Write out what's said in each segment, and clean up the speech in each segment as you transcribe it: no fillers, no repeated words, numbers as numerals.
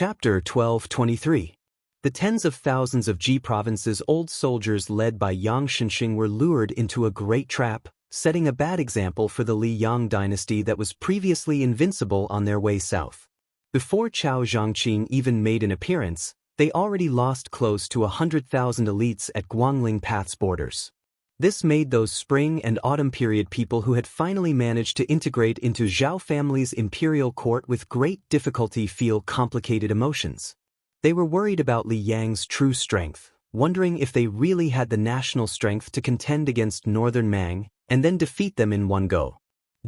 Chapter 1223. The tens of thousands of Ji province's old soldiers led by Yang Xianxia were lured into a great trap, setting a bad example for the Li Yang dynasty that was previously invincible on their way south. Before Cao Zhangqing even made an appearance, they already lost close to 100,000 elites at Guangling Path's borders. This made those spring and autumn period people who had finally managed to integrate into Zhao family's imperial court with great difficulty feel complicated emotions. They were worried about Li Yang's true strength, wondering if they really had the national strength to contend against Northern Mang and then defeat them in one go.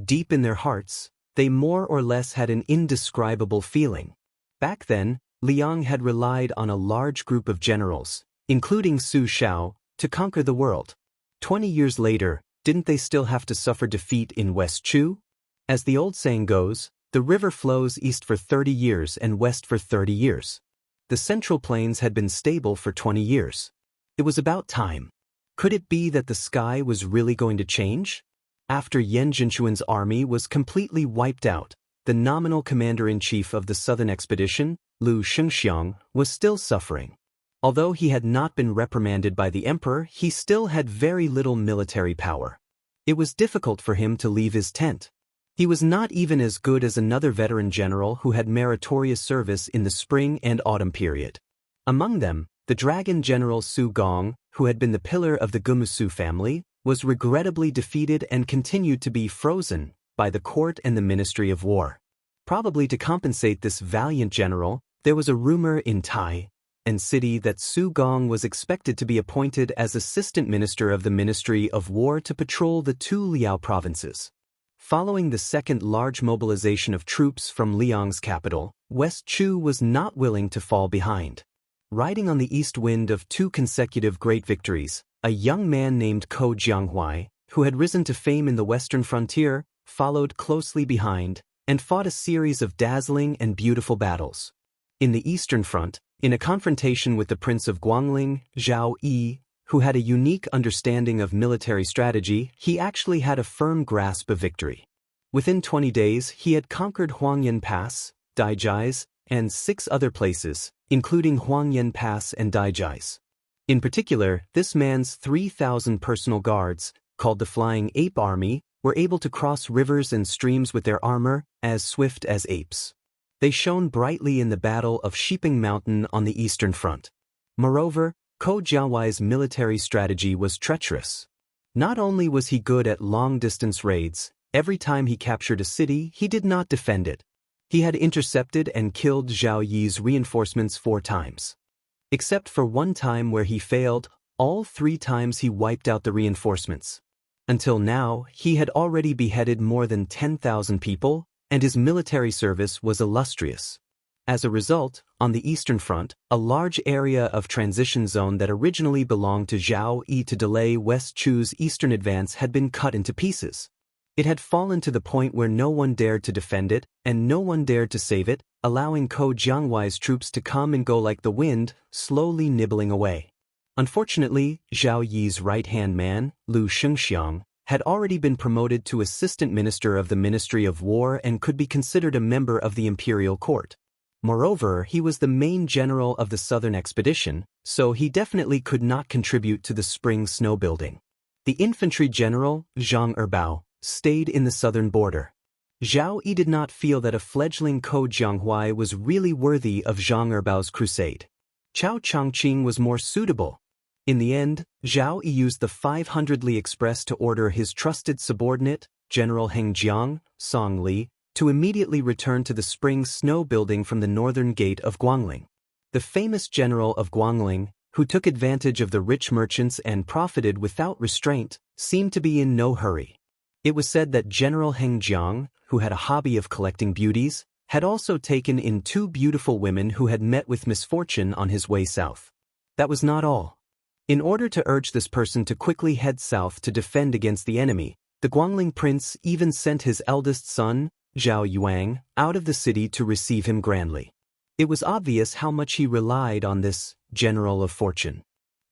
Deep in their hearts, they more or less had an indescribable feeling. Back then, Liang had relied on a large group of generals, including Su Shao, to conquer the world. 20 years later, didn't they still have to suffer defeat in West Chu? As the old saying goes, the river flows east for 30 years and west for 30 years. The Central Plains had been stable for 20 years. It was about time. Could it be that the sky was really going to change? After Yan Jinchuan's army was completely wiped out, the nominal commander-in-chief of the southern expedition, Lu Shengxiang, was still suffering. Although he had not been reprimanded by the emperor, he still had very little military power. It was difficult for him to leave his tent. He was not even as good as another veteran general who had meritorious service in the spring and autumn period. Among them, the dragon general Su Gong, who had been the pillar of the Gumusu family, was regrettably defeated and continued to be frozen by the court and the Ministry of War. Probably to compensate this valiant general, there was a rumor in Tai and city that Su Gong was expected to be appointed as assistant minister of the Ministry of War to patrol the two Liao provinces. Following the second large mobilization of troops from Liang's capital, West Chu was not willing to fall behind. Riding on the east wind of two consecutive great victories, a young man named Ko Jianghuai, who had risen to fame in the western frontier, followed closely behind and fought a series of dazzling and beautiful battles. In the eastern front, in a confrontation with the Prince of Guangling, Zhao Yi, who had a unique understanding of military strategy, he actually had a firm grasp of victory. Within 20 days, he had conquered Huangyan Pass, Daijais, and 6 other places, including Huangyan Pass and Daijais. In particular, this man's 3,000 personal guards, called the Flying Ape Army, were able to cross rivers and streams with their armor as swift as apes. They shone brightly in the Battle of Shiping Mountain on the eastern front. Moreover, Ko Jiaowai's military strategy was treacherous. Not only was he good at long-distance raids, every time he captured a city, he did not defend it. He had intercepted and killed Zhao Yi's reinforcements 4 times. Except for one time where he failed, all 3 times he wiped out the reinforcements. Until now, he had already beheaded more than 10,000 people, and his military service was illustrious. As a result, on the eastern front, a large area of transition zone that originally belonged to Zhao Yi to delay West Chu's eastern advance had been cut into pieces. It had fallen to the point where no one dared to defend it, and no one dared to save it, allowing Ko Jianghuai's troops to come and go like the wind, slowly nibbling away. Unfortunately, Zhao Yi's right-hand man, Lu Shengxiang, had already been promoted to assistant minister of the Ministry of War and could be considered a member of the imperial court. Moreover, he was the main general of the southern expedition, so he definitely could not contribute to the spring snow building. The infantry general, Zhang Erbao, stayed in the southern border. Zhao Yi did not feel that a fledgling Ko Jianghuai was really worthy of Zhang Erbao's crusade. Cao Changqing was more suitable. In the end, Zhao Yi used the 500 Li Express to order his trusted subordinate, General Heng Jiang, Song Li, to immediately return to the spring snow building from the northern gate of Guangling. The famous general of Guangling, who took advantage of the rich merchants and profited without restraint, seemed to be in no hurry. It was said that General Heng Jiang, who had a hobby of collecting beauties, had also taken in 2 beautiful women who had met with misfortune on his way south. That was not all. In order to urge this person to quickly head south to defend against the enemy, the Guangling prince even sent his eldest son, Zhao Yuang, out of the city to receive him grandly. It was obvious how much he relied on this general of fortune.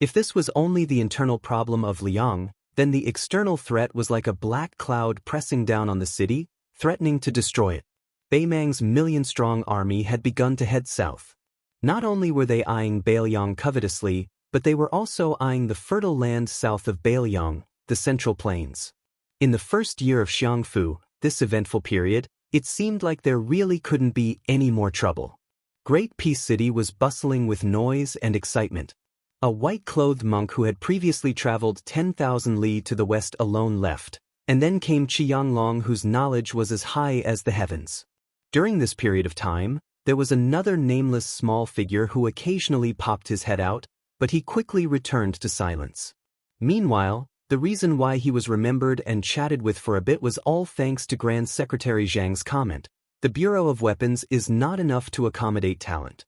If this was only the internal problem of Liang, then the external threat was like a black cloud pressing down on the city, threatening to destroy it. Beimang's million-strong army had begun to head south. Not only were they eyeing Bailiang covetously, but they were also eyeing the fertile land south of Bailiang, the Central Plains. In the first year of Xiangfu, this eventful period, it seemed like there really couldn't be any more trouble. Great Peace City was bustling with noise and excitement. A white-clothed monk who had previously traveled 10,000 li to the west alone left, and then came Qianglong, whose knowledge was as high as the heavens. During this period of time, there was another nameless small figure who occasionally popped his head out, but he quickly returned to silence. Meanwhile, the reason why he was remembered and chatted with for a bit was all thanks to Grand Secretary Zhang's comment: the Bureau of Weapons is not enough to accommodate talent.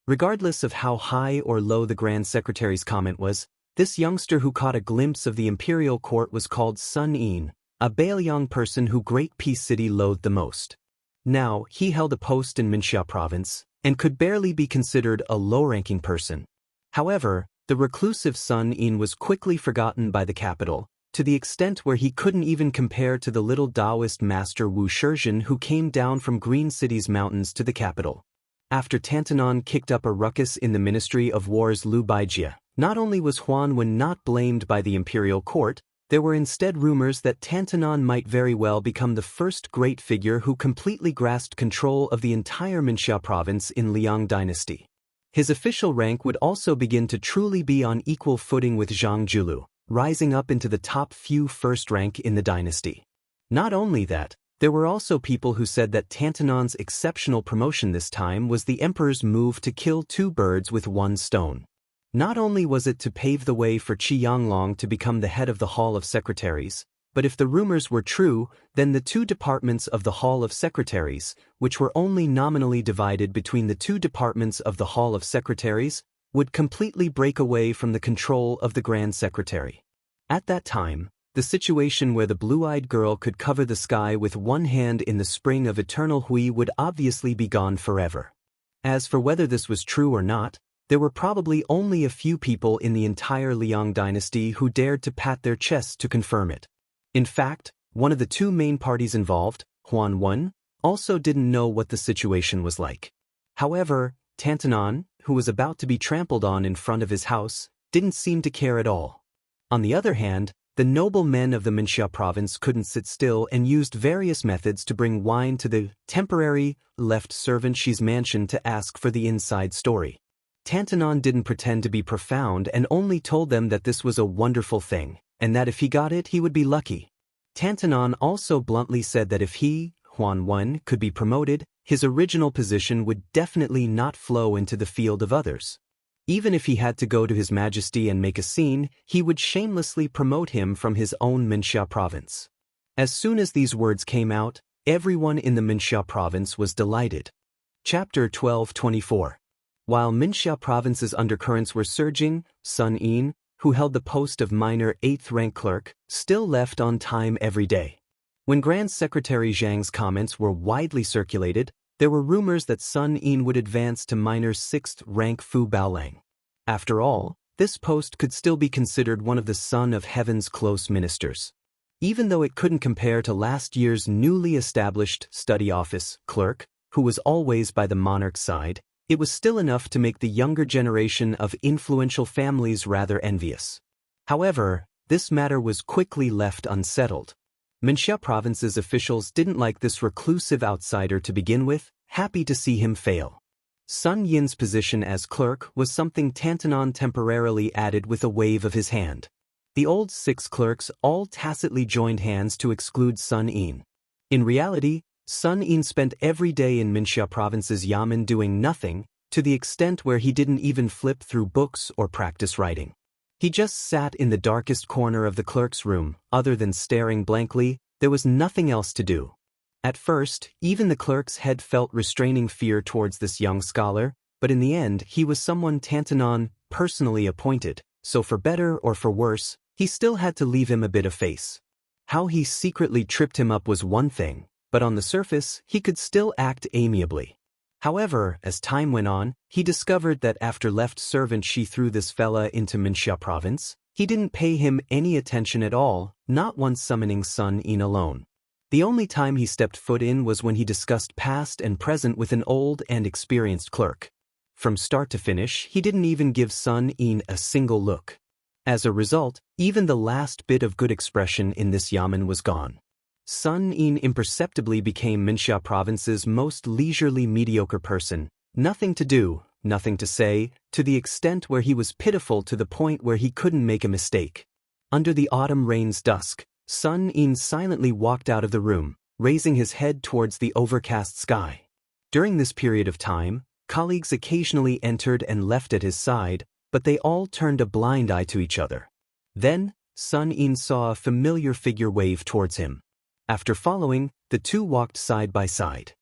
Regardless of how high or low the Grand Secretary's comment was, this youngster who caught a glimpse of the imperial court was called Sun Yin, a Bailiang person who Great Peace City loathed the most. Now, he held a post in Minxia province, and could barely be considered a low-ranking person. However, the reclusive Sun Yin was quickly forgotten by the capital, to the extent where he couldn't even compare to the little Daoist master Wu Shizhen who came down from Green City's mountains to the capital. After Tantanon kicked up a ruckus in the Ministry of War's Lu Baijia, not only was Huan Wen not blamed by the imperial court, there were instead rumors that Tantanon might very well become the first great figure who completely grasped control of the entire Minxia province in Liang dynasty. His official rank would also begin to truly be on equal footing with Zhang Julu, rising up into the top few first rank in the dynasty. Not only that, there were also people who said that Tantanon's exceptional promotion this time was the emperor's move to kill two birds with one stone. Not only was it to pave the way for Qianglong to become the head of the Hall of Secretaries, but if the rumors were true, then the two departments of the Hall of Secretaries, which were only nominally divided between the two departments of the Hall of Secretaries, would completely break away from the control of the Grand Secretary. At that time, the situation where the blue-eyed girl could cover the sky with one hand in the spring of eternal Hui would obviously be gone forever. As for whether this was true or not, there were probably only a few people in the entire Liang dynasty who dared to pat their chests to confirm it. In fact, one of the two main parties involved, Huan Wen, also didn't know what the situation was like. However, Tantanon, who was about to be trampled on in front of his house, didn't seem to care at all. On the other hand, the noble men of the Minxia province couldn't sit still and used various methods to bring wine to the temporary left servant Shi's mansion to ask for the inside story. Tantanon didn't pretend to be profound and only told them that this was a wonderful thing, and that if he got it he would be lucky. Tantanon also bluntly said that if he, Huan Wen, could be promoted, his original position would definitely not flow into the field of others. Even if he had to go to His Majesty and make a scene, he would shamelessly promote him from his own Minxia province. As soon as these words came out, everyone in the Minxia province was delighted. Chapter 1224. While Minxia province's undercurrents were surging, Sun Yin, who held the post of minor 8th rank clerk, still left on time every day. When Grand Secretary Zhang's comments were widely circulated, there were rumors that Sun Yin would advance to minor 6th rank Fu Baolang. After all, this post could still be considered one of the Son of Heaven's close ministers. Even though it couldn't compare to last year's newly established study office clerk, who was always by the monarch's side, it was still enough to make the younger generation of influential families rather envious. However, this matter was quickly left unsettled. Minxia province's officials didn't like this reclusive outsider to begin with, happy to see him fail. Sun Yin's position as clerk was something Tantanon temporarily added with a wave of his hand. The old 6 clerks all tacitly joined hands to exclude Sun Yin. In reality, Sun Yin spent every day in Minxia province's yamen doing nothing, to the extent where he didn't even flip through books or practice writing. He just sat in the darkest corner of the clerk's room. Other than staring blankly, there was nothing else to do. At first, even the clerk's head felt restraining fear towards this young scholar, but in the end he was someone Tantanon personally appointed, so for better or for worse, he still had to leave him a bit of face. How he secretly tripped him up was one thing, but on the surface he could still act amiably. However, as time went on, he discovered that after left servant Shi threw this fella into Minxia province, he didn't pay him any attention at all, not once summoning Sun Yin alone. The only time he stepped foot in was when he discussed past and present with an old and experienced clerk. From start to finish, he didn't even give Sun Yin a single look. As a result, even the last bit of good expression in this yamen was gone. Sun Yin imperceptibly became Minxia province's most leisurely mediocre person, nothing to do, nothing to say, to the extent where he was pitiful to the point where he couldn't make a mistake. Under the autumn rain's dusk, Sun Yin silently walked out of the room, raising his head towards the overcast sky. During this period of time, colleagues occasionally entered and left at his side, but they all turned a blind eye to each other. Then, Sun Yin saw a familiar figure wave towards him. After following, the two walked side by side.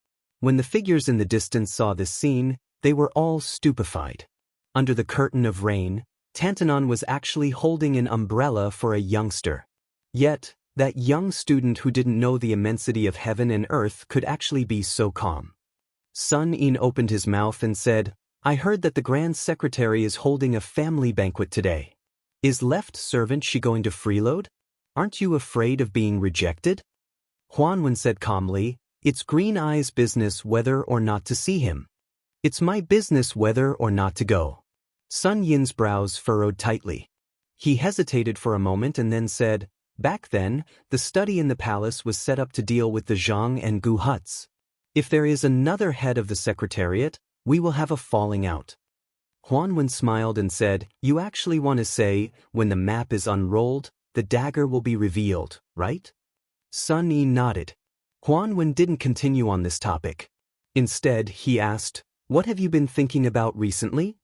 When the figures in the distance saw this scene, they were all stupefied. Under the curtain of rain, Tantanon was actually holding an umbrella for a youngster. Yet, that young student who didn't know the immensity of heaven and earth could actually be so calm. Sun Yin opened his mouth and said, "I heard that the Grand Secretary is holding a family banquet today. Is left servant she going to freeload? Aren't you afraid of being rejected?" Huanwen said calmly, "It's Green Eye's business whether or not to see him. It's my business whether or not to go." Sun Yin's brows furrowed tightly. He hesitated for a moment and then said, "Back then, the study in the palace was set up to deal with the Zhang and Gu huts. If there is another head of the secretariat, we will have a falling out." Huanwen smiled and said, "You actually want to say, when the map is unrolled, the dagger will be revealed, right?" Sun Yin nodded. Huanwen didn't continue on this topic. Instead, he asked, "What have you been thinking about recently?"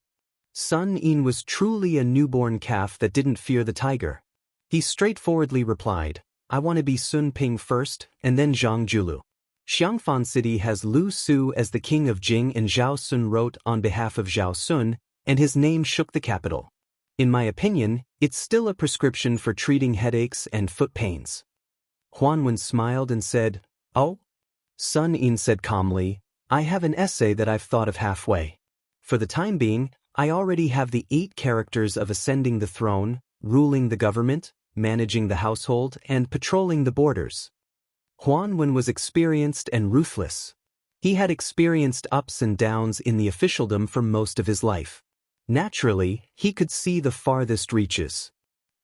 Sun Yin was truly a newborn calf that didn't fear the tiger. He straightforwardly replied, "I want to be Sun Ping first, and then Zhang Julu. Xiangfan City has Lu Su as the king of Jing, and Zhao Sun wrote on behalf of Zhao Sun, and his name shook the capital. In my opinion, it's still a prescription for treating headaches and foot pains." Huanwen smiled and said, "Oh?" Sun Yin said calmly, "I have an essay that I've thought of halfway. For the time being, I already have the 8 characters of ascending the throne, ruling the government, managing the household, and patrolling the borders." Huanwen was experienced and ruthless. He had experienced ups and downs in the officialdom for most of his life. Naturally, he could see the farthest reaches.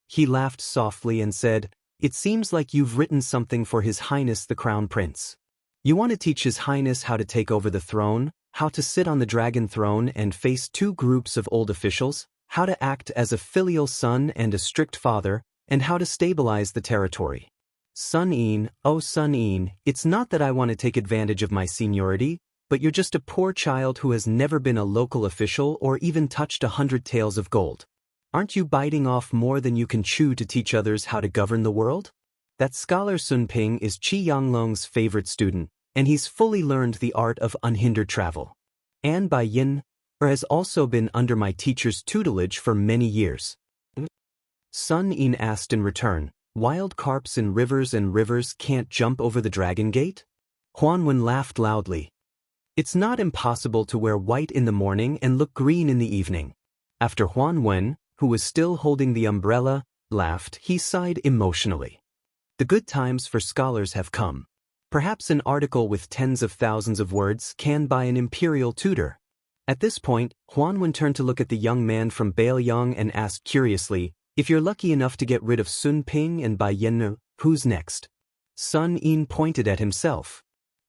He laughed softly and said, "It seems like you've written something for His Highness the Crown Prince. You want to teach His Highness how to take over the throne, how to sit on the dragon throne and face 2 groups of old officials, how to act as a filial son and a strict father, and how to stabilize the territory." Sun Yin, "Oh Sun Yin, it's not that I want to take advantage of my seniority, but you're just a poor child who has never been a local official or even touched 100 taels of gold. Aren't you biting off more than you can chew to teach others how to govern the world? That scholar Sun Ping is Qi Yanglong's favorite student, and he's fully learned the art of unhindered travel. And Bai Yin has also been under my teacher's tutelage for many years." Sun Yin asked in return, "Wild carps in rivers and rivers can't jump over the dragon gate?" Huanwen laughed loudly. "It's not impossible to wear white in the morning and look green in the evening." After Huanwen, who was still holding the umbrella, laughed, he sighed emotionally. The good times for scholars have come. Perhaps an article with tens of thousands of words can buy an imperial tutor. At this point, Huanwen turned to look at the young man from Baiyang and asked curiously, "If you're lucky enough to get rid of Sun Ping and Bai Yin, who's next?" Sun Yin pointed at himself.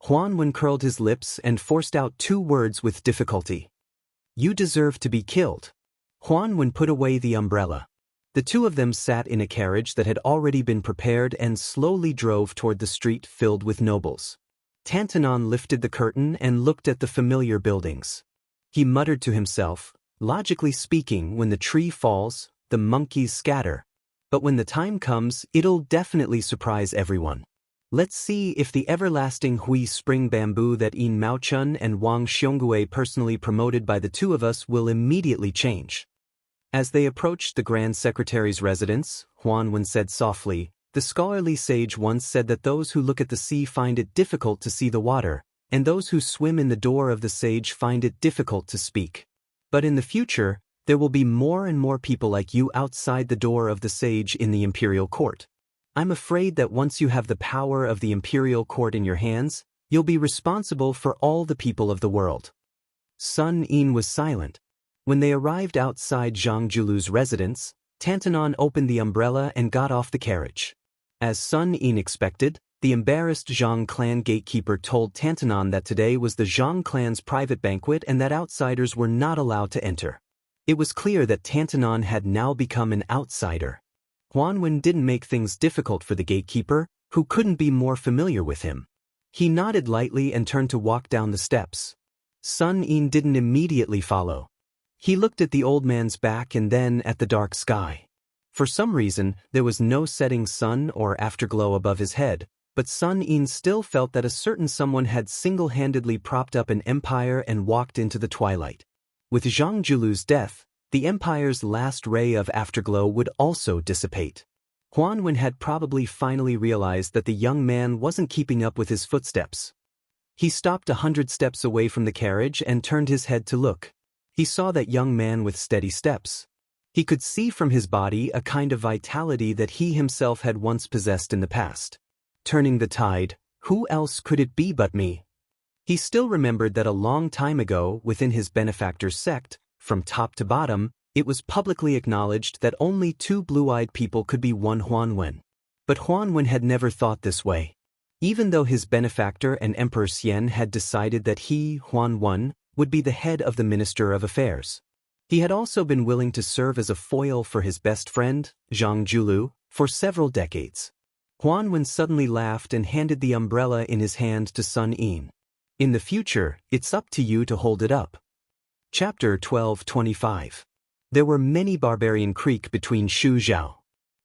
Huanwen curled his lips and forced out 2 words with difficulty. "You deserve to be killed." Huanwen put away the umbrella. The 2 of them sat in a carriage that had already been prepared and slowly drove toward the street filled with nobles. Tantanon lifted the curtain and looked at the familiar buildings. He muttered to himself, "Logically speaking, when the tree falls, the monkeys scatter. But when the time comes, it'll definitely surprise everyone. Let's see if the everlasting Hui spring bamboo that Yin Maochun and Wang Xiongui personally promoted by the 2 of us will immediately change." As they approached the Grand Secretary's residence, Huanwen said softly, "The scholarly sage once said that those who look at the sea find it difficult to see the water, and those who swim in the door of the sage find it difficult to speak. But in the future, there will be more and more people like you outside the door of the sage in the imperial court. I'm afraid that once you have the power of the imperial court in your hands, you'll be responsible for all the people of the world." Sun Yin was silent. When they arrived outside Zhang Julu's residence, Tantanon opened the umbrella and got off the carriage. As Sun Yin expected, the embarrassed Zhang clan gatekeeper told Tantanon that today was the Zhang clan's private banquet and that outsiders were not allowed to enter. It was clear that Tantanon had now become an outsider. Huanwen didn't make things difficult for the gatekeeper, who couldn't be more familiar with him. He nodded lightly and turned to walk down the steps. Sun Yin didn't immediately follow. He looked at the old man's back and then at the dark sky. For some reason, there was no setting sun or afterglow above his head, but Sun Yin still felt that a certain someone had single-handedly propped up an empire and walked into the twilight. With Zhang Julu's death, the empire's last ray of afterglow would also dissipate. Huanwen had probably finally realized that the young man wasn't keeping up with his footsteps. He stopped 100 steps away from the carriage and turned his head to look. He saw that young man with steady steps. He could see from his body a kind of vitality that he himself had once possessed in the past. Turning the tide, who else could it be but me? He still remembered that a long time ago, within his benefactor's sect, from top to bottom, it was publicly acknowledged that only two blue-eyed people could be one Huanwen. But Huanwen had never thought this way. Even though his benefactor and Emperor Xian had decided that he, Huanwen, would be the head of the Minister of Affairs. He had also been willing to serve as a foil for his best friend, Zhang Julu, for several decades. Huanwen suddenly laughed and handed the umbrella in his hand to Sun Yin. "In the future, it's up to you to hold it up." Chapter 12:25. There were many barbarian creek between Shuzhou.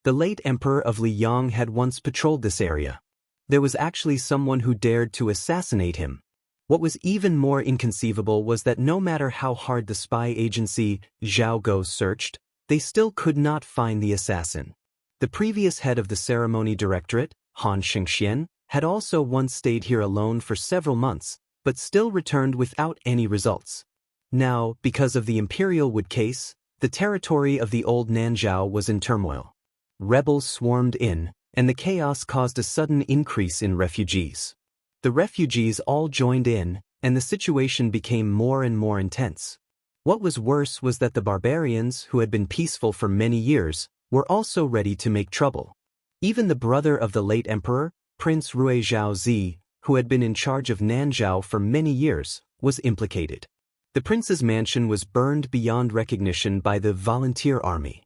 The late Emperor of Liyang had once patrolled this area. There was actually someone who dared to assassinate him. What was even more inconceivable was that no matter how hard the spy agency, Zhaogo, searched, they still could not find the assassin. The previous head of the ceremony directorate, Han Xianxian, had also once stayed here alone for several months, but still returned without any results. Now, because of the Imperial Wood case, the territory of the old Nanzhao was in turmoil. Rebels swarmed in, and the chaos caused a sudden increase in refugees. The refugees all joined in, and the situation became more and more intense. What was worse was that the barbarians, who had been peaceful for many years, were also ready to make trouble. Even the brother of the late emperor, Prince Rui Zhaozi, who had been in charge of Nanzhao for many years, was implicated. The prince's mansion was burned beyond recognition by the volunteer army.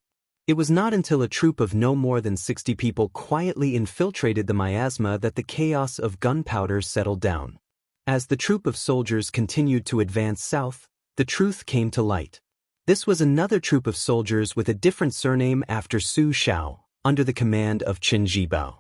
It was not until a troop of no more than 60 people quietly infiltrated the miasma that the chaos of gunpowder settled down. As the troop of soldiers continued to advance south, the truth came to light. This was another troop of soldiers with a different surname after Su Shao, under the command of Qin Jibao.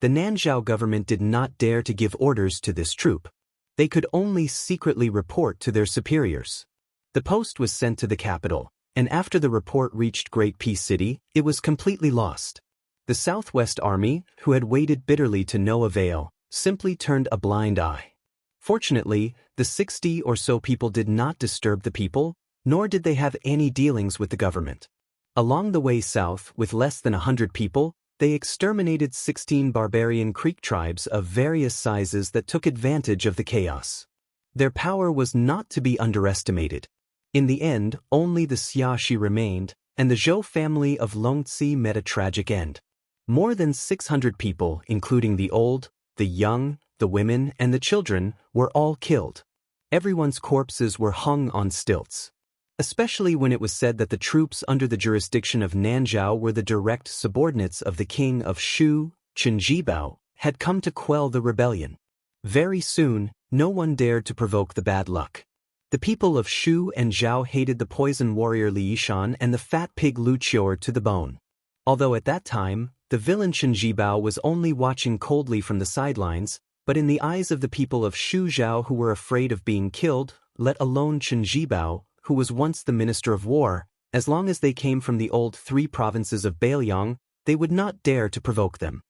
The Nanzhao government did not dare to give orders to this troop. They could only secretly report to their superiors. The post was sent to the capital, and after the report reached Great Peace City, it was completely lost. The Southwest Army, who had waited bitterly to no avail, simply turned a blind eye. Fortunately, the 60 or so people did not disturb the people, nor did they have any dealings with the government. Along the way south, with less than 100 people, they exterminated 16 barbarian Creek tribes of various sizes that took advantage of the chaos. Their power was not to be underestimated. In the end, only the Xiaxi remained, and the Zhou family of Longtime met a tragic end. More than 600 people, including the old, the young, the women, and the children, were all killed. Everyone's corpses were hung on stilts. Especially when it was said that the troops under the jurisdiction of Nanzhao were the direct subordinates of the king of Shu, Qin Jibao, had come to quell the rebellion. Very soon, no one dared to provoke the bad luck. The people of Shu and Zhao hated the poison warrior Li Yishan and the fat pig Lu Qior to the bone. Although at that time, the villain Qin Jibao was only watching coldly from the sidelines, but in the eyes of the people of Shu Zhao who were afraid of being killed, let alone Qin Jibao, who was once the Minister of War, as long as they came from the old 3 provinces of Bailiang, they would not dare to provoke them.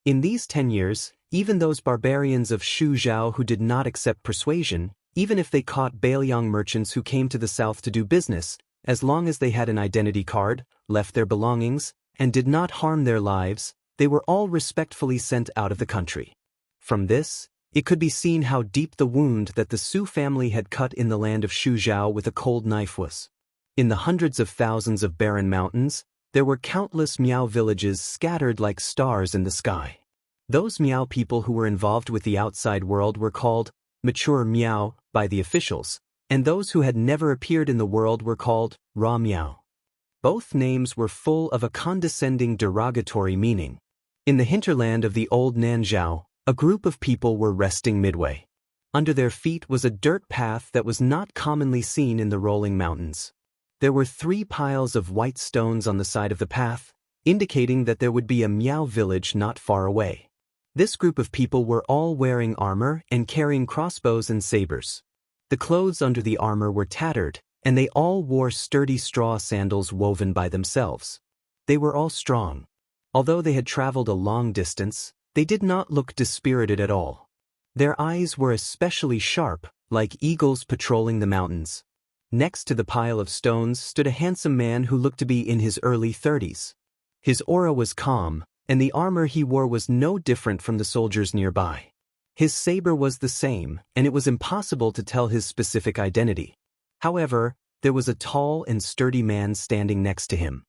In these 10 years, even those barbarians of Shu Zhao who did not accept persuasion, even if they caught Bailiang merchants who came to the south to do business, as long as they had an identity card, left their belongings, and did not harm their lives, they were all respectfully sent out of the country. From this, it could be seen how deep the wound that the Su family had cut in the land of Shuzhou with a cold knife was. In the hundreds of thousands of barren mountains, there were countless Miao villages scattered like stars in the sky. Those Miao people who were involved with the outside world were called mature Miao by the officials, and those who had never appeared in the world were called raw Miao. Both names were full of a condescending derogatory meaning. In the hinterland of the old Nanzhao, a group of people were resting midway. Under their feet was a dirt path that was not commonly seen in the rolling mountains. There were 3 piles of white stones on the side of the path, indicating that there would be a Miao village not far away. This group of people were all wearing armor and carrying crossbows and sabers. The clothes under the armor were tattered, and they all wore sturdy straw sandals woven by themselves. They were all strong. Although they had traveled a long distance, they did not look dispirited at all. Their eyes were especially sharp, like eagles patrolling the mountains. Next to the pile of stones stood a handsome man who looked to be in his early 30s. His aura was calm, and the armor he wore was no different from the soldiers nearby. His saber was the same, and it was impossible to tell his specific identity. However, there was a tall and sturdy man standing next to him.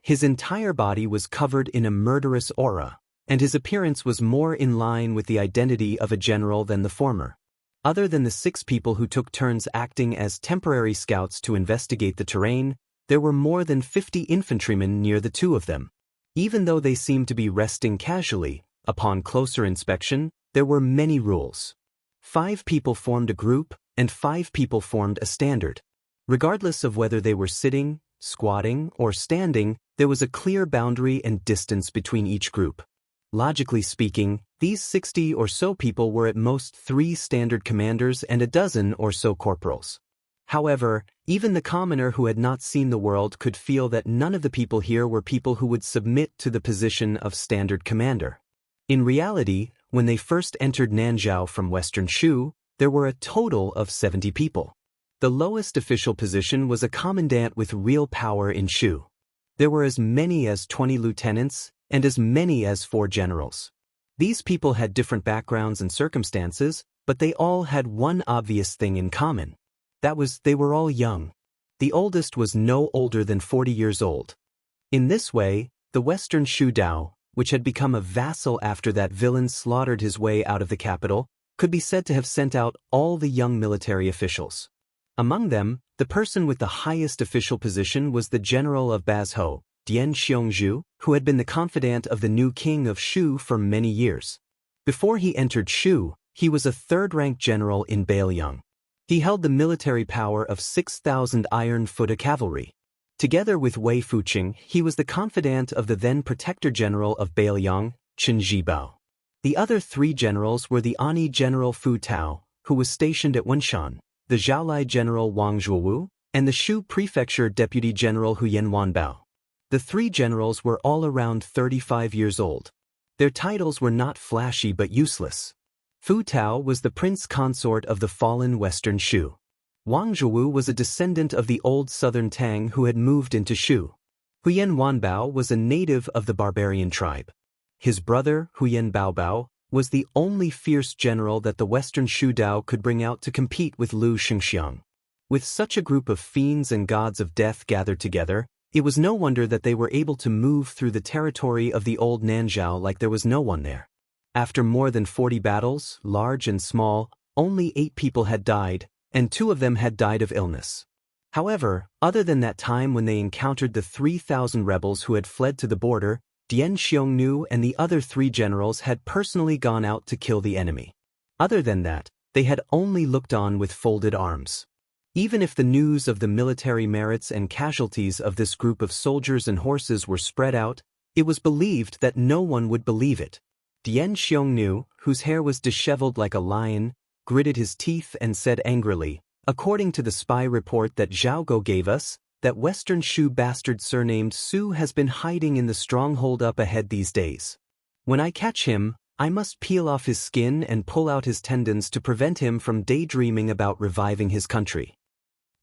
His entire body was covered in a murderous aura, and his appearance was more in line with the identity of a general than the former. Other than the 6 people who took turns acting as temporary scouts to investigate the terrain, there were more than 50 infantrymen near the 2 of them. Even though they seemed to be resting casually, upon closer inspection, there were many rules. 5 people formed a group, and 5 people formed a standard. Regardless of whether they were sitting, squatting, or standing, there was a clear boundary and distance between each group. Logically speaking, these 60 or so people were at most 3 standard commanders and a dozen or so corporals. However, even the commoner who had not seen the world could feel that none of the people here were people who would submit to the position of standard commander. In reality, when they first entered Nanzhao from Western Shu, there were a total of 70 people. The lowest official position was a commandant with real power in Shu. There were as many as 20 lieutenants, and as many as 4 generals. These people had different backgrounds and circumstances, but they all had one obvious thing in common. That was, they were all young. The oldest was no older than 40 years old. In this way, the Western Shu Dao, which had become a vassal after that villain slaughtered his way out of the capital, could be said to have sent out all the young military officials. Among them, the person with the highest official position was the general of Bazhou, Dian Xiongzhu, who had been the confidant of the new king of Shu for many years. Before he entered Shu, he was a 3rd-rank general in Bailiang. He held the military power of 6,000 iron-footed cavalry. Together with Wei Fuqing, he was the confidant of the then protector general of Bailiang, Chen Zhibao. The other 3 generals were the Ani general Fu Tao, who was stationed at Wenshan, the Zhaolai general Wang Zhuowu, and the Shu prefecture deputy general Huyen Wanbao. The 3 generals were all around 35 years old. Their titles were not flashy but useless. Fu Tao was the prince consort of the fallen Western Shu. Wang Zhuowu was a descendant of the old southern Tang who had moved into Shu. Huyen Wanbao was a native of the barbarian tribe. His brother, Huyen Baobao, was the only fierce general that the Western Shu Dao could bring out to compete with Lu Xingxiang. With such a group of fiends and gods of death gathered together, it was no wonder that they were able to move through the territory of the old Nanzhao like there was no one there. After more than 40 battles, large and small, only 8 people had died, and 2 of them had died of illness. However, other than that time when they encountered the 3,000 rebels who had fled to the border, Dian Xiongnu and the other 3 generals had personally gone out to kill the enemy. Other than that, they had only looked on with folded arms. Even if the news of the military merits and casualties of this group of soldiers and horses were spread out, it was believed that no one would believe it. Dian Xiongnu, whose hair was disheveled like a lion, gritted his teeth and said angrily, "According to the spy report that Zhao Go gave us, that Western Shu bastard surnamed Su has been hiding in the stronghold up ahead these days. When I catch him, I must peel off his skin and pull out his tendons to prevent him from daydreaming about reviving his country."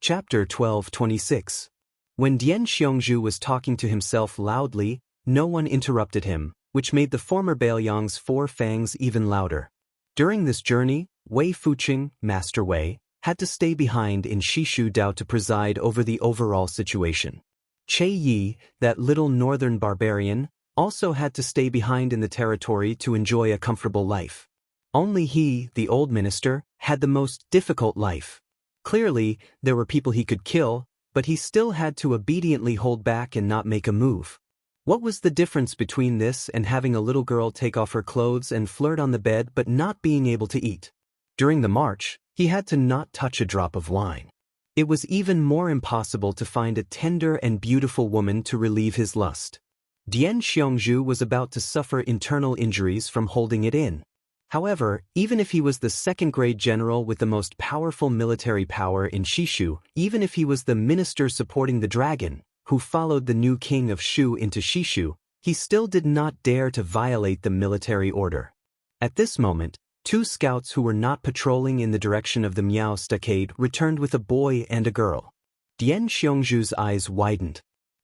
Chapter 12:26. When Dian Xiongzhu was talking to himself loudly, no one interrupted him, which made the former Baoyang's four fangs even louder. During this journey, Wei Fuqing, Master Wei, had to stay behind in Shishu Dao to preside over the overall situation. Che Yi, that little northern barbarian, also had to stay behind in the territory to enjoy a comfortable life. Only he, the old minister, had the most difficult life. Clearly, there were people he could kill, but he still had to obediently hold back and not make a move. What was the difference between this and having a little girl take off her clothes and flirt on the bed but not being able to eat? During the march, he had to not touch a drop of wine. It was even more impossible to find a tender and beautiful woman to relieve his lust. Dian Xiongzhu was about to suffer internal injuries from holding it in. However, even if he was the second-grade general with the most powerful military power in Shishu, even if he was the minister supporting the dragon, who followed the new king of Shu into Shishu, he still did not dare to violate the military order. At this moment, two scouts who were not patrolling in the direction of the Miao stockade returned with a boy and a girl. Dian Xiongzhu's eyes widened.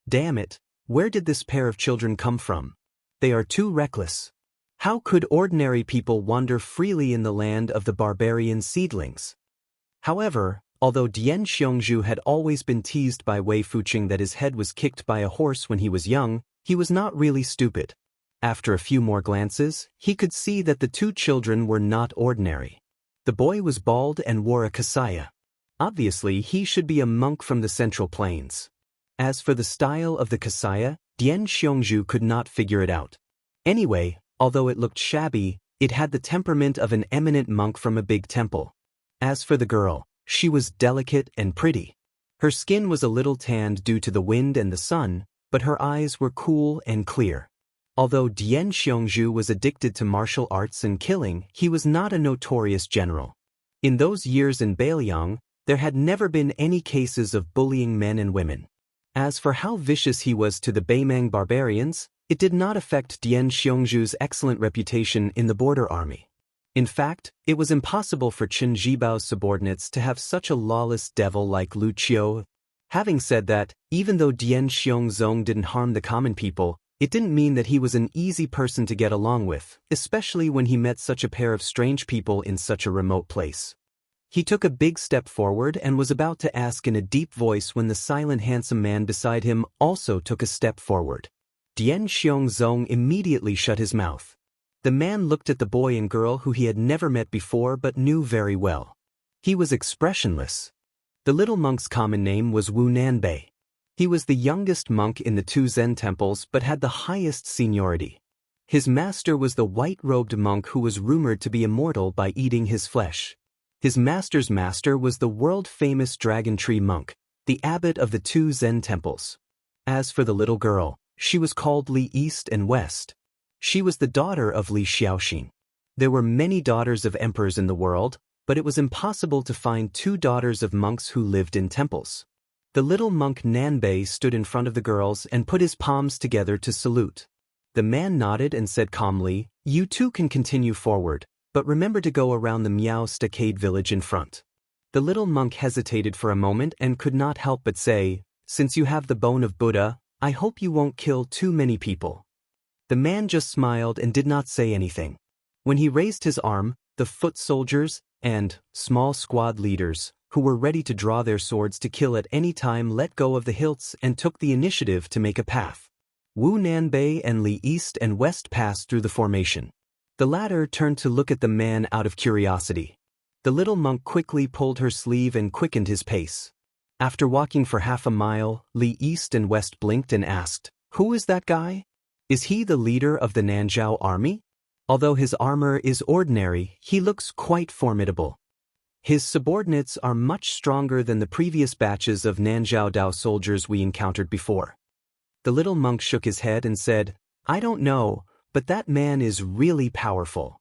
Damn it, where did this pair of children come from? They are too reckless. How could ordinary people wander freely in the land of the barbarian seedlings? However, although Dian Xiongzhu had always been teased by Wei Fuqing that his head was kicked by a horse when he was young, he was not really stupid. After a few more glances, he could see that the two children were not ordinary. The boy was bald and wore a kasaya. Obviously, he should be a monk from the Central Plains. As for the style of the kasaya, Dian Xiongzhu could not figure it out. Anyway, although it looked shabby, it had the temperament of an eminent monk from a big temple. As for the girl, she was delicate and pretty. Her skin was a little tanned due to the wind and the sun, but her eyes were cool and clear. Although Dian Xiongzhu was addicted to martial arts and killing, he was not a notorious general. In those years in Baoyang, there had never been any cases of bullying men and women. As for how vicious he was to the Baimang barbarians, it did not affect Dian Xiongzhu's excellent reputation in the border army. In fact, it was impossible for Chen Jibao's subordinates to have such a lawless devil like Lu Qiu. Having said that, even though Dian Xiongzong didn't harm the common people, it didn't mean that he was an easy person to get along with, especially when he met such a pair of strange people in such a remote place. He took a big step forward and was about to ask in a deep voice when the silent handsome man beside him also took a step forward. Dian Xiongzong immediately shut his mouth. The man looked at the boy and girl who he had never met before but knew very well. He was expressionless. The little monk's common name was Wu Nanbei. He was the youngest monk in the two Zen temples but had the highest seniority. His master was the white-robed monk who was rumored to be immortal by eating his flesh. His master's master was the world-famous dragon tree monk, the abbot of the two Zen temples. As for the little girl, she was called Li East and West. She was the daughter of Li Xiaoxin. There were many daughters of emperors in the world, but it was impossible to find two daughters of monks who lived in temples. The little monk Nanbei stood in front of the girls and put his palms together to salute. The man nodded and said calmly, "You two can continue forward, but remember to go around the Miao stockade village in front." The little monk hesitated for a moment and could not help but say, "Since you have the bone of Buddha, I hope you won't kill too many people." The man just smiled and did not say anything. When he raised his arm, the foot soldiers and small squad leaders, who were ready to draw their swords to kill at any time, let go of the hilts and took the initiative to make a path. Wu Nanbei and Li East and West passed through the formation. The latter turned to look at the man out of curiosity. The little monk quickly pulled her sleeve and quickened his pace. After walking for half a mile, Li East and West blinked and asked, "Who is that guy? Is he the leader of the Nanzhao army? Although his armor is ordinary, he looks quite formidable. His subordinates are much stronger than the previous batches of Nanzhao Dao soldiers we encountered before." The little monk shook his head and said, "I don't know, but that man is really powerful."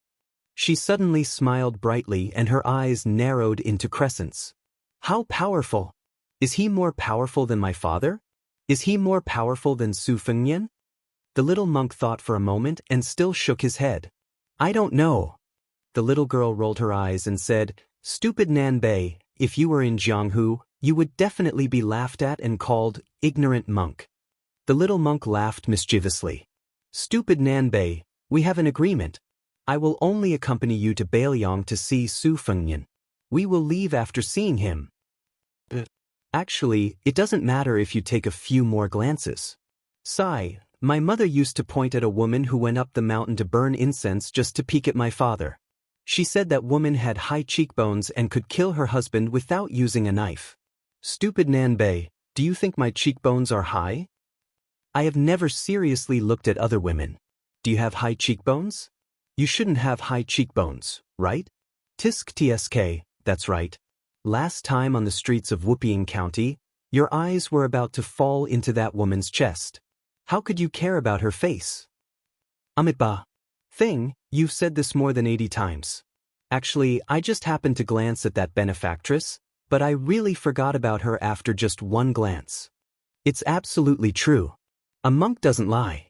She suddenly smiled brightly and her eyes narrowed into crescents. "How powerful? Is he more powerful than my father? Is he more powerful than Su Fengnian?" The little monk thought for a moment and still shook his head. "I don't know." The little girl rolled her eyes and said, "Stupid Nanbei, if you were in Jianghu, you would definitely be laughed at and called ignorant monk." The little monk laughed mischievously. Stupid Nanbei, we have an agreement. I will only accompany you to Bailiang to see Su Fengnian. We will leave after seeing him. Actually, it doesn't matter if you take a few more glances. Sigh, my mother used to point at a woman who went up the mountain to burn incense just to peek at my father. She said that woman had high cheekbones and could kill her husband without using a knife. Stupid Nanbei, do you think my cheekbones are high? I have never seriously looked at other women. Do you have high cheekbones? You shouldn't have high cheekbones, right? Tisk tsk, that's right. Last time on the streets of Wuxian County, your eyes were about to fall into that woman's chest. How could you care about her face? Amitba. Thing, you've said this more than 80 times. Actually, I just happened to glance at that benefactress, but I really forgot about her after just one glance. It's absolutely true. A monk doesn't lie.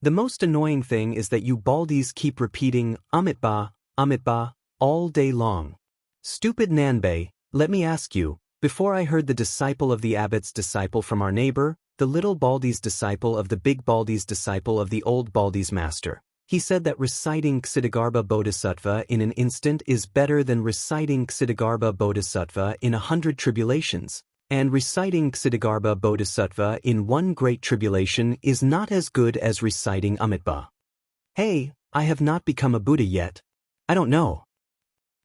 The most annoying thing is that you baldies keep repeating Amitba, Amitba, all day long. Stupid Nanbei, let me ask you, before I heard the disciple of the abbot's disciple from our neighbor, the little Baldy's disciple of the big Baldy's disciple of the old Baldy's master, he said that reciting Ksitigarbha Bodhisattva in an instant is better than reciting Ksitigarbha Bodhisattva in 100 tribulations, and reciting Ksitigarbha Bodhisattva in one great tribulation is not as good as reciting Amitba. Hey, I have not become a Buddha yet. I don't know.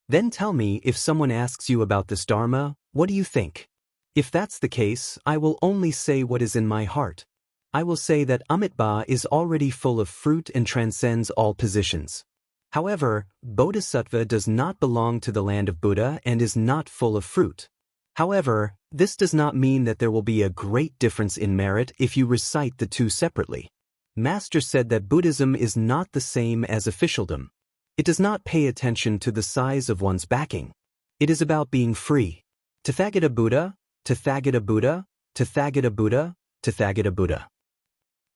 Then tell me, if someone asks you about this Dharma, what do you think? If that's the case, I will only say what is in my heart. I will say that Amitba is already full of fruit and transcends all positions. However, Bodhisattva does not belong to the land of Buddha and is not full of fruit. However, this does not mean that there will be a great difference in merit if you recite the two separately. Master said that Buddhism is not the same as officialdom. It does not pay attention to the size of one's backing. It is about being free. Tathagata Buddha, Tathagata Buddha, Tathagata Buddha, Tathagata Buddha.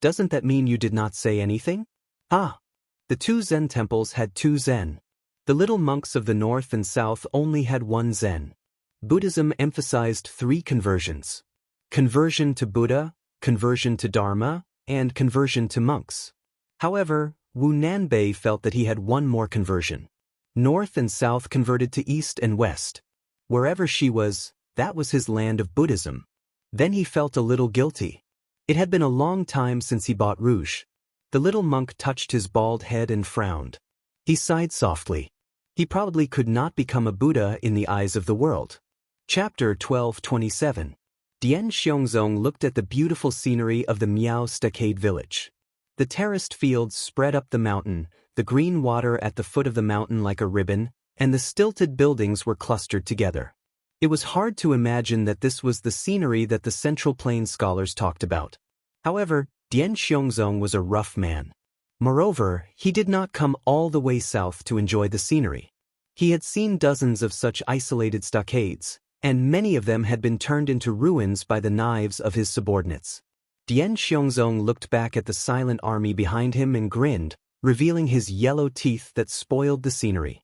Doesn't that mean you did not say anything? Ah! The two Zen temples had two Zen. The little monks of the north and south only had one Zen. Buddhism emphasized 3 conversions: conversion to Buddha, conversion to Dharma, and conversion to monks. However, Wu Nanbei felt that he had one more conversion. North and south converted to east and west. Wherever she was, that was his land of Buddhism. Then he felt a little guilty. It had been a long time since he bought rouge. The little monk touched his bald head and frowned. He sighed softly. He probably could not become a Buddha in the eyes of the world. Chapter 12:27. Dian Xiongzong looked at the beautiful scenery of the Miao Stockade village. The terraced fields spread up the mountain, the green water at the foot of the mountain like a ribbon, and the stilted buildings were clustered together. It was hard to imagine that this was the scenery that the Central Plains scholars talked about. However, Dian Xiongzong was a rough man. Moreover, he did not come all the way south to enjoy the scenery. He had seen dozens of such isolated stockades, and many of them had been turned into ruins by the knives of his subordinates. Dian Xiongzong looked back at the silent army behind him and grinned, revealing his yellow teeth that spoiled the scenery.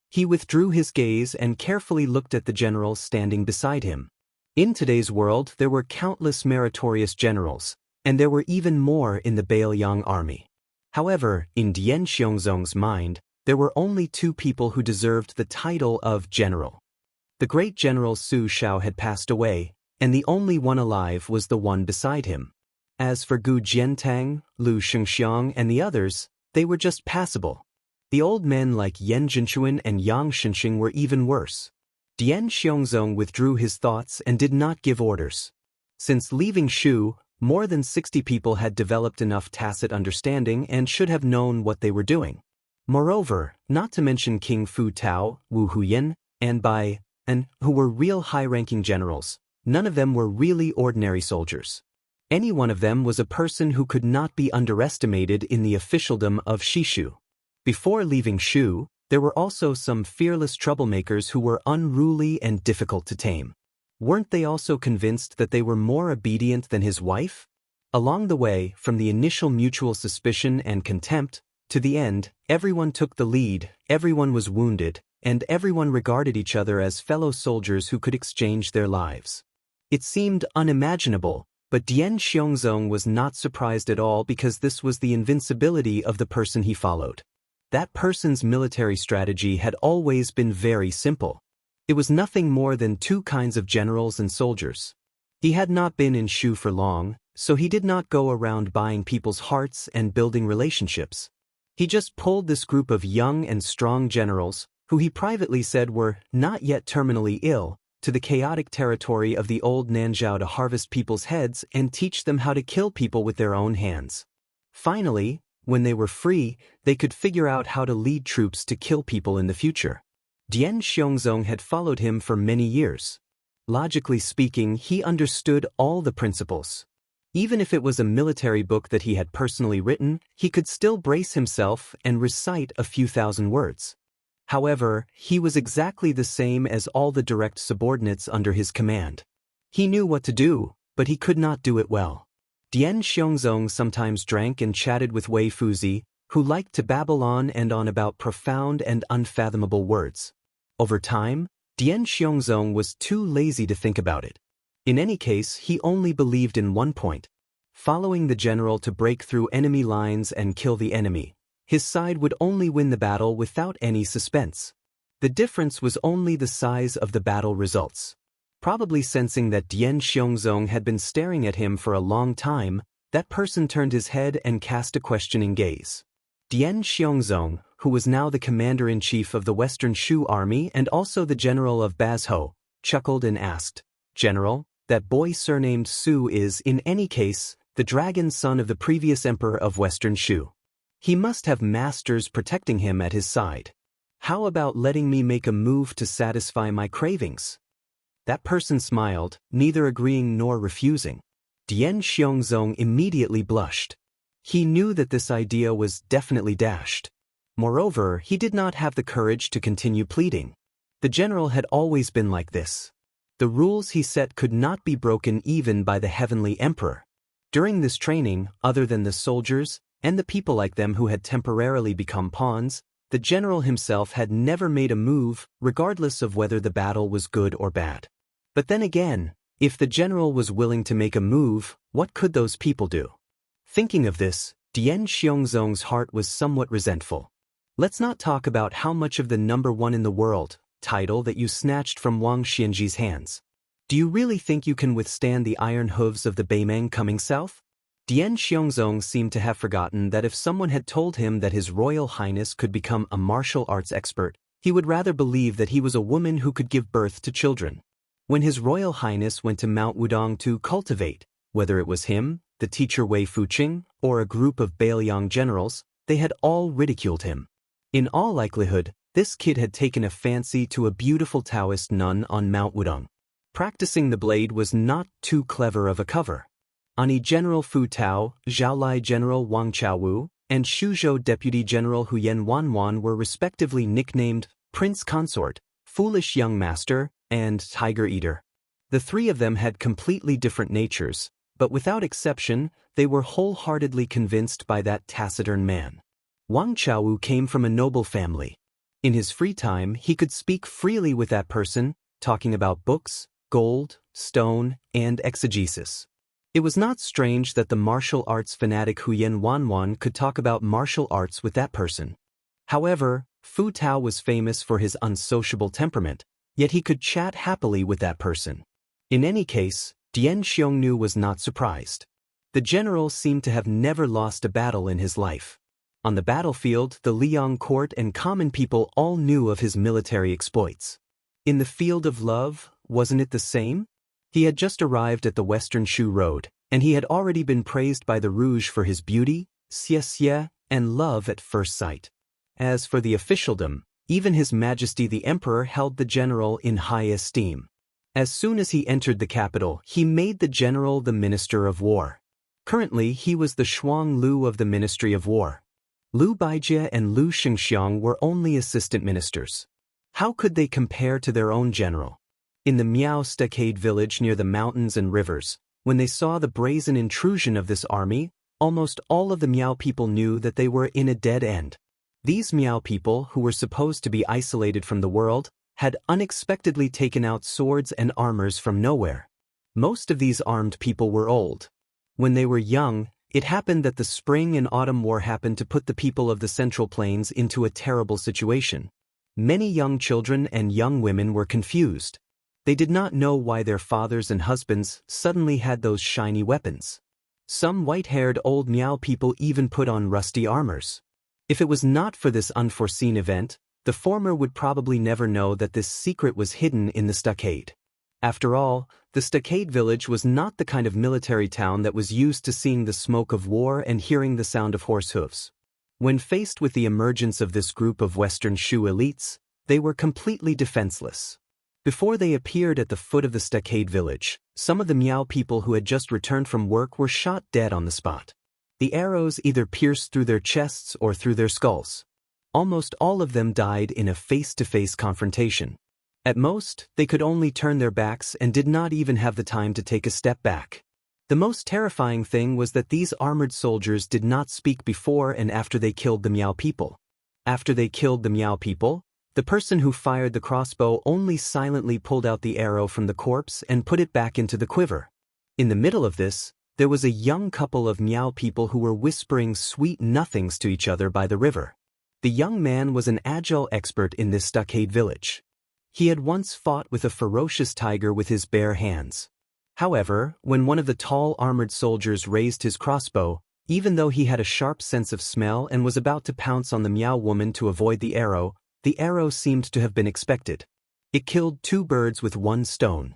He withdrew his gaze and carefully looked at the generals standing beside him. In today's world, there were countless meritorious generals, and there were even more in the Bailiang army. However, in Dian Xiongzong's mind, there were only 2 people who deserved the title of general. The great general Su Shao had passed away, and the only one alive was the one beside him. As for Gu Jiantang, Lu Shengxiang, and the others, they were just passable. The old men like Yan Jinchuan and Yang Shenxing were even worse. Dian Xiongzong withdrew his thoughts and did not give orders. Since leaving Shu, more than 60 people had developed enough tacit understanding and should have known what they were doing. Moreover, not to mention King Fu Tao, Wu Huyan, and Bai, and who were real high-ranking generals, none of them were really ordinary soldiers. Any one of them was a person who could not be underestimated in the officialdom of Shishu. Before leaving Shu, there were also some fearless troublemakers who were unruly and difficult to tame. Weren't they also convinced that they were more obedient than his wife? Along the way, from the initial mutual suspicion and contempt, to the end, everyone took the lead, everyone was wounded, and everyone regarded each other as fellow soldiers who could exchange their lives. It seemed unimaginable, But Dian Xiongzong was not surprised at all because this was the invincibility of the person he followed. That person's military strategy had always been very simple. It was nothing more than two kinds of generals and soldiers. He had not been in Shu for long, so he did not go around buying people's hearts and building relationships. He just pulled this group of young and strong generals, who he privately said were not yet terminally ill, to the chaotic territory of the old Nanzhao to harvest people's heads and teach them how to kill people with their own hands. Finally, when they were free, they could figure out how to lead troops to kill people in the future. Dian Xiongzong had followed him for many years. Logically speaking, he understood all the principles. Even if it was a military book that he had personally written, he could still brace himself and recite a few thousand words. However, he was exactly the same as all the direct subordinates under his command. He knew what to do, but he could not do it well. Dian Xiongzong sometimes drank and chatted with Wei Fuzi, who liked to babble on and on about profound and unfathomable words. Over time, Dian Xiongzong was too lazy to think about it. In any case, he only believed in one point: following the general to break through enemy lines and kill the enemy. His side would only win the battle without any suspense. The difference was only the size of the battle results. Probably sensing that Dian Xiongzong had been staring at him for a long time, that person turned his head and cast a questioning gaze. Dian Xiongzong, who was now the commander-in-chief of the Western Shu army and also the general of Bazhou, chuckled and asked, "General, that boy surnamed Su is, in any case, the dragon son of the previous emperor of Western Shu. He must have masters protecting him at his side. How about letting me make a move to satisfy my cravings?" That person smiled, neither agreeing nor refusing. Dian Xiongzong immediately blushed. He knew that this idea was definitely dashed. Moreover, he did not have the courage to continue pleading. The general had always been like this. The rules he set could not be broken even by the heavenly emperor. During this training, other than the soldiers and the people like them who had temporarily become pawns, the general himself had never made a move, regardless of whether the battle was good or bad. But then again, if the general was willing to make a move, what could those people do? Thinking of this, Dian Xiongzong's heart was somewhat resentful. Let's not talk about how much of the number one in the world title that you snatched from Wang Xianji's hands. Do you really think you can withstand the iron hooves of the Beimeng coming south? Dian Xiongzong seemed to have forgotten that if someone had told him that His Royal Highness could become a martial arts expert, he would rather believe that he was a woman who could give birth to children. When His Royal Highness went to Mount Wudong to cultivate, whether it was him, the teacher Wei Fuqing, or a group of Bailiang generals, they had all ridiculed him. In all likelihood, this kid had taken a fancy to a beautiful Taoist nun on Mount Wudong. Practicing the blade was not too clever of a cover. Ani General Fu Tao, Zhaolai General Wang Chaowu, and Shuzhou Deputy General Huyen Wanwan were respectively nicknamed Prince Consort, Foolish Young Master, and Tiger Eater. The three of them had completely different natures, but without exception, they were wholeheartedly convinced by that taciturn man. Wang Chaowu came from a noble family. In his free time, he could speak freely with that person, talking about books, gold, stone, and exegesis. It was not strange that the martial arts fanatic Huyen Wanwan could talk about martial arts with that person. However, Fu Tao was famous for his unsociable temperament, yet he could chat happily with that person. In any case, Dian Xiongnu was not surprised. The general seemed to have never lost a battle in his life. On the battlefield, the Liang court and common people all knew of his military exploits. In the field of love, wasn't it the same? He had just arrived at the Western Shu Road, and he had already been praised by the Rouge for his beauty, xiexie, and love at first sight. As for the officialdom, even His Majesty the Emperor held the general in high esteem. As soon as he entered the capital, he made the general the Minister of War. Currently, he was the Shuang Lu of the Ministry of War. Lu Baijie and Lu Shengxiang were only assistant ministers. How could they compare to their own general? In the Miao stockade village near the mountains and rivers, when they saw the brazen intrusion of this army, almost all of the Miao people knew that they were in a dead end. These Miao people, who were supposed to be isolated from the world, had unexpectedly taken out swords and armors from nowhere. Most of these armed people were old. When they were young, it happened that the spring and autumn war happened to put the people of the Central Plains into a terrible situation. Many young children and young women were confused. They did not know why their fathers and husbands suddenly had those shiny weapons. Some white-haired old Miao people even put on rusty armors. If it was not for this unforeseen event, the former would probably never know that this secret was hidden in the stockade. After all, the stockade village was not the kind of military town that was used to seeing the smoke of war and hearing the sound of horse hooves. When faced with the emergence of this group of Western Shu elites, they were completely defenseless. Before they appeared at the foot of the stockade village, some of the Miao people who had just returned from work were shot dead on the spot. The arrows either pierced through their chests or through their skulls. Almost all of them died in a face-to-face confrontation. At most, they could only turn their backs and did not even have the time to take a step back. The most terrifying thing was that these armored soldiers did not speak before and after they killed the Miao people. After they killed the Miao people, the person who fired the crossbow only silently pulled out the arrow from the corpse and put it back into the quiver. In the middle of this, there was a young couple of Miao people who were whispering sweet nothings to each other by the river. The young man was an agile expert in this stockade village. He had once fought with a ferocious tiger with his bare hands. However, when one of the tall armored soldiers raised his crossbow, even though he had a sharp sense of smell and was about to pounce on the Miao woman to avoid the arrow seemed to have been expected. It killed two birds with one stone.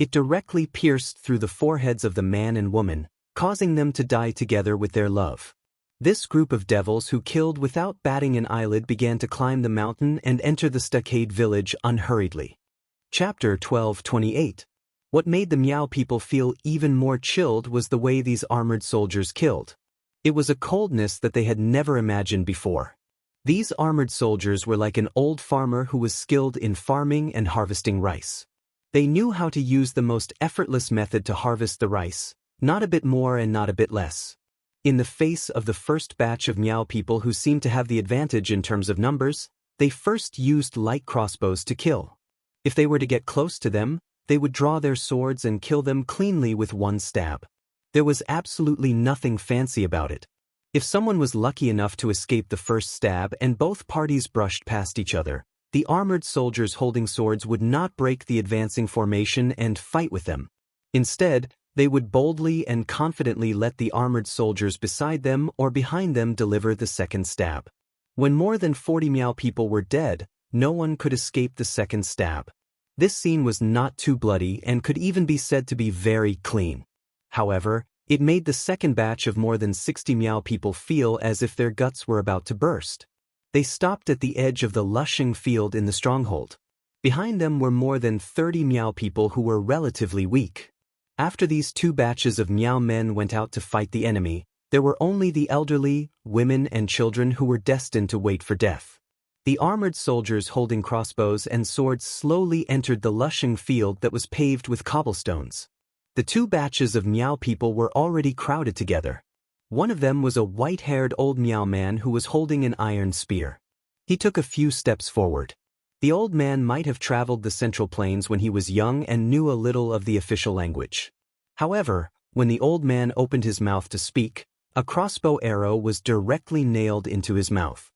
It directly pierced through the foreheads of the man and woman, causing them to die together with their love. This group of devils who killed without batting an eyelid began to climb the mountain and enter the stockade village unhurriedly. Chapter 1228. What made the Miao people feel even more chilled was the way these armored soldiers killed. It was a coldness that they had never imagined before. These armored soldiers were like an old farmer who was skilled in farming and harvesting rice. They knew how to use the most effortless method to harvest the rice, not a bit more and not a bit less. In the face of the first batch of Miao people who seemed to have the advantage in terms of numbers, they first used light crossbows to kill. If they were to get close to them, they would draw their swords and kill them cleanly with one stab. There was absolutely nothing fancy about it. If someone was lucky enough to escape the first stab and both parties brushed past each other, the armored soldiers holding swords would not break the advancing formation and fight with them. Instead, they would boldly and confidently let the armored soldiers beside them or behind them deliver the second stab. When more than 40 Miao people were dead, no one could escape the second stab. This scene was not too bloody and could even be said to be very clean. However, it made the second batch of more than 60 Miao people feel as if their guts were about to burst. They stopped at the edge of the lushing field in the stronghold. Behind them were more than 30 Miao people who were relatively weak. After these two batches of Miao men went out to fight the enemy, there were only the elderly, women and children who were destined to wait for death. The armored soldiers holding crossbows and swords slowly entered the lushing field that was paved with cobblestones. The two batches of Miao people were already crowded together. One of them was a white-haired old Miao man who was holding an iron spear. He took a few steps forward. The old man might have traveled the Central Plains when he was young and knew a little of the official language. However, when the old man opened his mouth to speak, a crossbow arrow was directly nailed into his mouth.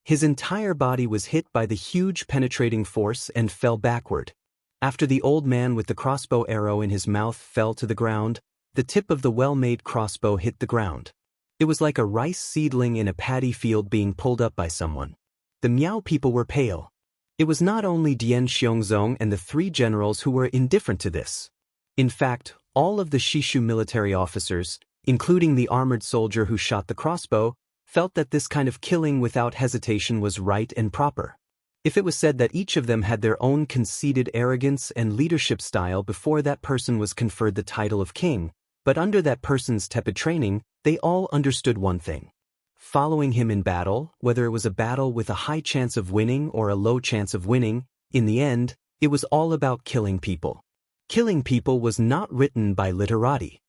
His entire body was hit by the huge penetrating force and fell backward. After the old man with the crossbow arrow in his mouth fell to the ground, the tip of the well-made crossbow hit the ground. It was like a rice seedling in a paddy field being pulled up by someone. The Miao people were pale. It was not only Dian Xiongzong and the three generals who were indifferent to this. In fact, all of the Shishu military officers, including the armored soldier who shot the crossbow, felt that this kind of killing without hesitation was right and proper. If it was said that each of them had their own conceited arrogance and leadership style before that person was conferred the title of king, but under that person's tepid training, they all understood one thing. Following him in battle, whether it was a battle with a high chance of winning or a low chance of winning, in the end, it was all about killing people. Killing people was not written by literati.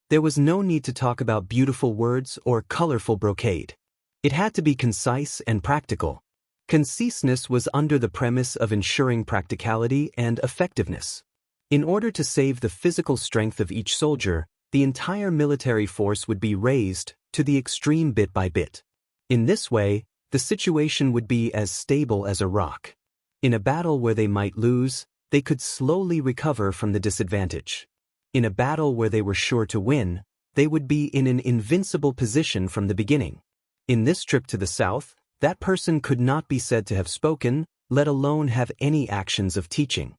There was no need to talk about beautiful words or colorful brocade. It had to be concise and practical. Conciseness was under the premise of ensuring practicality and effectiveness. In order to save the physical strength of each soldier, the entire military force would be raised to the extreme bit by bit. In this way, the situation would be as stable as a rock. In a battle where they might lose, they could slowly recover from the disadvantage. In a battle where they were sure to win, they would be in an invincible position from the beginning. In this trip to the south, that person could not be said to have spoken, let alone have any actions of teaching.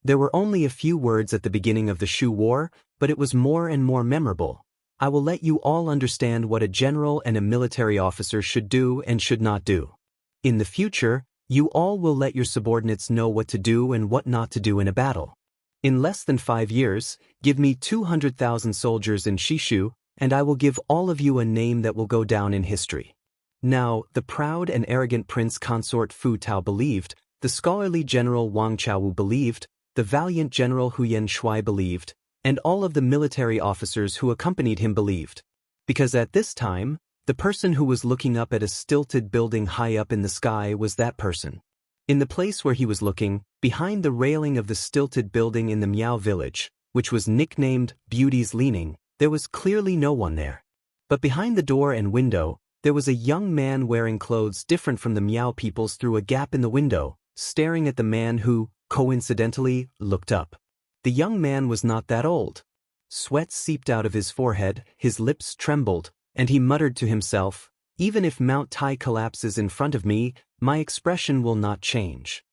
There were only a few words at the beginning of the Shu War, but it was more and more memorable. I will let you all understand what a general and a military officer should do and should not do. In the future, you all will let your subordinates know what to do and what not to do in a battle. In less than 5 years, give me 200,000 soldiers in Shishu, and I will give all of you a name that will go down in history. Now, the proud and arrogant prince consort Fu Tao believed, the scholarly general Wang Chaowu believed, the valiant general Huyen Shui believed, and all of the military officers who accompanied him believed. Because at this time, the person who was looking up at a stilted building high up in the sky was that person. In the place where he was looking, behind the railing of the stilted building in the Miao village, which was nicknamed Beauty's Leaning, there was clearly no one there. But behind the door and window, there was a young man wearing clothes different from the Miao people's through a gap in the window, staring at the man who, coincidentally, looked up. The young man was not that old. Sweat seeped out of his forehead, his lips trembled, and he muttered to himself, "Even if Mount Tai collapses in front of me, my expression will not change."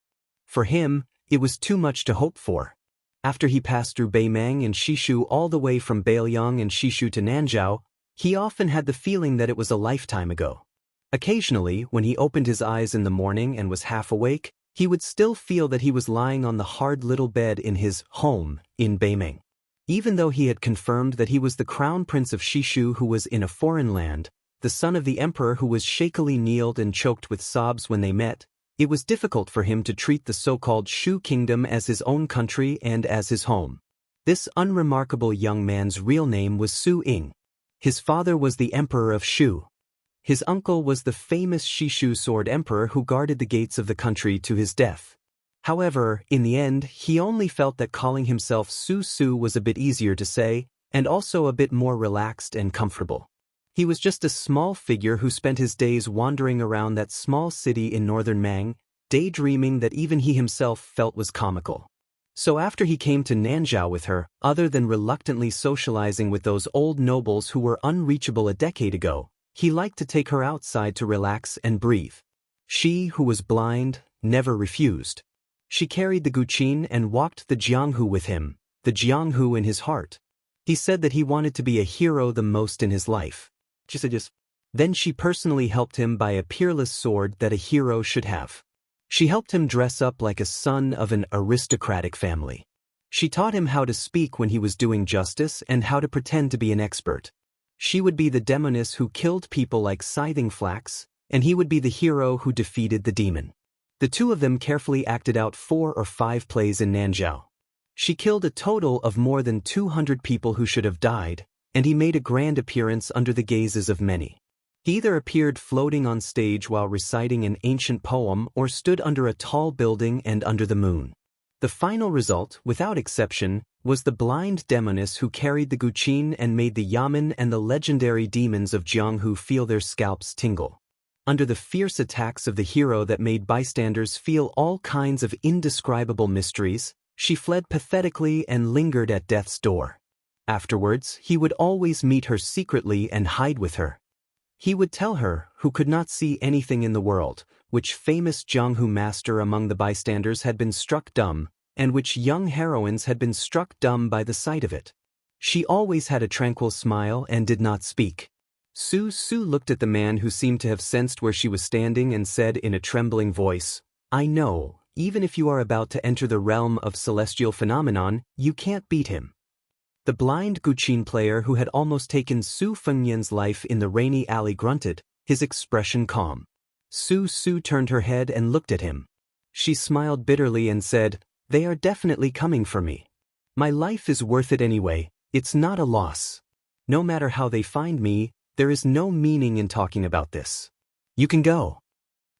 For him, it was too much to hope for. After he passed through Beimang and Shishu all the way from Beiliang and Shishu to Nanzhao, he often had the feeling that it was a lifetime ago. Occasionally, when he opened his eyes in the morning and was half awake, he would still feel that he was lying on the hard little bed in his home in Beimang. Even though he had confirmed that he was the crown prince of Shishu who was in a foreign land, the son of the emperor who was shakily kneeled and choked with sobs when they met, it was difficult for him to treat the so-called Shu kingdom as his own country and as his home. This unremarkable young man's real name was Su Ying. His father was the emperor of Shu. His uncle was the famous Shishu sword emperor who guarded the gates of the country to his death. However, in the end, he only felt that calling himself Su Su was a bit easier to say, and also a bit more relaxed and comfortable. He was just a small figure who spent his days wandering around that small city in northern Mang, daydreaming that even he himself felt was comical. So after he came to Nanzhao with her, other than reluctantly socializing with those old nobles who were unreachable a decade ago, he liked to take her outside to relax and breathe. She, who was blind, never refused. She carried the Guqin and walked the Jianghu with him, the Jianghu in his heart. He said that he wanted to be a hero the most in his life. Then she personally helped him buy a peerless sword that a hero should have. She helped him dress up like a son of an aristocratic family. She taught him how to speak when he was doing justice and how to pretend to be an expert. She would be the demoness who killed people like Scything Flax, and he would be the hero who defeated the demon. The two of them carefully acted out 4 or 5 plays in Nanzhao. She killed a total of more than 200 people who should have died, and he made a grand appearance under the gazes of many. He either appeared floating on stage while reciting an ancient poem or stood under a tall building and under the moon. The final result, without exception, was the blind demoness who carried the Guqin and made the Yamen and the legendary demons of Jianghu feel their scalps tingle. Under the fierce attacks of the hero that made bystanders feel all kinds of indescribable mysteries, she fled pathetically and lingered at death's door. Afterwards, he would always meet her secretly and hide with her. He would tell her, who could not see anything in the world, which famous Jianghu master among the bystanders had been struck dumb, and which young heroines had been struck dumb by the sight of it. She always had a tranquil smile and did not speak. Su Su looked at the man who seemed to have sensed where she was standing and said in a trembling voice, "I know, even if you are about to enter the realm of celestial phenomenon, you can't beat him." The blind Guqin player who had almost taken Su Fengyan's life in the rainy alley grunted, his expression calm. Su Su turned her head and looked at him. She smiled bitterly and said, "They are definitely coming for me. My life is worth it anyway, it's not a loss. No matter how they find me, there is no meaning in talking about this. You can go."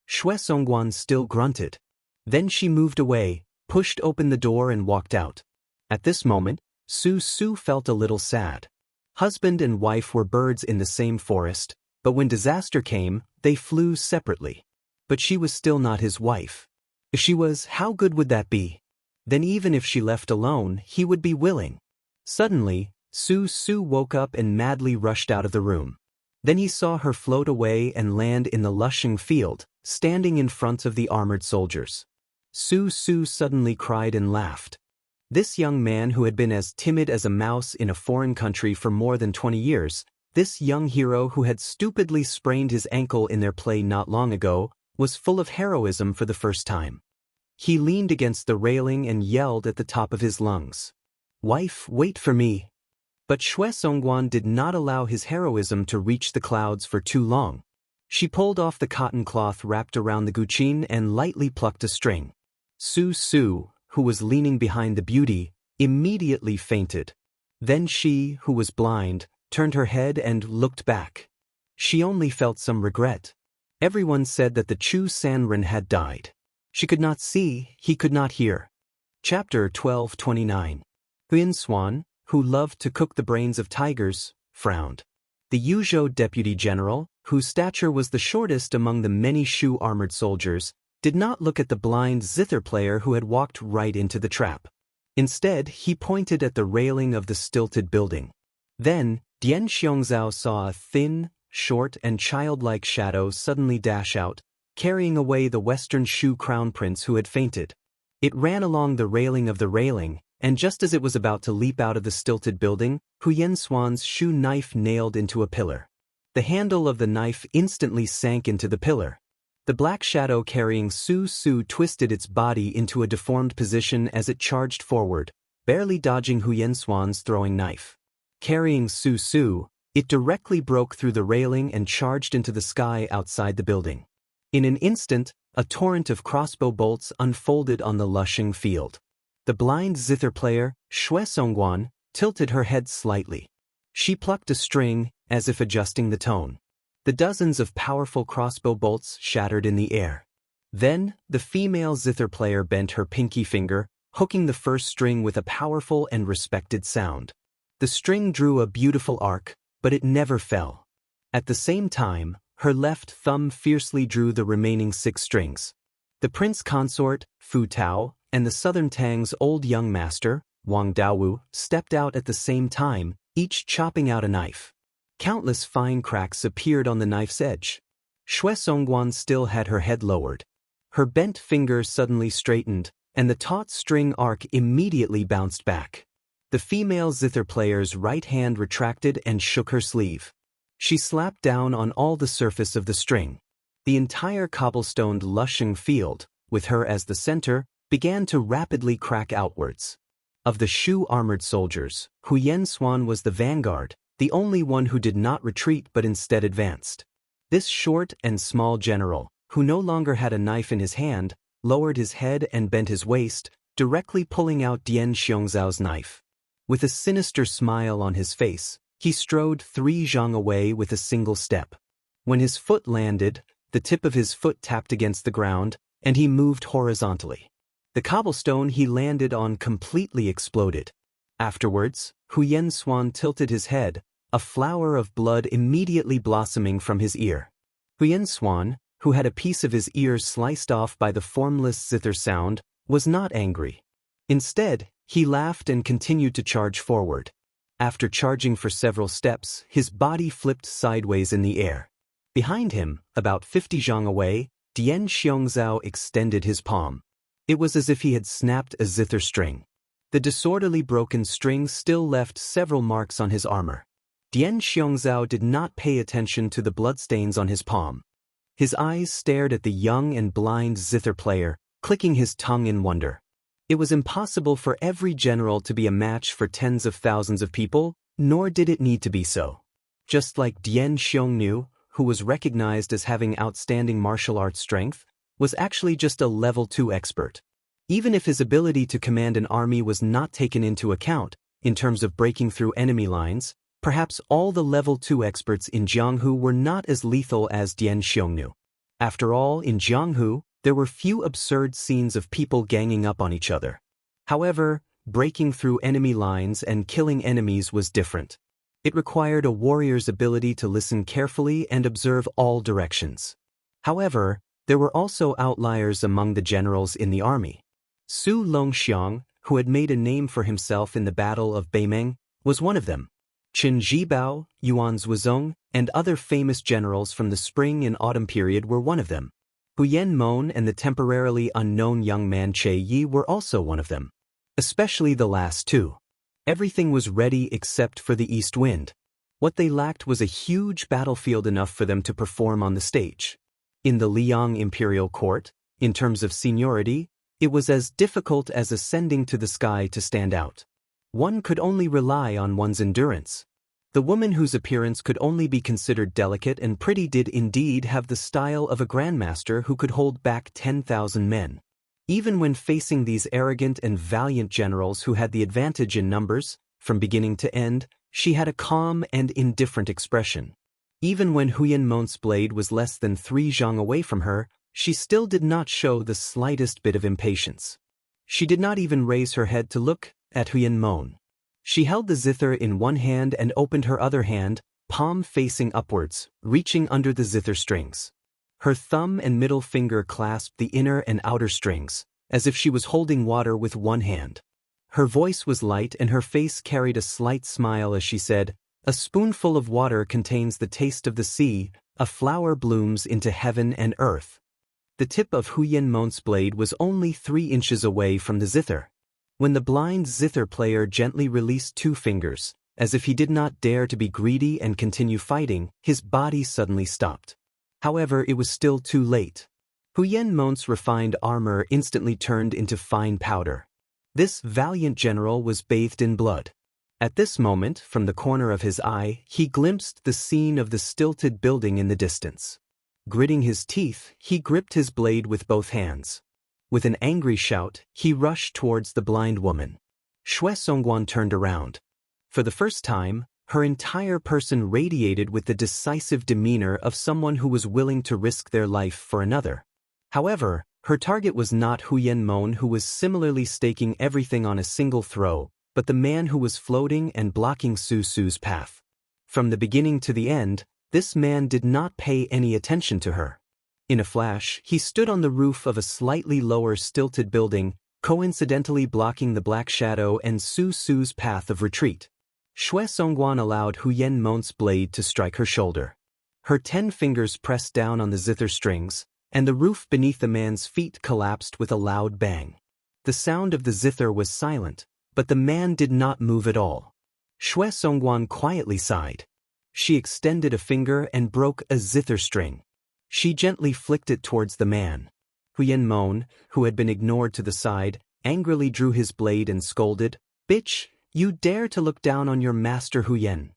Xue Songguan still grunted. Then she moved away, pushed open the door and walked out. At this moment, Su Su felt a little sad. Husband and wife were birds in the same forest, but when disaster came, they flew separately. But she was still not his wife. If she was, how good would that be? Then even if she left alone, he would be willing. Suddenly, Su Su woke up and madly rushed out of the room. Then he saw her float away and land in the lushing field, standing in front of the armored soldiers. Su Su suddenly cried and laughed. This young man who had been as timid as a mouse in a foreign country for more than 20 years, this young hero who had stupidly sprained his ankle in their play not long ago, was full of heroism for the first time. He leaned against the railing and yelled at the top of his lungs, "Wife, wait for me." But Xue Songguan did not allow his heroism to reach the clouds for too long. She pulled off the cotton cloth wrapped around the guqin and lightly plucked a string. Su Su, who was leaning behind the beauty, immediately fainted. Then she, who was blind, turned her head and looked back. She only felt some regret. Everyone said that the Chu Sanren had died. She could not see, he could not hear. Chapter 12:29. Huyan Swan, who loved to cook the brains of tigers, frowned. The Yuzhou deputy general, whose stature was the shortest among the many Shu armored soldiers, did not look at the blind zither player who had walked right into the trap. Instead, he pointed at the railing of the stilted building. Then, Dian Xiongzhao saw a thin, short and childlike shadow suddenly dash out, carrying away the Western Shu crown prince who had fainted. It ran along the railing of the railing, and just as it was about to leap out of the stilted building, Huyan Swan's Shu knife nailed into a pillar. The handle of the knife instantly sank into the pillar. The black shadow carrying Su Su twisted its body into a deformed position as it charged forward, barely dodging Huyan Swan's throwing knife. Carrying Su Su, it directly broke through the railing and charged into the sky outside the building. In an instant, a torrent of crossbow bolts unfolded on the lushing field. The blind zither player, Xue Songguan, tilted her head slightly. She plucked a string, as if adjusting the tone. The dozens of powerful crossbow bolts shattered in the air. Then, the female zither player bent her pinky finger, hooking the first string with a powerful and respected sound. The string drew a beautiful arc, but it never fell. At the same time, her left thumb fiercely drew the remaining 6 strings. The prince consort, Fu Tao, and the Southern Tang's old young master, Wang Daowu, stepped out at the same time, each chopping out a knife. Countless fine cracks appeared on the knife's edge. Xue Songguan still had her head lowered. Her bent finger suddenly straightened, and the taut string arc immediately bounced back. The female zither player's right hand retracted and shook her sleeve. She slapped down on all the surface of the string. The entire cobblestoned lushing field, with her as the center, began to rapidly crack outwards. Of the Shu armored soldiers, Huyan Swan was the vanguard, the only one who did not retreat but instead advanced. This short and small general, who no longer had a knife in his hand, lowered his head and bent his waist, directly pulling out Dian Xiongzhao's knife. With a sinister smile on his face, he strode 3 zhang away with a single step. When his foot landed, the tip of his foot tapped against the ground, and he moved horizontally. The cobblestone he landed on completely exploded. Afterwards, Huyan Swan tilted his head, a flower of blood immediately blossoming from his ear. Huyan Swan, who had a piece of his ear sliced off by the formless zither sound, was not angry. Instead, he laughed and continued to charge forward. After charging for several steps, his body flipped sideways in the air. Behind him, about 50 zhang away, Dian Xiongzhao extended his palm. It was as if he had snapped a zither string. The disorderly broken string still left several marks on his armor. Dian Xiongzhao did not pay attention to the bloodstains on his palm. His eyes stared at the young and blind zither player, clicking his tongue in wonder. It was impossible for every general to be a match for tens of thousands of people, nor did it need to be so. Just like Dian Xiongnu, who was recognized as having outstanding martial arts strength, was actually just a level 2 expert. Even if his ability to command an army was not taken into account, in terms of breaking through enemy lines, perhaps all the level 2 experts in Jianghu were not as lethal as Dian Xiongnu. After all, in Jianghu, there were few absurd scenes of people ganging up on each other. However, breaking through enemy lines and killing enemies was different. It required a warrior's ability to listen carefully and observe all directions. However, there were also outliers among the generals in the army. Su Longxiang, who had made a name for himself in the Battle of Beimeng, was one of them. Qin Zhibao, Yuan Zhuozong, and other famous generals from the spring and autumn period were one of them. Huyen Mon and the temporarily unknown young man Che Yi were also one of them. Especially the last two. Everything was ready except for the east wind. What they lacked was a huge battlefield enough for them to perform on the stage. In the Liang imperial court, in terms of seniority, it was as difficult as ascending to the sky to stand out. One could only rely on one's endurance. The woman whose appearance could only be considered delicate and pretty did indeed have the style of a grandmaster who could hold back 10,000 men. Even when facing these arrogant and valiant generals who had the advantage in numbers, from beginning to end, she had a calm and indifferent expression. Even when Huyen Mon's blade was less than 3 zhang away from her, she still did not show the slightest bit of impatience. She did not even raise her head to look at Huyen Mon. She held the zither in one hand and opened her other hand, palm facing upwards, reaching under the zither strings. Her thumb and middle finger clasped the inner and outer strings, as if she was holding water with one hand. Her voice was light and her face carried a slight smile as she said, "A spoonful of water contains the taste of the sea, a flower blooms into heaven and earth." The tip of Huyen Mon's blade was only 3 inches away from the zither. When the blind zither player gently released 2 fingers, as if he did not dare to be greedy and continue fighting, his body suddenly stopped. However, it was still too late. Huyen Mon's refined armor instantly turned into fine powder. This valiant general was bathed in blood. At this moment, from the corner of his eye, he glimpsed the scene of the stilted building in the distance. Gritting his teeth, he gripped his blade with both hands. With an angry shout, he rushed towards the blind woman. Xue Songguan turned around. For the first time, her entire person radiated with the decisive demeanor of someone who was willing to risk their life for another. However, her target was not Huyen Mon, who was similarly staking everything on a single throw, but the man who was floating and blocking Su Su's path. From the beginning to the end, this man did not pay any attention to her. In a flash, he stood on the roof of a slightly lower stilted building, coincidentally blocking the black shadow and Su Su's path of retreat. Xue Songguan allowed Huyen Mon's blade to strike her shoulder. Her 10 fingers pressed down on the zither strings, and the roof beneath the man's feet collapsed with a loud bang. The sound of the zither was silent, but the man did not move at all. Xue Songguan quietly sighed. She extended a finger and broke a zither string. She gently flicked it towards the man. Huyen Mon, who had been ignored to the side, angrily drew his blade and scolded, "Bitch, you dare to look down on your master Huyen."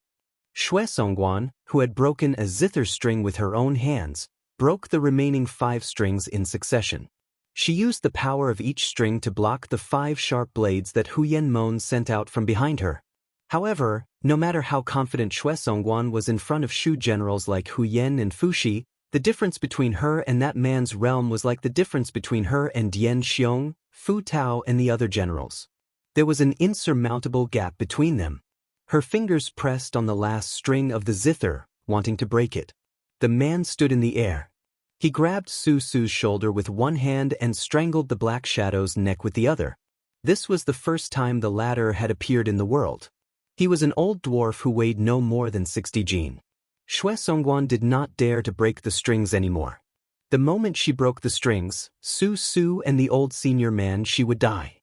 Xue Songguan, who had broken a zither string with her own hands, broke the remaining 5 strings in succession. She used the power of each string to block the 5 sharp blades that Huyen Mon sent out from behind her. However, no matter how confident Xue Songguan was in front of Shu generals like Huyen and Fuxi, the difference between her and that man's realm was like the difference between her and Dian Xiong, Fu Tao and the other generals. There was an insurmountable gap between them. Her fingers pressed on the last string of the zither, wanting to break it. The man stood in the air. He grabbed Su Su's shoulder with one hand and strangled the Black Shadow's neck with the other. This was the first time the latter had appeared in the world. He was an old dwarf who weighed no more than 60 jin. Xue Songguan did not dare to break the strings anymore. The moment she broke the strings, Su Su and the old senior man, she would die.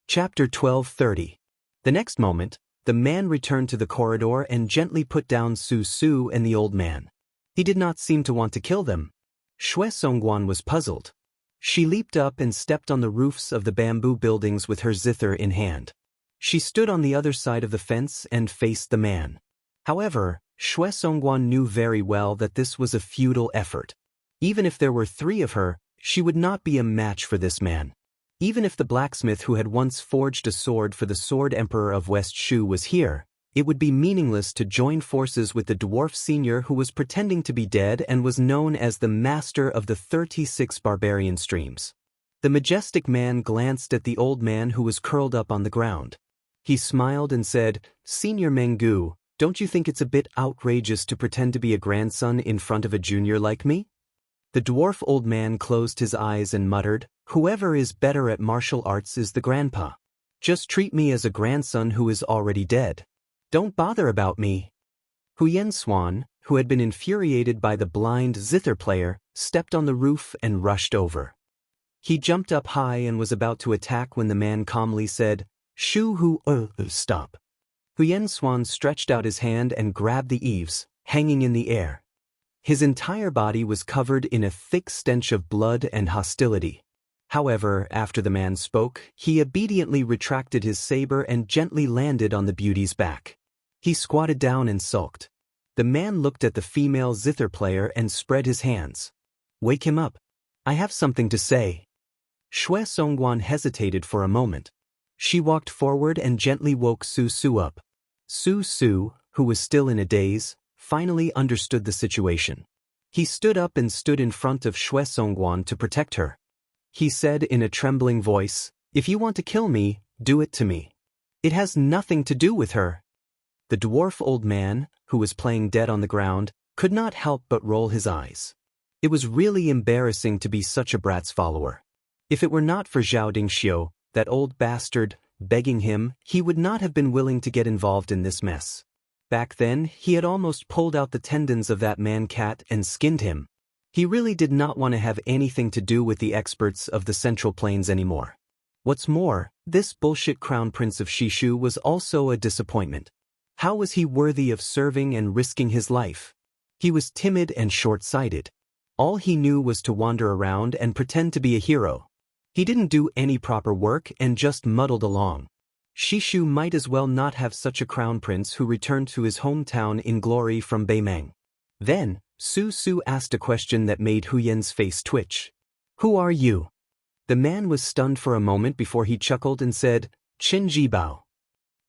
Chapter 12:30. The next moment, the man returned to the corridor and gently put down Su Su and the old man. He did not seem to want to kill them. Xue Songguan was puzzled. She leaped up and stepped on the roofs of the bamboo buildings with her zither in hand. She stood on the other side of the fence and faced the man. However, Xue Songguan knew very well that this was a futile effort. Even if there were 3 of her, she would not be a match for this man. Even if the blacksmith who had once forged a sword for the Sword Emperor of West Shu was here, it would be meaningless to join forces with the dwarf senior who was pretending to be dead and was known as the master of the 36 barbarian streams. The majestic man glanced at the old man who was curled up on the ground. He smiled and said, "Senior Mengu, don't you think it's a bit outrageous to pretend to be a grandson in front of a junior like me?" The dwarf old man closed his eyes and muttered, "Whoever is better at martial arts is the grandpa. Just treat me as a grandson who is already dead. Don't bother about me." Huyen Swan, who had been infuriated by the blind zither player, stepped on the roof and rushed over. He jumped up high and was about to attack when the man calmly said, "Shu hu stop." Huyen Swan stretched out his hand and grabbed the eaves, hanging in the air. His entire body was covered in a thick stench of blood and hostility. However, after the man spoke, he obediently retracted his saber and gently landed on the beauty's back. He squatted down and sulked. The man looked at the female zither player and spread his hands. "Wake him up. I have something to say." Xue Songguan hesitated for a moment. She walked forward and gently woke Su Su up. Su Su, who was still in a daze, finally understood the situation. He stood up and stood in front of Xue Songguan to protect her. He said in a trembling voice, "If you want to kill me, do it to me. It has nothing to do with her." The dwarf old man, who was playing dead on the ground, could not help but roll his eyes. It was really embarrassing to be such a brat's follower. If it were not for Zhao Dingxiu, that old bastard, begging him, he would not have been willing to get involved in this mess. Back then, he had almost pulled out the tendons of that man-cat and skinned him. He really did not want to have anything to do with the experts of the Central Plains anymore. What's more, this bullshit crown prince of Shishu was also a disappointment. How was he worthy of serving and risking his life? He was timid and short-sighted. All he knew was to wander around and pretend to be a hero. He didn't do any proper work and just muddled along. Shishu might as well not have such a crown prince who returned to his hometown in glory from Beimeng. Then, Su Su asked a question that made Huyen's face twitch. "Who are you?" The man was stunned for a moment before he chuckled and said, "Qin Jibao."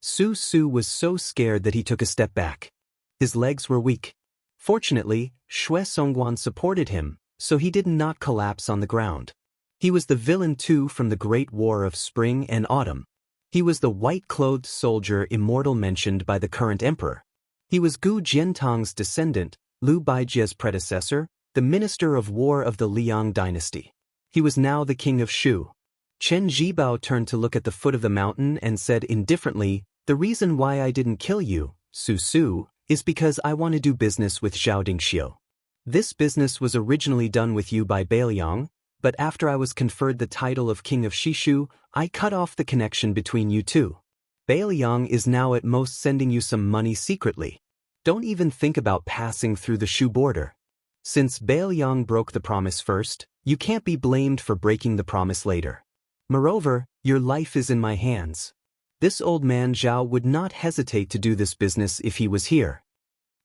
Su Su was so scared that he took a step back. His legs were weak. Fortunately, Xue Songguan supported him, so he did not collapse on the ground. He was the villain too from the Great War of Spring and Autumn. He was the white-clothed soldier Immortal mentioned by the current emperor. He was Gu Jiantang's descendant, Liu Baijia's predecessor, the minister of war of the Liang dynasty. He was now the king of Shu. Chen Jibao turned to look at the foot of the mountain and said indifferently, "The reason why I didn't kill you, Su Su, is because I want to do business with Zhao Dingxiu. This business was originally done with you by Bailiang, but after I was conferred the title of King of Shishu, I cut off the connection between you two. Bailiang is now at most sending you some money secretly. Don't even think about passing through the Shu border. Since Bailiang broke the promise first, you can't be blamed for breaking the promise later. Moreover, your life is in my hands. This old man Zhao would not hesitate to do this business if he was here."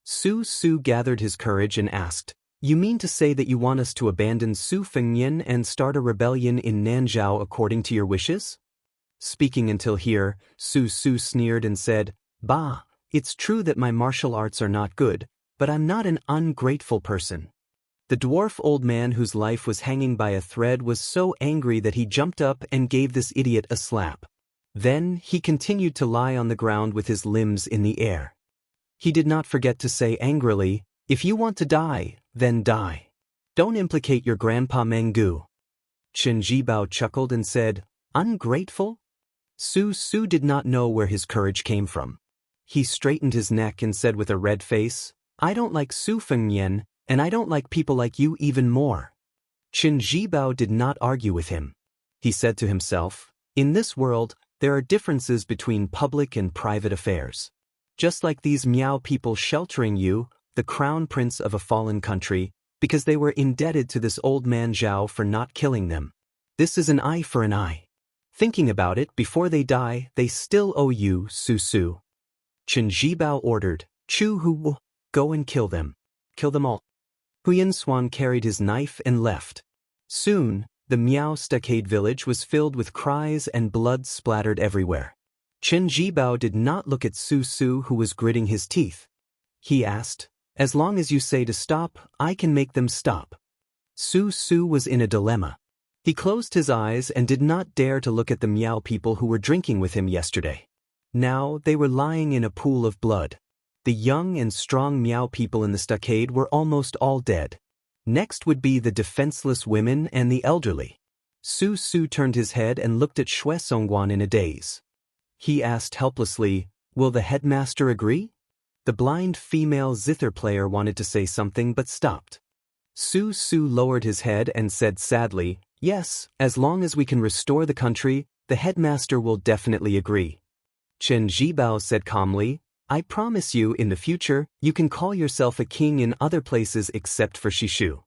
Su Su gathered his courage and asked, "You mean to say that you want us to abandon Su Fengnian and start a rebellion in Nanzhao according to your wishes?" Speaking until here, Su Su sneered and said, "Bah, it's true that my martial arts are not good, but I'm not an ungrateful person." The dwarf old man whose life was hanging by a thread was so angry that he jumped up and gave this idiot a slap. Then, he continued to lie on the ground with his limbs in the air. He did not forget to say angrily, "If you want to die, then die. Don't implicate your grandpa Mengu." Chen Jibao chuckled and said, "Ungrateful?" Su Su did not know where his courage came from. He straightened his neck and said with a red face, "I don't like Su Fengnian, and I don't like people like you even more." Chen Jibao did not argue with him. He said to himself, "In this world, there are differences between public and private affairs. Just like these Miao people sheltering you, the crown prince of a fallen country, because they were indebted to this old man Zhao for not killing them. This is an eye for an eye. Thinking about it, before they die, they still owe you, Su Su." Chen Jibao ordered, "Chu Hu, go and kill them. Kill them all." Huyen Swan carried his knife and left. Soon, the Miao stockade village was filled with cries and blood splattered everywhere. Chen Jibao did not look at Su Su, who was gritting his teeth. He asked, "As long as you say to stop, I can make them stop." Su Su was in a dilemma. He closed his eyes and did not dare to look at the Miao people who were drinking with him yesterday. Now they were lying in a pool of blood. The young and strong Miao people in the stockade were almost all dead. Next would be the defenseless women and the elderly. Su Su turned his head and looked at Xue Songguan in a daze. He asked helplessly, "Will the headmaster agree?" The blind female zither player wanted to say something but stopped. Su Su lowered his head and said sadly, "Yes, as long as we can restore the country, the headmaster will definitely agree." Chen Zhibao said calmly, "I promise you in the future, you can call yourself a king in other places except for Shishu."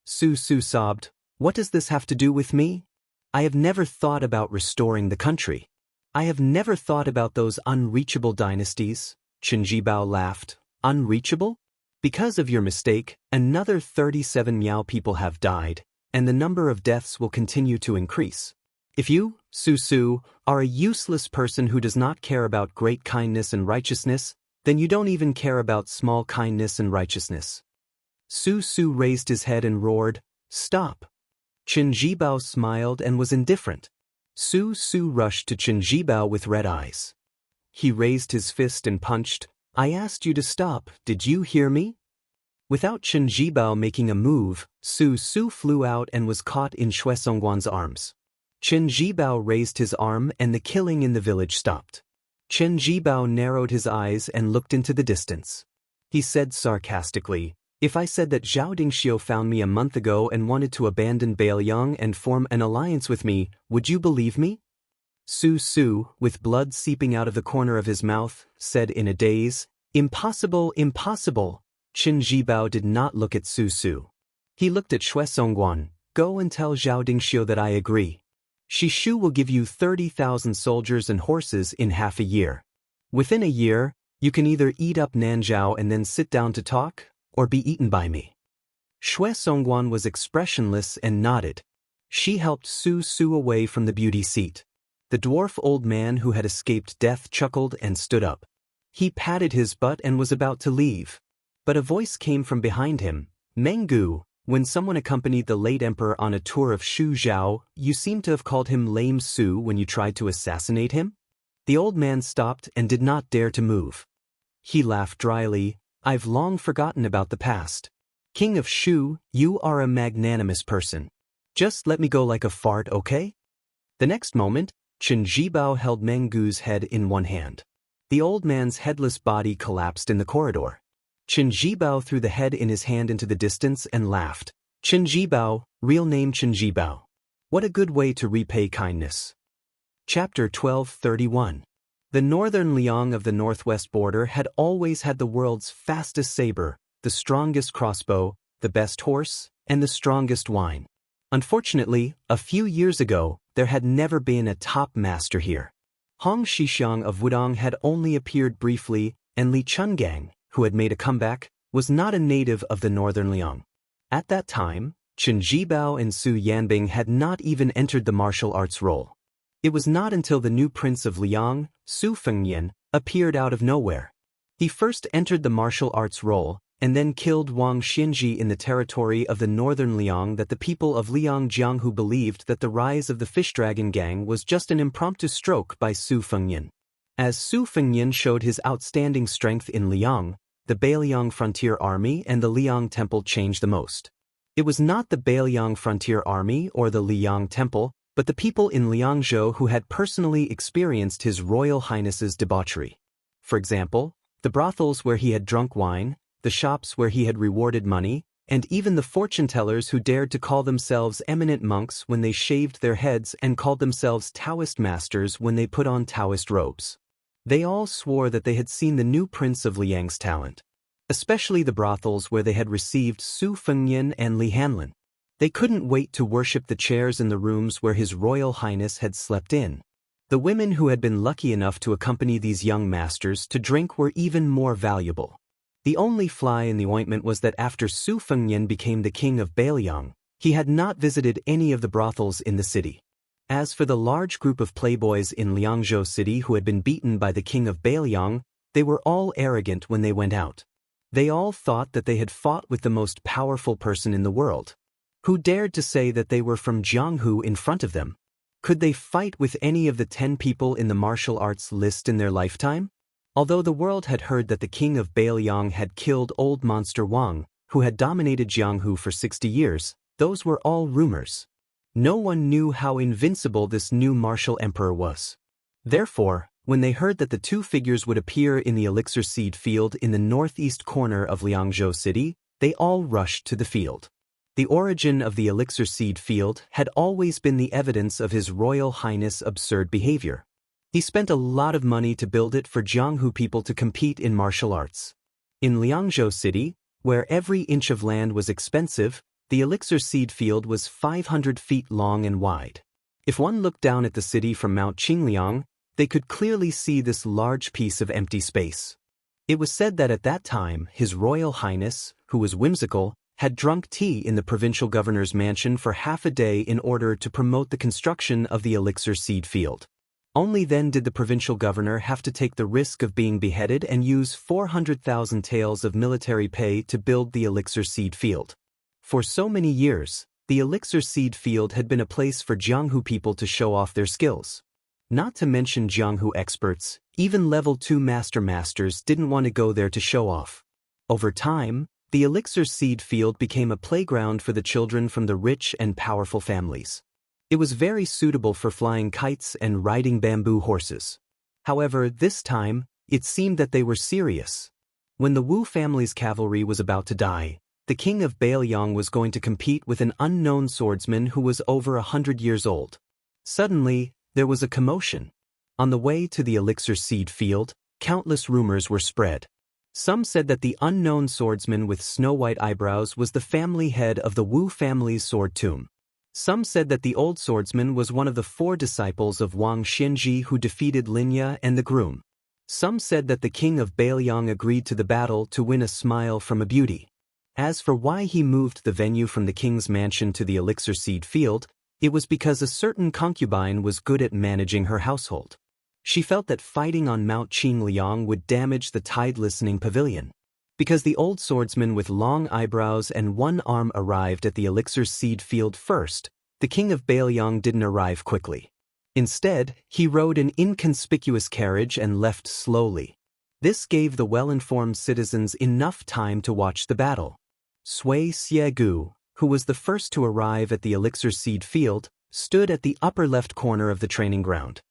Su Su sobbed, "What does this have to do with me? I have never thought about restoring the country. I have never thought about those unreachable dynasties." Chen Zhibao laughed. "Unreachable? Because of your mistake, another 37 Miao people have died, and the number of deaths will continue to increase. If you, Su Su, are a useless person who does not care about great kindness and righteousness, then you don't even care about small kindness and righteousness." Su Su raised his head and roared, "Stop!" Chen Zhibao smiled and was indifferent. Su Su rushed to Chen Zhibao with red eyes. He raised his fist and punched, "I asked you to stop, did you hear me?" Without Chen Zhibao making a move, Su Su flew out and was caught in Xue Songguan's arms. Chen Zhibao raised his arm and the killing in the village stopped. Chen Zhibao narrowed his eyes and looked into the distance. He said sarcastically, "If I said that Zhao Dingxiu found me a month ago and wanted to abandon Bailiang and form an alliance with me, would you believe me?" Su Su, with blood seeping out of the corner of his mouth, said in a daze, "Impossible, impossible." Chen Zhibao did not look at Su Su. He looked at Xue Songguan. "Go and tell Zhao Dingxiu that I agree. Shishu will give you 30,000 soldiers and horses in half a year. Within a year, you can either eat up Nanzhao and then sit down to talk, or be eaten by me." Xue Songguan was expressionless and nodded. She helped Su Su away from the beauty seat. The dwarf old man who had escaped death chuckled and stood up. He patted his butt and was about to leave. But a voice came from behind him, "Menggu, when someone accompanied the late emperor on a tour of Shu Zhao, you seem to have called him Lame Su when you tried to assassinate him?" The old man stopped and did not dare to move. He laughed dryly, "I've long forgotten about the past. King of Shu, you are a magnanimous person. Just let me go like a fart, okay?" The next moment, Chen Zhibao held Menggu's head in one hand. The old man's headless body collapsed in the corridor. Chen Zhibao threw the head in his hand into the distance and laughed. Chen Zhibao, real name Chen Zhibao. What a good way to repay kindness. Chapter 12:31. The northern Liang of the northwest border had always had the world's fastest saber, the strongest crossbow, the best horse, and the strongest wine. Unfortunately, a few years ago, there had never been a top master here. Hong Shixiang of Wudong had only appeared briefly, and Li Chungang, who had made a comeback, was not a native of the northern Liang. At that time, Chen Zhibao and Su Yanbing had not even entered the martial arts role. It was not until the new prince of Liang, Su Fengnian, appeared out of nowhere. He first entered the martial arts role, and then killed Wang Xinji in the territory of the northern Liang that the people of Liangjiang who believed that the rise of the Fish Dragon Gang was just an impromptu stroke by Su Fengnian. As Su Fengnian showed his outstanding strength in Liang, the Bailiang Frontier Army and the Liang Temple changed the most. It was not the Bailiang Frontier Army or the Liang Temple, but the people in Liangzhou who had personally experienced His Royal Highness's debauchery. For example, the brothels where he had drunk wine, the shops where he had rewarded money, and even the fortune-tellers who dared to call themselves eminent monks when they shaved their heads and called themselves Taoist masters when they put on Taoist robes. They all swore that they had seen the new prince of Liang's talent, especially the brothels where they had received Su Fengnian and Li Hanlin. They couldn't wait to worship the chairs in the rooms where His Royal Highness had slept in. The women who had been lucky enough to accompany these young masters to drink were even more valuable. The only fly in the ointment was that after Su Fengnian became the king of Bailiang, he had not visited any of the brothels in the city. As for the large group of playboys in Liangzhou City who had been beaten by the king of Bailiang, they were all arrogant when they went out. They all thought that they had fought with the most powerful person in the world. Who dared to say that they were from Jianghu in front of them? Could they fight with any of the 10 people in the martial arts list in their lifetime? Although the world had heard that the king of Bailiang had killed old monster Wang, who had dominated Jianghu for 60 years, those were all rumors. No one knew how invincible this new martial emperor was. Therefore, when they heard that the two figures would appear in the elixir seed field in the northeast corner of Liangzhou City, they all rushed to the field. The origin of the elixir seed field had always been the evidence of His Royal Highness' absurd behavior. He spent a lot of money to build it for Jianghu people to compete in martial arts. In Liangzhou City, where every inch of land was expensive, the elixir seed field was 500 feet long and wide. If one looked down at the city from Mount Qingliang, they could clearly see this large piece of empty space. It was said that at that time, His Royal Highness, who was whimsical, had drunk tea in the provincial governor's mansion for half a day in order to promote the construction of the elixir seed field. Only then did the provincial governor have to take the risk of being beheaded and use 400,000 taels of military pay to build the elixir seed field. For so many years, the elixir seed field had been a place for Jianghu people to show off their skills. Not to mention Jianghu experts, even level 2 masters didn't want to go there to show off. Over time, the elixir seed field became a playground for the children from the rich and powerful families. It was very suitable for flying kites and riding bamboo horses. However, this time, it seemed that they were serious. When the Wu family's cavalry was about to die, the king of Bailiang was going to compete with an unknown swordsman who was over 100 years old. Suddenly, there was a commotion. On the way to the elixir seed field, countless rumors were spread. Some said that the unknown swordsman with snow-white eyebrows was the family head of the Wu family's sword tomb. Some said that the old swordsman was one of the 4 disciples of Wang Xinji who defeated Linya and the groom. Some said that the king of Bailiang agreed to the battle to win a smile from a beauty. As for why he moved the venue from the king's mansion to the elixir seed field, it was because a certain concubine was good at managing her household. She felt that fighting on Mount Qingliang would damage the tide-listening pavilion. Because the old swordsman with long eyebrows and one arm arrived at the elixir seed field first, the king of Bailiang didn't arrive quickly. Instead, he rode an inconspicuous carriage and left slowly. This gave the well-informed citizens enough time to watch the battle. Sui Xiegu, who was the first to arrive at the elixir seed field, stood at the upper left corner of the training ground.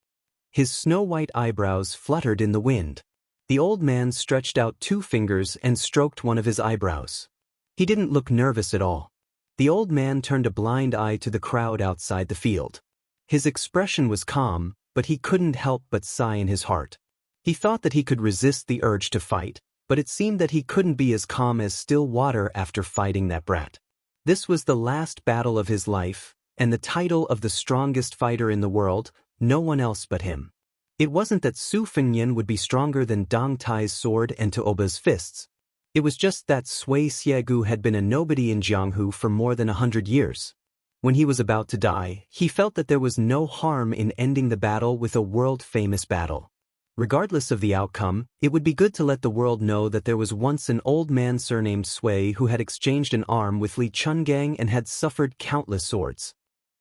His snow-white eyebrows fluttered in the wind. The old man stretched out 2 fingers and stroked one of his eyebrows. He didn't look nervous at all. The old man turned a blind eye to the crowd outside the field. His expression was calm, but he couldn't help but sigh in his heart. He thought that he could resist the urge to fight, but it seemed that he couldn't be as calm as still water after fighting that brat. This was the last battle of his life, and the title of the strongest fighter in the world, no one else but him. It wasn't that Su Fengnian would be stronger than Dong Tai's sword and Tuoba's fists. It was just that Sui Xiegu had been a nobody in Jianghu for more than 100 years. When he was about to die, he felt that there was no harm in ending the battle with a world-famous battle. Regardless of the outcome, it would be good to let the world know that there was once an old man surnamed Sui who had exchanged an arm with Li Chungang and had suffered countless swords.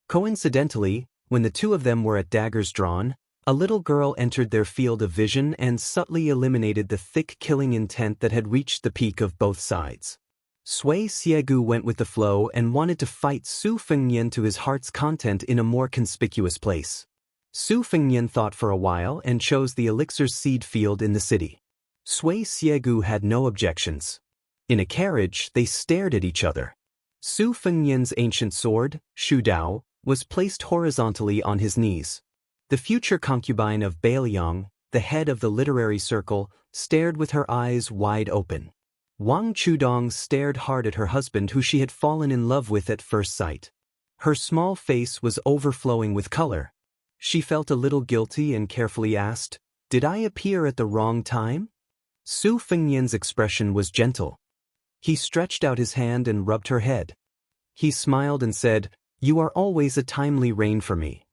Coincidentally, when the two of them were at daggers drawn, a little girl entered their field of vision and subtly eliminated the thick killing intent that had reached the peak of both sides. Sui Xiegu went with the flow and wanted to fight Su Fengnian to his heart's content in a more conspicuous place. Su Fengnian thought for a while and chose the elixir seed field in the city. Sui Xiegu had no objections. In a carriage, they stared at each other. Su Fengnian's ancient sword, Shu Dao, was placed horizontally on his knees. The future concubine of Bailiang, the head of the literary circle, stared with her eyes wide open. Wang Chudong stared hard at her husband who she had fallen in love with at first sight. Her small face was overflowing with color. She felt a little guilty and carefully asked, "Did I appear at the wrong time?" Su Fengnian's expression was gentle. He stretched out his hand and rubbed her head. He smiled and said, "You are always a timely rain for me."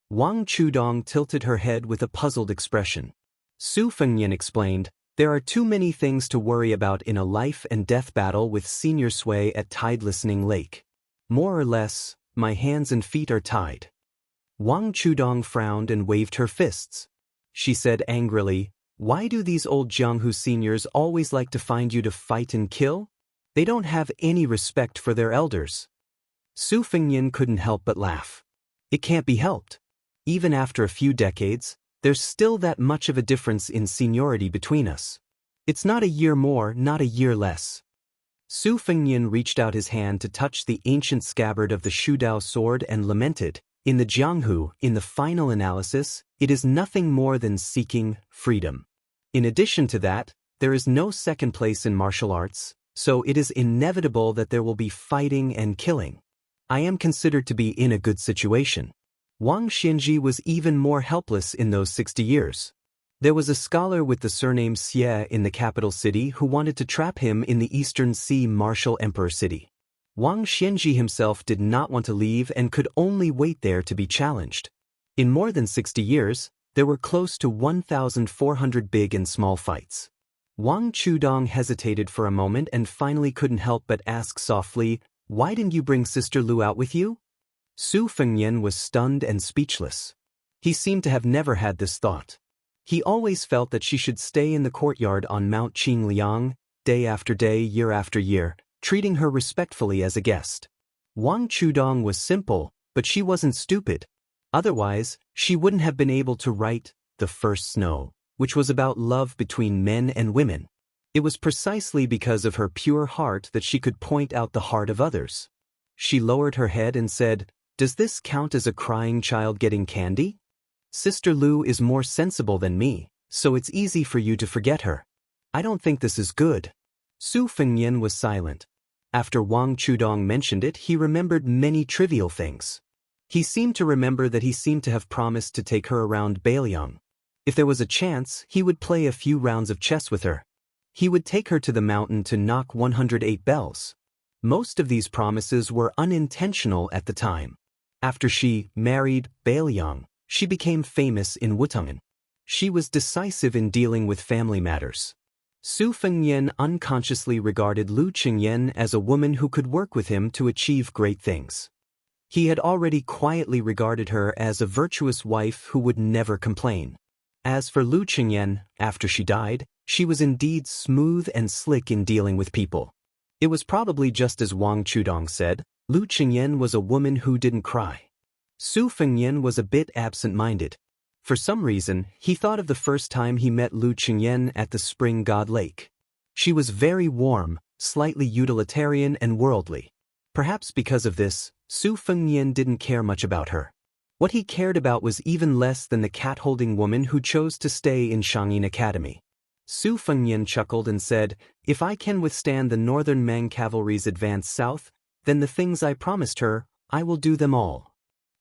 Wang Chudong tilted her head with a puzzled expression. Su Fengnian explained, "There are too many things to worry about in a life and death battle with Senior Sui at Tide Listening Lake. More or less, my hands and feet are tied. Wang Chudong frowned and waved her fists. She said angrily, "Why do these old Jianghu seniors always like to find you to fight and kill? They don't have any respect for their elders." Su Fengnian couldn't help but laugh. It can't be helped. Even after a few decades, there's still that much of a difference in seniority between us. It's not a year more, not a year less. Su Fengnian reached out his hand to touch the ancient scabbard of the Shudao sword and lamented, "In the Jianghu, in the final analysis, it is nothing more than seeking freedom. In addition to that, there is no second place in martial arts, so it is inevitable that there will be fighting and killing. I am considered to be in a good situation." Wang Xianxia was even more helpless in those 60 years. There was a scholar with the surname Xie in the capital city who wanted to trap him in the Eastern Sea martial emperor city. Wang Xianxia himself did not want to leave and could only wait there to be challenged. In more than 60 years, there were close to 1,400 big and small fights. Wang Chudong hesitated for a moment and finally couldn't help but ask softly, "Why didn't you bring Sister Lu out with you?" Su Fengnian was stunned and speechless. He seemed to have never had this thought. He always felt that she should stay in the courtyard on Mount Qingliang, day after day, year after year, treating her respectfully as a guest. Wang Chudong was simple, but she wasn't stupid. Otherwise, she wouldn't have been able to write The First Snow, which was about love between men and women. It was precisely because of her pure heart that she could point out the heart of others. She lowered her head and said, "Does this count as a crying child getting candy? Sister Lu is more sensible than me, so it's easy for you to forget her. I don't think this is good." Su Fengnian was silent. After Wang Chudong mentioned it, he remembered many trivial things. He seemed to remember that he seemed to have promised to take her around Bailiang. If there was a chance, he would play a few rounds of chess with her. He would take her to the mountain to knock 108 bells. Most of these promises were unintentional at the time. After she married Bailiang, she became famous in Wutangan. She was decisive in dealing with family matters. Su Fengnian unconsciously regarded Lu Qingyan as a woman who could work with him to achieve great things. He had already quietly regarded her as a virtuous wife who would never complain. As for Lu Qingyan, after she died, she was indeed smooth and slick in dealing with people. It was probably just as Wang Chudong said, Lu Qingyan was a woman who didn't cry. Su Fengnian was a bit absent-minded. For some reason, he thought of the first time he met Lu Qingyan at the Spring God Lake. She was very warm, slightly utilitarian and worldly. Perhaps because of this, Su Fengnian didn't care much about her. What he cared about was even less than the cat-holding woman who chose to stay in Shangyin Academy. Su Fengnian chuckled and said, "If I can withstand the northern Mang cavalry's advance south, then the things I promised her, I will do them all."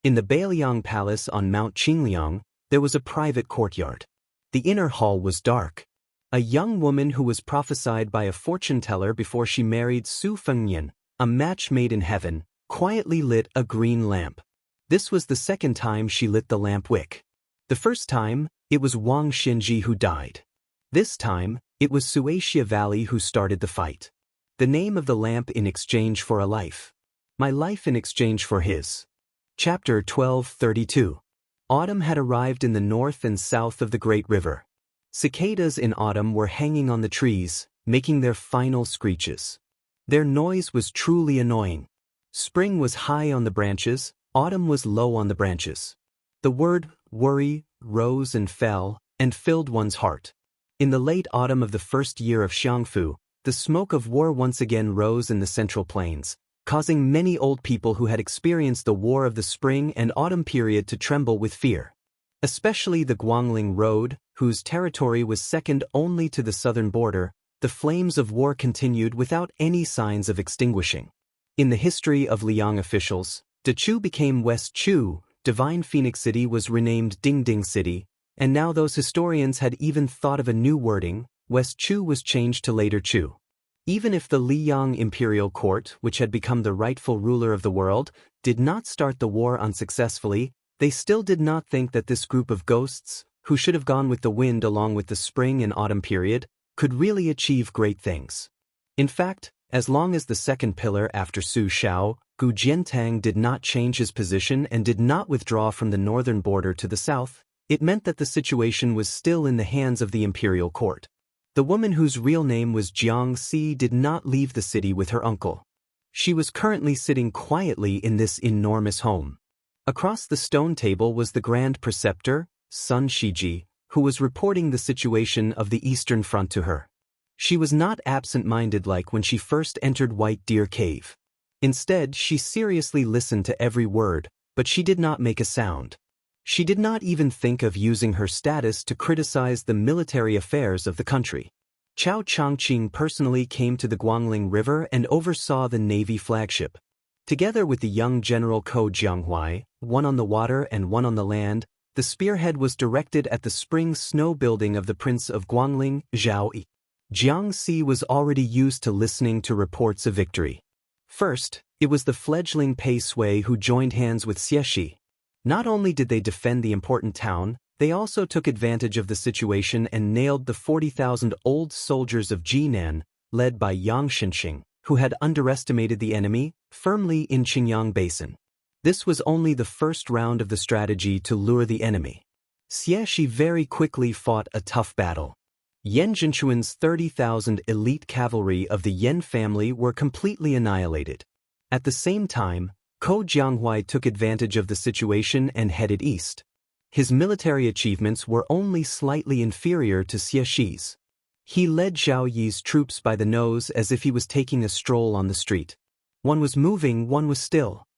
In the Bailiang Palace on Mount Qingliang, there was a private courtyard. The inner hall was dark. A young woman who was prophesied by a fortune-teller before she married Su Fengnian, a match made in heaven, quietly lit a green lamp. This was the second time she lit the lamp wick. The first time, it was Wang Xianxia who died. This time, it was Suaxia Valley who started the fight. The name of the lamp in exchange for a life. My life in exchange for his. Chapter 1232. Autumn had arrived in the north and south of the Great River. Cicadas in autumn were hanging on the trees, making their final screeches. Their noise was truly annoying. Spring was high on the branches, autumn was low on the branches. The word worry rose and fell, and filled one's heart. In the late autumn of the first year of Xiangfu, the smoke of war once again rose in the Central Plains, causing many old people who had experienced the war of the spring and autumn period to tremble with fear. Especially the Guangling Road, whose territory was second only to the southern border, the flames of war continued without any signs of extinguishing. In the history of Liang officials, Dechu became West Chu, Divine Phoenix City was renamed Dingding City, and now those historians had even thought of a new wording, West Chu was changed to later Chu. Even if the Liyang imperial court, which had become the rightful ruler of the world, did not start the war unsuccessfully, they still did not think that this group of ghosts, who should have gone with the wind along with the spring and autumn period, could really achieve great things. In fact, As long as the second pillar after Su Shao, Gu Jiantang did not change his position and did not withdraw from the northern border to the south, it meant that the situation was still in the hands of the imperial court. The woman whose real name was Jiang Si did not leave the city with her uncle. She was currently sitting quietly in this enormous home. Across the stone table was the Grand Preceptor, Sun Shiji, who was reporting the situation of the Eastern Front to her. She was not absent-minded like when she first entered White Deer Cave. Instead, she seriously listened to every word, but she did not make a sound. She did not even think of using her status to criticize the military affairs of the country. Chao Changqing personally came to the Guangling River and oversaw the Navy flagship. Together with the young General Ko Jianghuai, one on the water and one on the land, the spearhead was directed at the spring snow building of the Prince of Guangling, Zhao Yi. Jiang Si was already used to listening to reports of victory. First, it was the fledgling Pei Sui who joined hands with Xie Shi. Not only did they defend the important town, they also took advantage of the situation and nailed the 40,000 old soldiers of Jinan, led by Yang Xianxia, who had underestimated the enemy, firmly in Qingyang Basin. This was only the first round of the strategy to lure the enemy. Xie Shi very quickly fought a tough battle. Yan Zhenchuan's 30,000 elite cavalry of the Yan family were completely annihilated. At the same time, Ko Jianghuai took advantage of the situation and headed east. His military achievements were only slightly inferior to Xie Shi's. He led Zhao Yi's troops by the nose as if he was taking a stroll on the street. One was moving, one was still.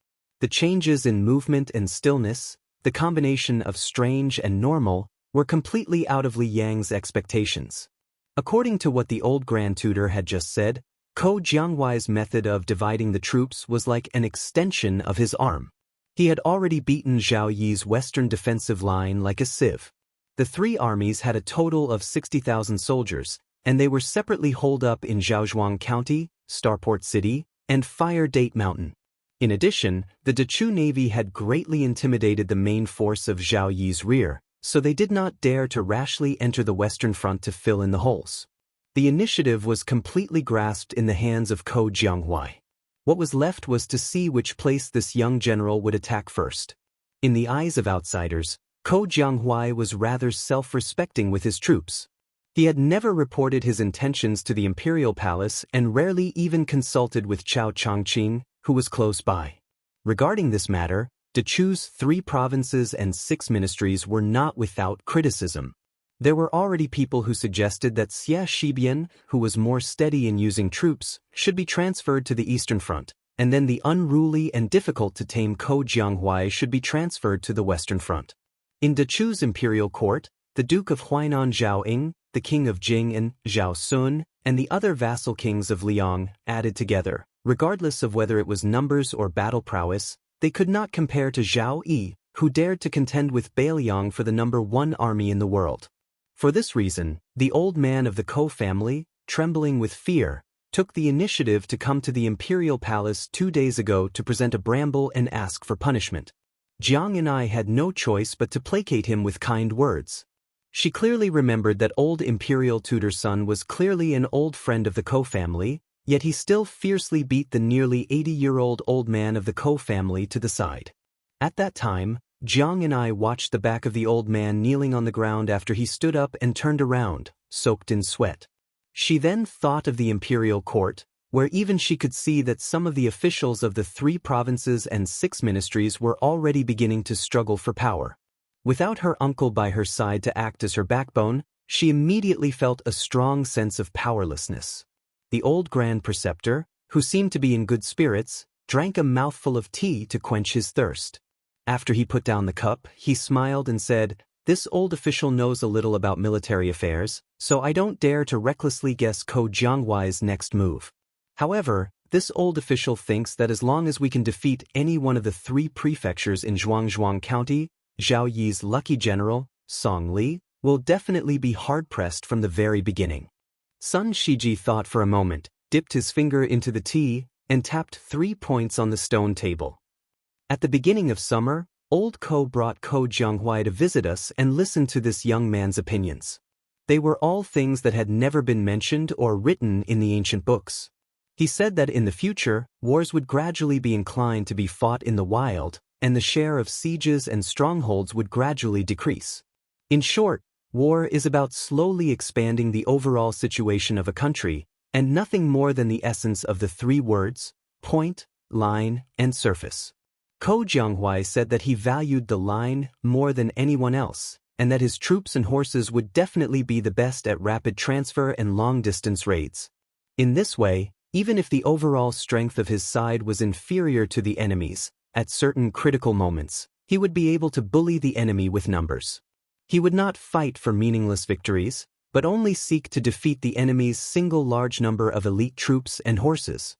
The changes in movement and stillness, the combination of strange and normal, were completely out of Li Yang's expectations. According to what the old Grand Tutor had just said, Ko Jianghuai's method of dividing the troops was like an extension of his arm. He had already beaten Zhao Yi's western defensive line like a sieve. The three armies had a total of 60,000 soldiers, and they were separately holed up in Zhaozhuang County, Starport City, and Fire Date Mountain. In addition, the Dechu Navy had greatly intimidated the main force of Zhao Yi's rear, so they did not dare to rashly enter the Western Front to fill in the holes. The initiative was completely grasped in the hands of Ko Jianghuai. What was left was to see which place this young general would attack first. In the eyes of outsiders, Ko Jianghuai was rather self-respecting with his troops. He had never reported his intentions to the imperial palace and rarely even consulted with Chao Changqing, who was close by. Regarding this matter, Dechu's 3 provinces and 6 ministries were not without criticism. There were already people who suggested that Xie Shibian, who was more steady in using troops, should be transferred to the Eastern Front, and then the unruly and difficult-to-tame Ko Jianghuai should be transferred to the Western Front. In Dechu's imperial court, the Duke of Huainan Zhao Ying, the King of Jing and Zhao Sun, and the other vassal kings of Liang, added together, regardless of whether it was numbers or battle prowess, they could not compare to Zhao Yi, who dared to contend with Bailiang for the #1 army in the world. For this reason, the old man of the Ko family, trembling with fear, took the initiative to come to the imperial palace 2 days ago to present a bramble and ask for punishment. Jiang and I had no choice but to placate him with kind words. She clearly remembered that old imperial tutor's son was clearly an old friend of the Ko family, yet he still fiercely beat the nearly 80-year-old old man of the Ko family to the side. At that time, Jiang and I watched the back of the old man kneeling on the ground after he stood up and turned around, soaked in sweat. She then thought of the imperial court, where even she could see that some of the officials of the 3 provinces and 6 ministries were already beginning to struggle for power. Without her uncle by her side to act as her backbone, she immediately felt a strong sense of powerlessness. The old Grand Preceptor, who seemed to be in good spirits, drank a mouthful of tea to quench his thirst. After he put down the cup, he smiled and said, "This old official knows a little about military affairs, so I don't dare to recklessly guess Ko Jianghuai's next move. However, this old official thinks that as long as we can defeat any one of the 3 prefectures in Zhuangzhuang County, Zhao Yi's lucky general, Song Li, will definitely be hard-pressed from the very beginning." Sun Shiji thought for a moment, dipped his finger into the tea, and tapped 3 points on the stone table. At the beginning of summer, old Ko brought Ko Jianghuai to visit us and listen to this young man's opinions. They were all things that had never been mentioned or written in the ancient books. He said that in the future, wars would gradually be inclined to be fought in the wild, and the share of sieges and strongholds would gradually decrease. In short, war is about slowly expanding the overall situation of a country, and nothing more than the essence of the three words: point, line, and surface. Ko Jianghuai said that he valued the line more than anyone else, and that his troops and horses would definitely be the best at rapid transfer and long-distance raids. In this way, even if the overall strength of his side was inferior to the enemy's, at certain critical moments, he would be able to bully the enemy with numbers. He would not fight for meaningless victories, but only seek to defeat the enemy's single large number of elite troops and horses.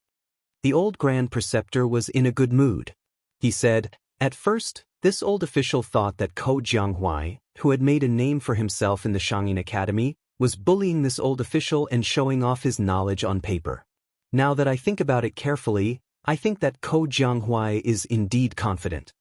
The old Grand Preceptor was in a good mood. He said, at first, this old official thought that Ko Jianghuai, who had made a name for himself in the Shangyin Academy, was bullying this old official and showing off his knowledge on paper. Now that I think about it carefully, I think that Ko Jianghuai is indeed confident.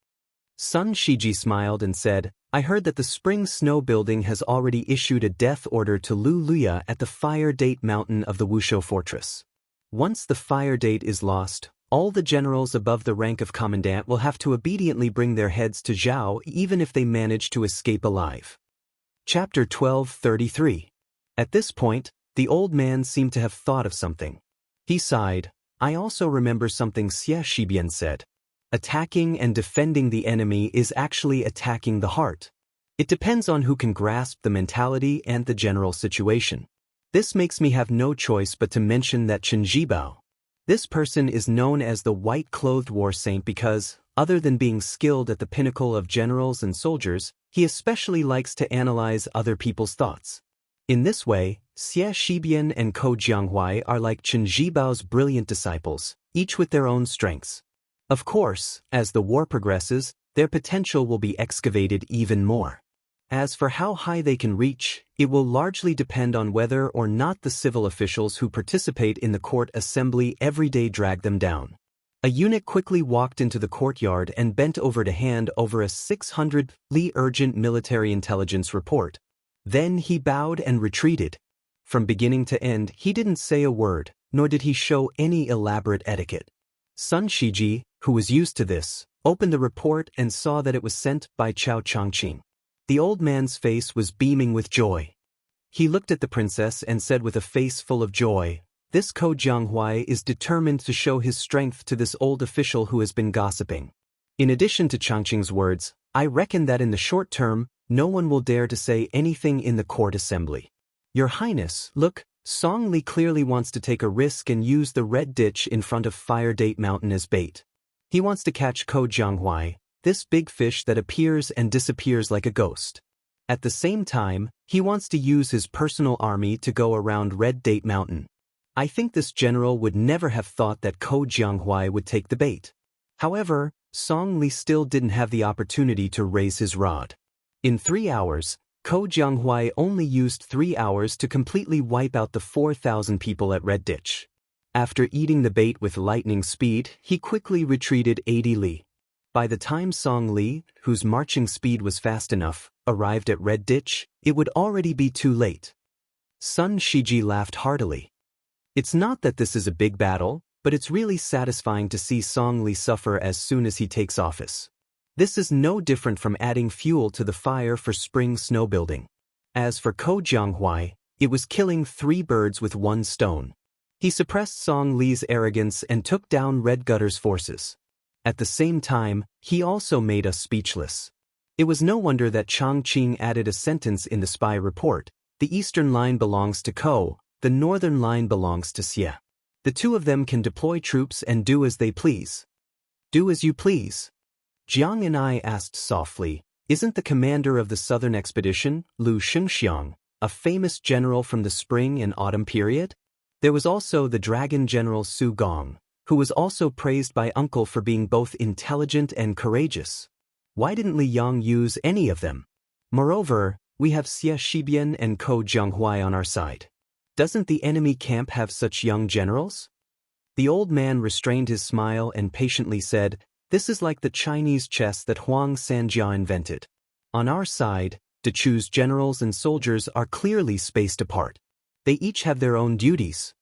Sun Shiji smiled and said, I heard that the Spring Snow Building has already issued a death order to Lu Luya at the Fire Date Mountain of the Wushou Fortress. Once the Fire Date is lost, all the generals above the rank of commandant will have to obediently bring their heads to Zhao even if they manage to escape alive. Chapter 1233. At this point, the old man seemed to have thought of something. He sighed. I also remember something Xie Shibian said. Attacking and defending the enemy is actually attacking the heart. It depends on who can grasp the mentality and the general situation. This makes me have no choice but to mention that Chen Zhibao. This person is known as the white-clothed war saint because, other than being skilled at the pinnacle of generals and soldiers, he especially likes to analyze other people's thoughts. In this way, Xie Shibian and Ko Jianghuai are like Chen Zhibao's brilliant disciples, each with their own strengths. Of course, as the war progresses, their potential will be excavated even more. As for how high they can reach, it will largely depend on whether or not the civil officials who participate in the court assembly every day drag them down. A eunuch quickly walked into the courtyard and bent over to hand over a 600-li urgent military intelligence report. Then he bowed and retreated. From beginning to end, he didn't say a word, nor did he show any elaborate etiquette. Sun Shiji, who was used to this, opened the report and saw that it was sent by Chao Changqing. The old man's face was beaming with joy. He looked at the princess and said with a face full of joy, This Ko Jianghuai is determined to show his strength to this old official who has been gossiping. In addition to Changqing's words, I reckon that in the short term, no one will dare to say anything in the court assembly. Your Highness, look, Song Li clearly wants to take a risk and use the red ditch in front of Fire Date Mountain as bait. He wants to catch Ko Jianghuai, this big fish that appears and disappears like a ghost. At the same time, he wants to use his personal army to go around Red Date Mountain. I think this general would never have thought that Ko Jianghuai would take the bait. However, Song Li still didn't have the opportunity to raise his rod. In 3 hours, Ko Jianghuai only used 3 hours to completely wipe out the 4,000 people at Red Ditch. After eating the bait with lightning speed, he quickly retreated 80 li. By the time Song Li, whose marching speed was fast enough, arrived at Red Ditch, it would already be too late. Sun Shiji laughed heartily. It's not that this is a big battle, but it's really satisfying to see Song Li suffer as soon as he takes office. This is no different from adding fuel to the fire for spring snow building. As for Ko Jianghuai, it was killing 3 birds with 1 stone. He suppressed Song Li's arrogance and took down Red Gutter's forces. At the same time, he also made us speechless. It was no wonder that Changqing added a sentence in the spy report. The eastern line belongs to Ko, the northern line belongs to Xie. The two of them can deploy troops and do as they please. Do as you please. Jiang and I asked softly, isn't the commander of the southern expedition, Lu Shengxiang, a famous general from the spring and autumn period? There was also the dragon general Su Gong, who was also praised by Uncle for being both intelligent and courageous. Why didn't Li Yang use any of them? Moreover, we have Xie Shibian and Ko Jianghuai on our side. Doesn't the enemy camp have such young generals? The old man restrained his smile and patiently said, this is like the Chinese chess that Huang Sanjia invented. On our side, to choose generals and soldiers are clearly spaced apart. They each have their own duties.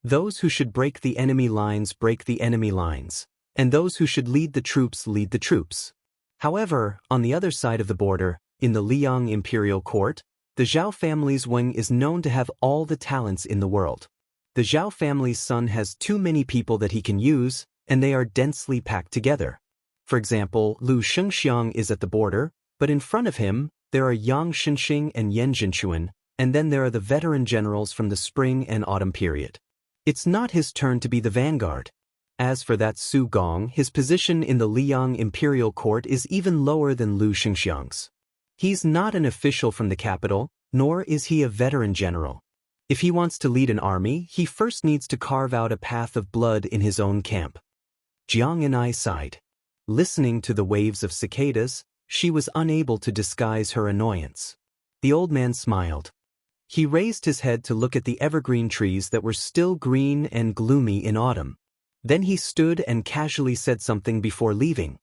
Those who should break the enemy lines break the enemy lines, and those who should lead the troops lead the troops. However, on the other side of the border, in the Liang imperial court, the Zhao family's Wang is known to have all the talents in the world. The Zhao family's son has too many people that he can use, and they are densely packed together. For example, Lu Shengxiang is at the border, but in front of him, there are Yang Xinxing and Yan Jinchuan, and then there are the veteran generals from the spring and autumn period. It's not his turn to be the vanguard. As for that Su Gong, his position in the Liang imperial court is even lower than Lu Shengxiang's. He's not an official from the capital, nor is he a veteran general. If he wants to lead an army, he first needs to carve out a path of blood in his own camp. Jiang and I sighed. Listening to the waves of cicadas, she was unable to disguise her annoyance. The old man smiled. He raised his head to look at the evergreen trees that were still green and gloomy in autumn. Then he stood and casually said something before leaving.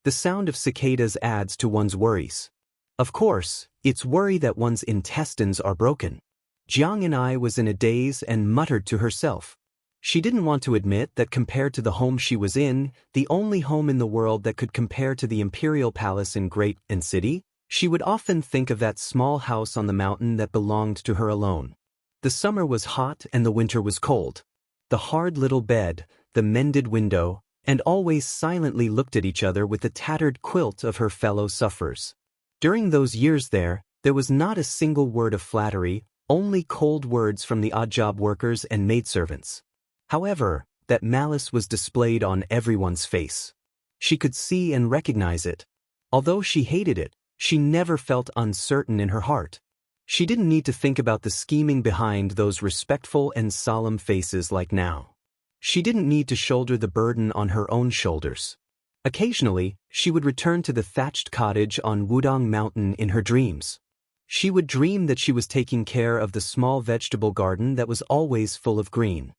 The sound of cicadas adds to one's worries. Of course, it's worry that one's intestines are broken. Jiang and I was in a daze and muttered to herself. She didn't want to admit that compared to the home she was in, the only home in the world that could compare to the imperial palace in Great and City, she would often think of that small house on the mountain that belonged to her alone. The summer was hot and the winter was cold. The hard little bed, the mended window, and always silently looked at each other with the tattered quilt of her fellow sufferers. During those years there was not a single word of flattery, only cold words from the odd job workers and maidservants. However, that malice was displayed on everyone's face. She could see and recognize it. Although she hated it, she never felt uncertain in her heart. She didn't need to think about the scheming behind those respectful and solemn faces like now. She didn't need to shoulder the burden on her own shoulders. Occasionally, she would return to the thatched cottage on Wudong Mountain in her dreams. She would dream that she was taking care of the small vegetable garden that was always full of green.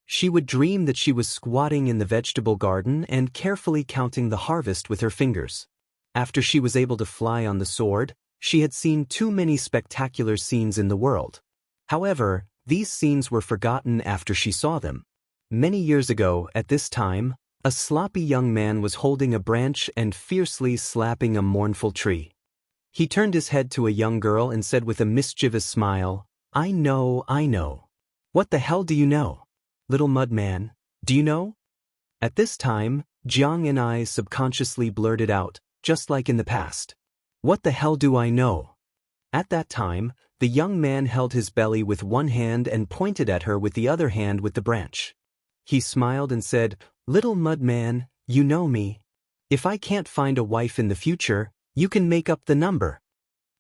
She would dream that she was squatting in the vegetable garden and carefully counting the harvest with her fingers. After she was able to fly on the sword, she had seen too many spectacular scenes in the world. However, these scenes were forgotten after she saw them. Many years ago, at this time, a sloppy young man was holding a branch and fiercely slapping a mournful tree. He turned his head to a young girl and said with a mischievous smile, I know. What the hell do you know? Little mud man, do you know? At this time, Jiang and I subconsciously blurted out, just like in the past. What the hell do I know? At that time, the young man held his belly with one hand and pointed at her with the other hand with the branch. He smiled and said, Little mud man, you know me. If I can't find a wife in the future, you can make up the number.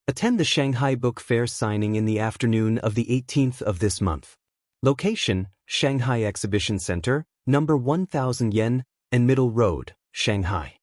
Attend the Shanghai Book Fair signing in the afternoon of the 18th of this month. Location, Shanghai Exhibition Center, number 1000 Yen, and Middle Road, Shanghai.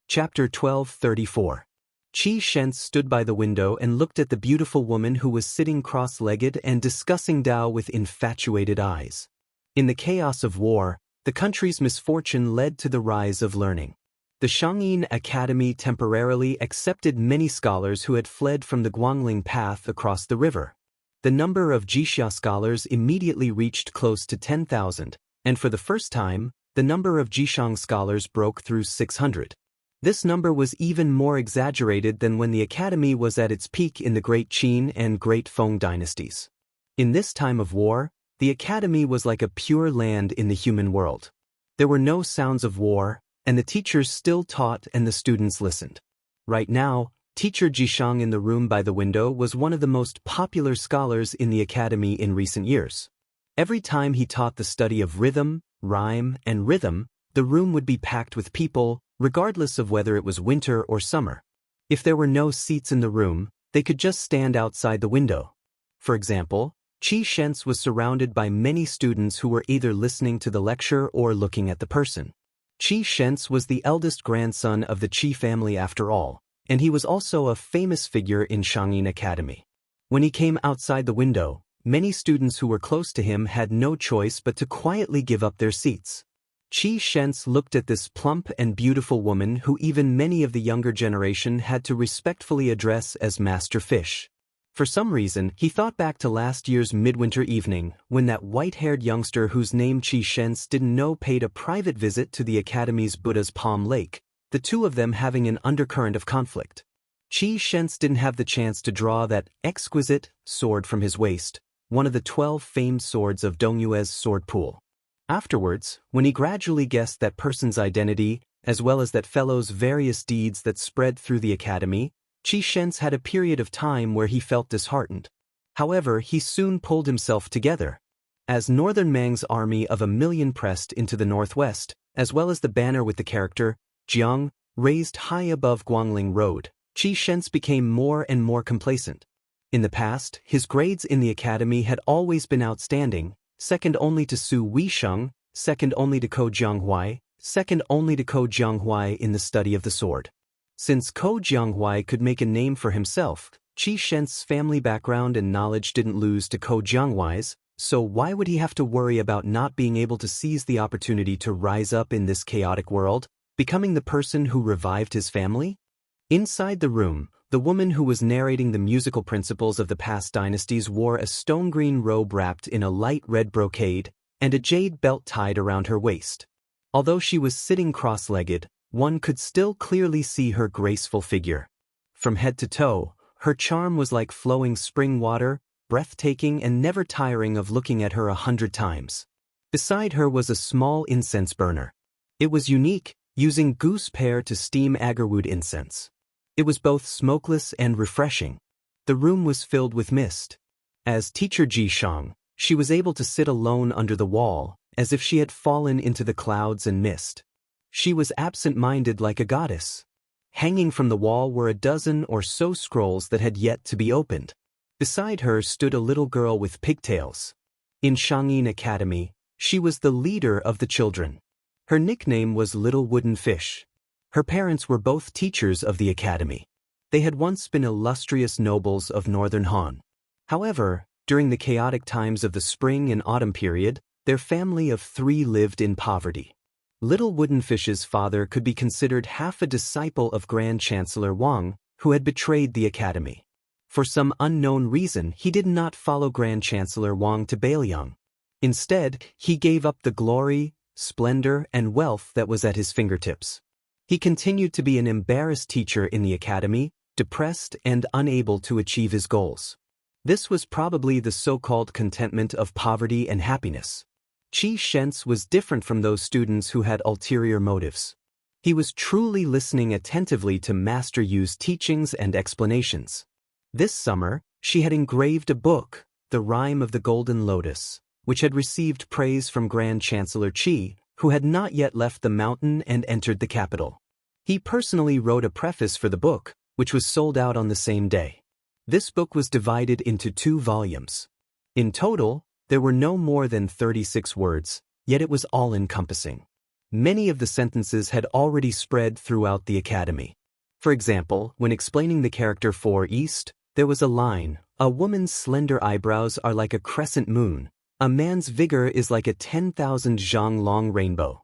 Chapter 1234. Qi Shentz stood by the window and looked at the beautiful woman who was sitting cross-legged and discussing Dao with infatuated eyes. In the chaos of war, the country's misfortune led to the rise of learning. The Shangyin Academy temporarily accepted many scholars who had fled from the Guangling path across the river. The number of Jixia scholars immediately reached close to 10,000, and for the first time, the number of Jishang scholars broke through 600. This number was even more exaggerated than when the academy was at its peak in the Great Qin and Great Feng dynasties. In this time of war, the academy was like a pure land in the human world. There were no sounds of war, and the teachers still taught and the students listened. Right now, Teacher Jishang in the room by the window was one of the most popular scholars in the academy in recent years. Every time he taught the study of rhythm, rhyme, and rhythm, the room would be packed with people, regardless of whether it was winter or summer. If there were no seats in the room, they could just stand outside the window. For example, Qi Shentz was surrounded by many students who were either listening to the lecture or looking at the person. Qi Shentz was the eldest grandson of the Qi family after all, and he was also a famous figure in Shangyin Academy. When he came outside the window, many students who were close to him had no choice but to quietly give up their seats. Qi Shentz looked at this plump and beautiful woman who even many of the younger generation had to respectfully address as Master Fish. For some reason, he thought back to last year's midwinter evening, when that white-haired youngster whose name Qi Shens didn't know paid a private visit to the Academy's Buddha's Palm Lake, the two of them having an undercurrent of conflict. Qi Shens didn't have the chance to draw that exquisite sword from his waist, one of the 12 famed swords of Dongyue's sword pool. Afterwards, when he gradually guessed that person's identity, as well as that fellow's various deeds that spread through the academy, Qi Shens had a period of time where he felt disheartened. However, he soon pulled himself together. As Northern Mang's army of 1,000,000 pressed into the northwest, as well as the banner with the character, Jiang, raised high above Guangling Road, Qi Shens became more and more complacent. In the past, his grades in the academy had always been outstanding, second only to Su Weisheng, second only to Ko Jianghuai, second only to Ko Jianghuai in the study of the sword. Since Ko Jianghuai could make a name for himself, Qi Shens's family background and knowledge didn't lose to Ko Jianghuai's, so why would he have to worry about not being able to seize the opportunity to rise up in this chaotic world, becoming the person who revived his family? Inside the room, the woman who was narrating the musical principles of the past dynasties wore a stone-green robe wrapped in a light red brocade, and a jade belt tied around her waist. Although she was sitting cross-legged, one could still clearly see her graceful figure. From head to toe, her charm was like flowing spring water, breathtaking and never tiring of looking at her 100 times. Beside her was a small incense burner. It was unique, using goose pear to steam agarwood incense. It was both smokeless and refreshing. The room was filled with mist. As teacher Ji Shang, she was able to sit alone under the wall, as if she had fallen into the clouds and mist. She was absent-minded like a goddess. Hanging from the wall were a dozen or so scrolls that had yet to be opened. Beside her stood a little girl with pigtails. In Shangyin Academy, she was the leader of the children. Her nickname was Little Wooden Fish. Her parents were both teachers of the academy. They had once been illustrious nobles of northern Han. However, during the chaotic times of the spring and autumn period, their family of 3 lived in poverty. Little Wooden Fish's father could be considered half a disciple of Grand Chancellor Wang, who had betrayed the academy. For some unknown reason, he did not follow Grand Chancellor Wang to Bailiang. Instead, he gave up the glory, splendor, and wealth that was at his fingertips. He continued to be an embarrassed teacher in the academy, depressed and unable to achieve his goals. This was probably the so-called contentment of poverty and happiness. Qi Shens was different from those students who had ulterior motives. He was truly listening attentively to Master Yu's teachings and explanations. This summer, she had engraved a book, The Rime of the Golden Lotus, which had received praise from Grand Chancellor Qi, who had not yet left the mountain and entered the capital. He personally wrote a preface for the book, which was sold out on the same day. This book was divided into 2 volumes. In total, there were no more than 36 words, yet it was all-encompassing. Many of the sentences had already spread throughout the academy. For example, when explaining the character 4 East, there was a line, "A woman's slender eyebrows are like a crescent moon. A man's vigor is like a 10,000 zhang long rainbow."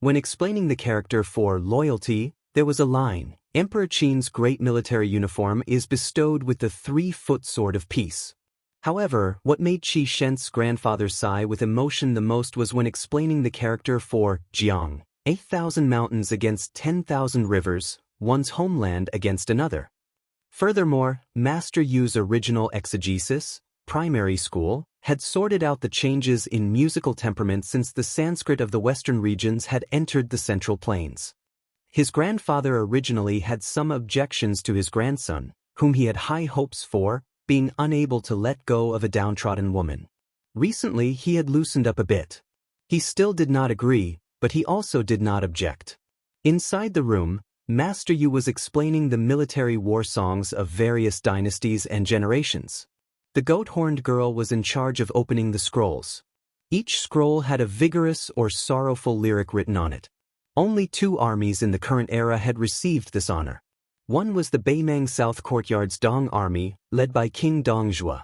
When explaining the character 4 Loyalty, there was a line, "Emperor Qin's great military uniform is bestowed with the 3-foot sword of peace." However, what made Qi Shens's grandfather sigh with emotion the most was when explaining the character 4 Jiang, 8,000 mountains against 10,000 rivers, one's homeland against another. Furthermore, Master Yu's original exegesis, primary school, had sorted out the changes in musical temperament since the Sanskrit of the western regions had entered the Central Plains. His grandfather originally had some objections to his grandson, whom he had high hopes for, being unable to let go of a downtrodden woman. Recently, he had loosened up a bit. He still did not agree, but he also did not object. Inside the room, Master Yu was explaining the military war songs of various dynasties and generations. The goat-horned girl was in charge of opening the scrolls. Each scroll had a vigorous or sorrowful lyric written on it. Only 2 armies in the current era had received this honor. One was the Beimang South Courtyard's Dong Army, led by King Dongzhuo.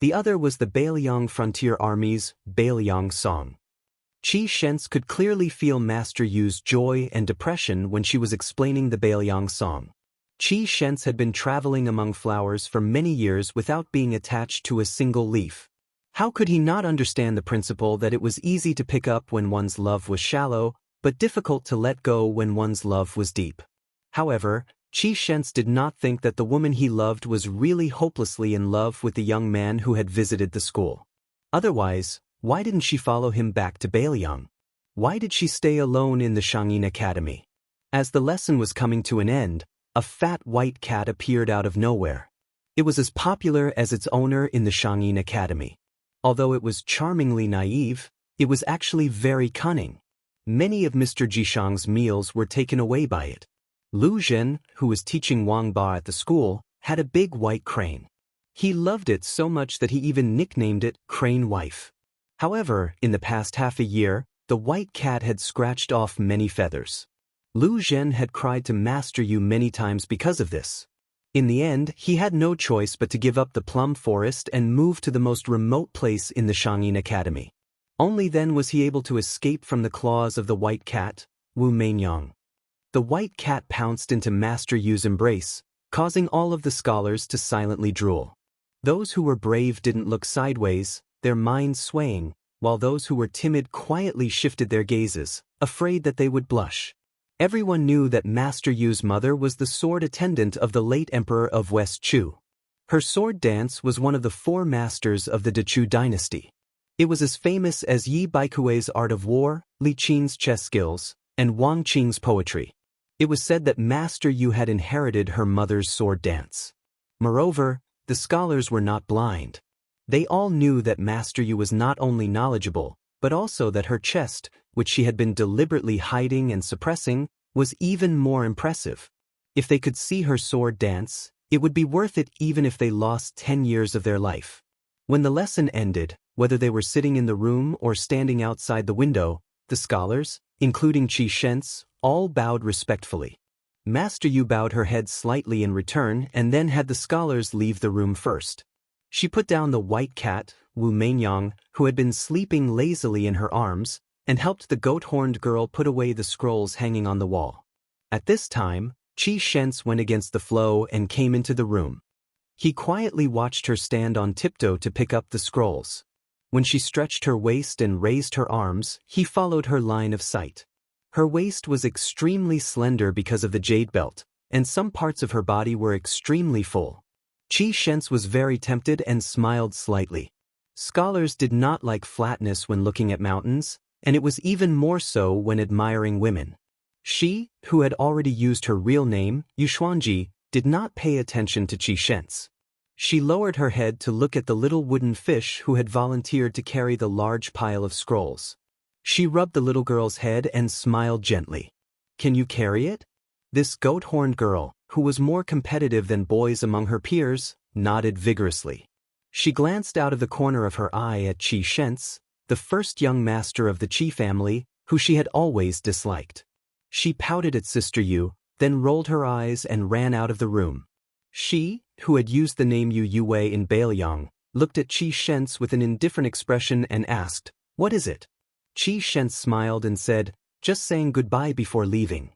The other was the Bailiang Frontier Army's Bailiang Song. Qi Shens could clearly feel Master Yu's joy and depression when she was explaining the Bailiang Song. Qi Shents had been traveling among flowers for many years without being attached to a single leaf. How could he not understand the principle that it was easy to pick up when one's love was shallow, but difficult to let go when one's love was deep? However, Qi Shents did not think that the woman he loved was really hopelessly in love with the young man who had visited the school. Otherwise, why didn't she follow him back to Bailiang? Why did she stay alone in the Xianxia Academy? As the lesson was coming to an end, a fat white cat appeared out of nowhere. It was as popular as its owner in the Xianxia Academy. Although it was charmingly naive, it was actually very cunning. Many of Mr. Jishang's meals were taken away by it. Lu Zhen, who was teaching Wang Ba at the school, had a big white crane. He loved it so much that he even nicknamed it Crane Wife. However, in the past half a year, the white cat had scratched off many feathers. Lu Zhen had cried to Master Yu many times because of this. In the end, he had no choice but to give up the plum forest and move to the most remote place in the Xianxia Academy. Only then was he able to escape from the claws of the white cat, Wu Mainyang. The white cat pounced into Master Yu's embrace, causing all of the scholars to silently drool. Those who were brave didn't look sideways, their minds swaying, while those who were timid quietly shifted their gazes, afraid that they would blush. Everyone knew that Master Yu's mother was the sword attendant of the late emperor of West Chu. Her sword dance was one of the 4 masters of the Dechu dynasty. It was as famous as Yi Baikui's art of war, Li Qin's chess skills, and Wang Qing's poetry. It was said that Master Yu had inherited her mother's sword dance. Moreover, the scholars were not blind. They all knew that Master Yu was not only knowledgeable, but also that her chest, which she had been deliberately hiding and suppressing, was even more impressive. If they could see her sword dance, it would be worth it even if they lost 10 years of their life. When the lesson ended, whether they were sitting in the room or standing outside the window, the scholars, including Qi Shents, all bowed respectfully. Master Yu bowed her head slightly in return and then had the scholars leave the room first. She put down the white cat, Wu Mainyang, who had been sleeping lazily in her arms, and helped the goat-horned girl put away the scrolls hanging on the wall. At this time, Qi Shents went against the flow and came into the room. He quietly watched her stand on tiptoe to pick up the scrolls. When she stretched her waist and raised her arms, he followed her line of sight. Her waist was extremely slender because of the jade belt, and some parts of her body were extremely full. Qi Shents was very tempted and smiled slightly. Scholars did not like flatness when looking at mountains, and it was even more so when admiring women. She, who had already used her real name, Yuxuanji, did not pay attention to Qi Shents. She lowered her head to look at the little wooden fish who had volunteered to carry the large pile of scrolls. She rubbed the little girl's head and smiled gently. "Can you carry it?" This goat-horned girl, who was more competitive than boys among her peers, nodded vigorously. She glanced out of the corner of her eye at Qi Shents, the first young master of the Qi family, who she had always disliked. She pouted at Sister Yu, then rolled her eyes and ran out of the room. She, who had used the name Yu Yuwei in Bailiang, looked at Qi Shents with an indifferent expression and asked, "What is it?" Qi Shents smiled and said, "Just saying goodbye before leaving."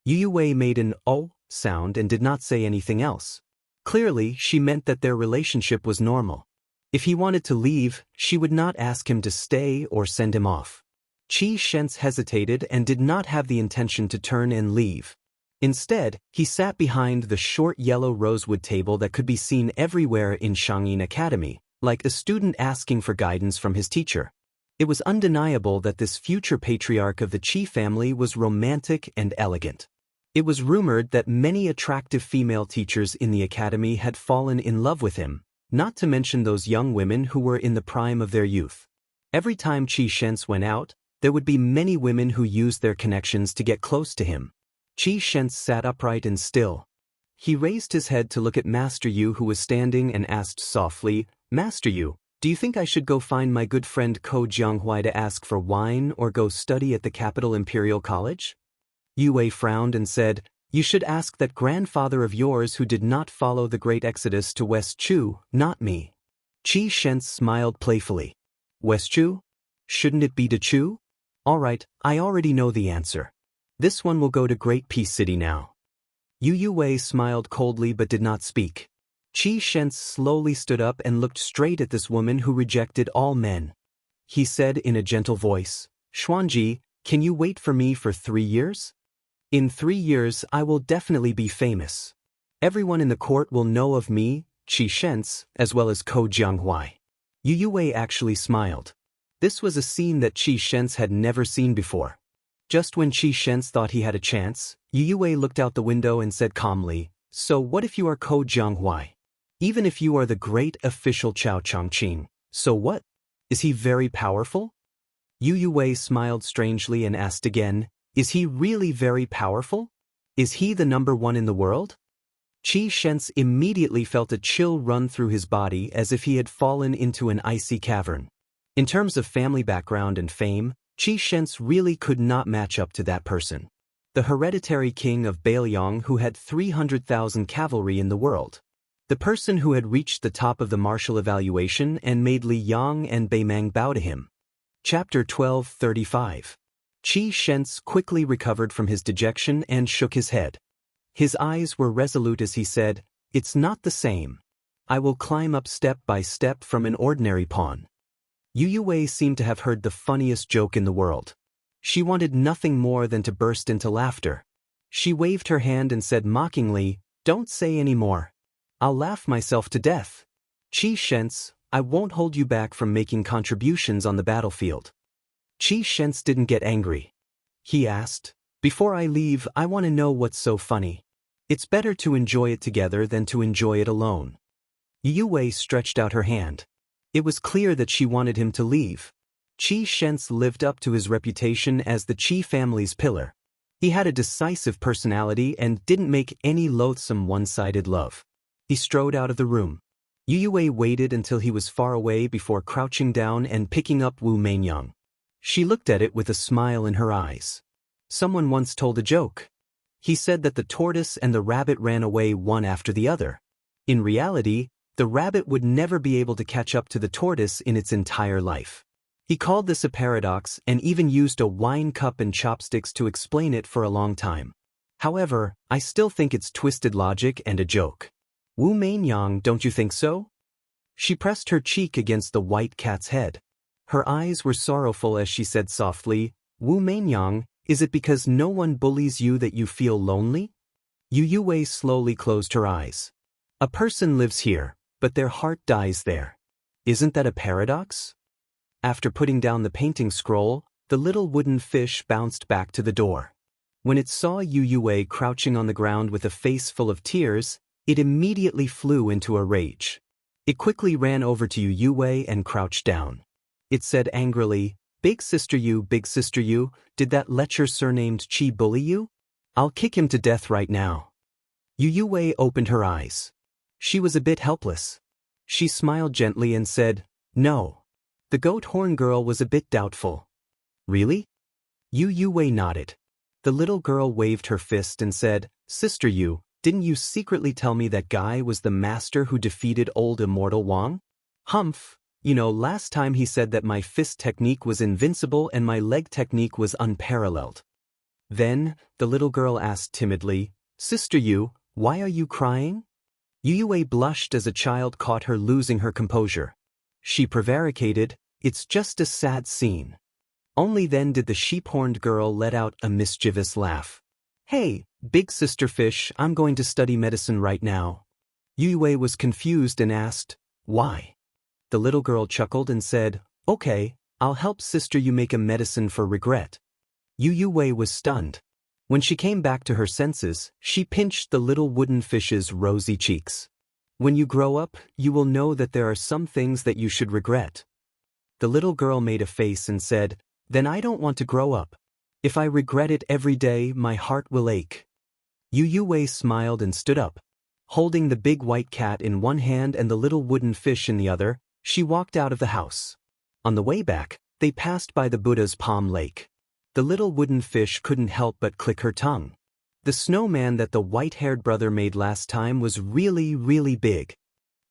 Yu Yuwei made an "oh" sound and did not say anything else. Clearly, she meant that their relationship was normal. If he wanted to leave, she would not ask him to stay or send him off. Qi Shents hesitated and did not have the intention to turn and leave. Instead, he sat behind the short yellow rosewood table that could be seen everywhere in Xianxia Academy, like a student asking for guidance from his teacher. It was undeniable that this future patriarch of the Qi family was romantic and elegant. It was rumored that many attractive female teachers in the academy had fallen in love with him, not to mention those young women who were in the prime of their youth. Every time Qi Shents went out, there would be many women who used their connections to get close to him. Qi Shents sat upright and still. He raised his head to look at Master Yu, who was standing, and asked softly, "Master Yu, do you think I should go find my good friend Ko Jianghuai to ask for wine or go study at the capital Imperial College?" Yu Wei frowned and said, "You should ask that grandfather of yours who did not follow the great exodus to West Chu, not me." Qi Shents smiled playfully. "West Chu? Shouldn't it be to Chu?" "All right, I already know the answer. This one will go to Great Peace City now." Yu Wei smiled coldly but did not speak. Qi Shens slowly stood up and looked straight at this woman who rejected all men. He said in a gentle voice, "Xuanji, can you wait for me for 3 years? In 3 years I will definitely be famous. Everyone in the court will know of me, Qi Shens, as well as Ko Jianghuai." Yu Wei actually smiled. This was a scene that Qi Shens had never seen before. Just when Qi Shens thought he had a chance, Yu Wei looked out the window and said calmly, "So what if you are Ko Jianghuai? Even if you are the great official Chao Chongqing, so what? Is he very powerful?" Yu Wei smiled strangely and asked again, "Is he really very powerful? Is he the #1 in the world?" Qi Shens immediately felt a chill run through his body as if he had fallen into an icy cavern. In terms of family background and fame, Qi Shens really could not match up to that person. The hereditary king of Bailiang who had 300,000 cavalry in the world. The person who had reached the top of the martial evaluation and made Li Yang and Beimang bow to him. Chapter 12:35. Qi Shens quickly recovered from his dejection and shook his head. His eyes were resolute as he said, "It's not the same. I will climb up step by step from an ordinary pawn." Yu Wei seemed to have heard the funniest joke in the world. She wanted nothing more than to burst into laughter. She waved her hand and said mockingly, "Don't say any more. I'll laugh myself to death. Qi Shens, I won't hold you back from making contributions on the battlefield." Qi Shens didn't get angry. He asked, "Before I leave, I want to know what's so funny. It's better to enjoy it together than to enjoy it alone." Yu Wei stretched out her hand. It was clear that she wanted him to leave. Qi Shens lived up to his reputation as the Qi family's pillar. He had a decisive personality and didn't make any loathsome one-sided love. He strode out of the room. Yu Wei waited until he was far away before crouching down and picking up Wu Mainyang. She looked at it with a smile in her eyes. Someone once told a joke. He said that the tortoise and the rabbit ran away one after the other. In reality, the rabbit would never be able to catch up to the tortoise in its entire life. He called this a paradox and even used a wine cup and chopsticks to explain it for a long time. However, I still think it's twisted logic and a joke. Wu Mainyang, don't you think so? She pressed her cheek against the white cat's head. Her eyes were sorrowful as she said softly, "Wu Mainyang, is it because no one bullies you that you feel lonely?" Yu Wei slowly closed her eyes. A person lives here, but their heart dies there. Isn't that a paradox? After putting down the painting scroll, the little wooden fish bounced back to the door. When it saw Yu Wei crouching on the ground with a face full of tears, it immediately flew into a rage. It quickly ran over to Yu Wei and crouched down. It said angrily, Big Sister Yu, did that lecher surnamed Qi bully you? I'll kick him to death right now." Yu Wei opened her eyes. She was a bit helpless. She smiled gently and said, "No." The goat horn girl was a bit doubtful. "Really?" Yu Wei nodded. The little girl waved her fist and said, "Sister Yu, didn't you secretly tell me that guy was the master who defeated old Immortal Wang? Humph, last time he said that my fist technique was invincible and my leg technique was unparalleled." Then, the little girl asked timidly, "Sister Yu, why are you crying?" Yu Wei blushed as a child caught her losing her composure. She prevaricated, "It's just a sad scene." Only then did the sheep-horned girl let out a mischievous laugh. "Hey, big sister fish, I'm going to study medicine right now." Yu Wei was confused and asked, "Why?" The little girl chuckled and said, "Okay, I'll help sister you make a medicine for regret." Yu Wei was stunned. When she came back to her senses, she pinched the little wooden fish's rosy cheeks. "When you grow up, you will know that there are some things that you should regret." The little girl made a face and said, "Then I don't want to grow up. If I regret it every day, my heart will ache." Yu Wei smiled and stood up. Holding the big white cat in one hand and the little wooden fish in the other, she walked out of the house. On the way back, they passed by the Buddha's palm lake. The little wooden fish couldn't help but click her tongue. The snowman that the white-haired brother made last time was really, really big.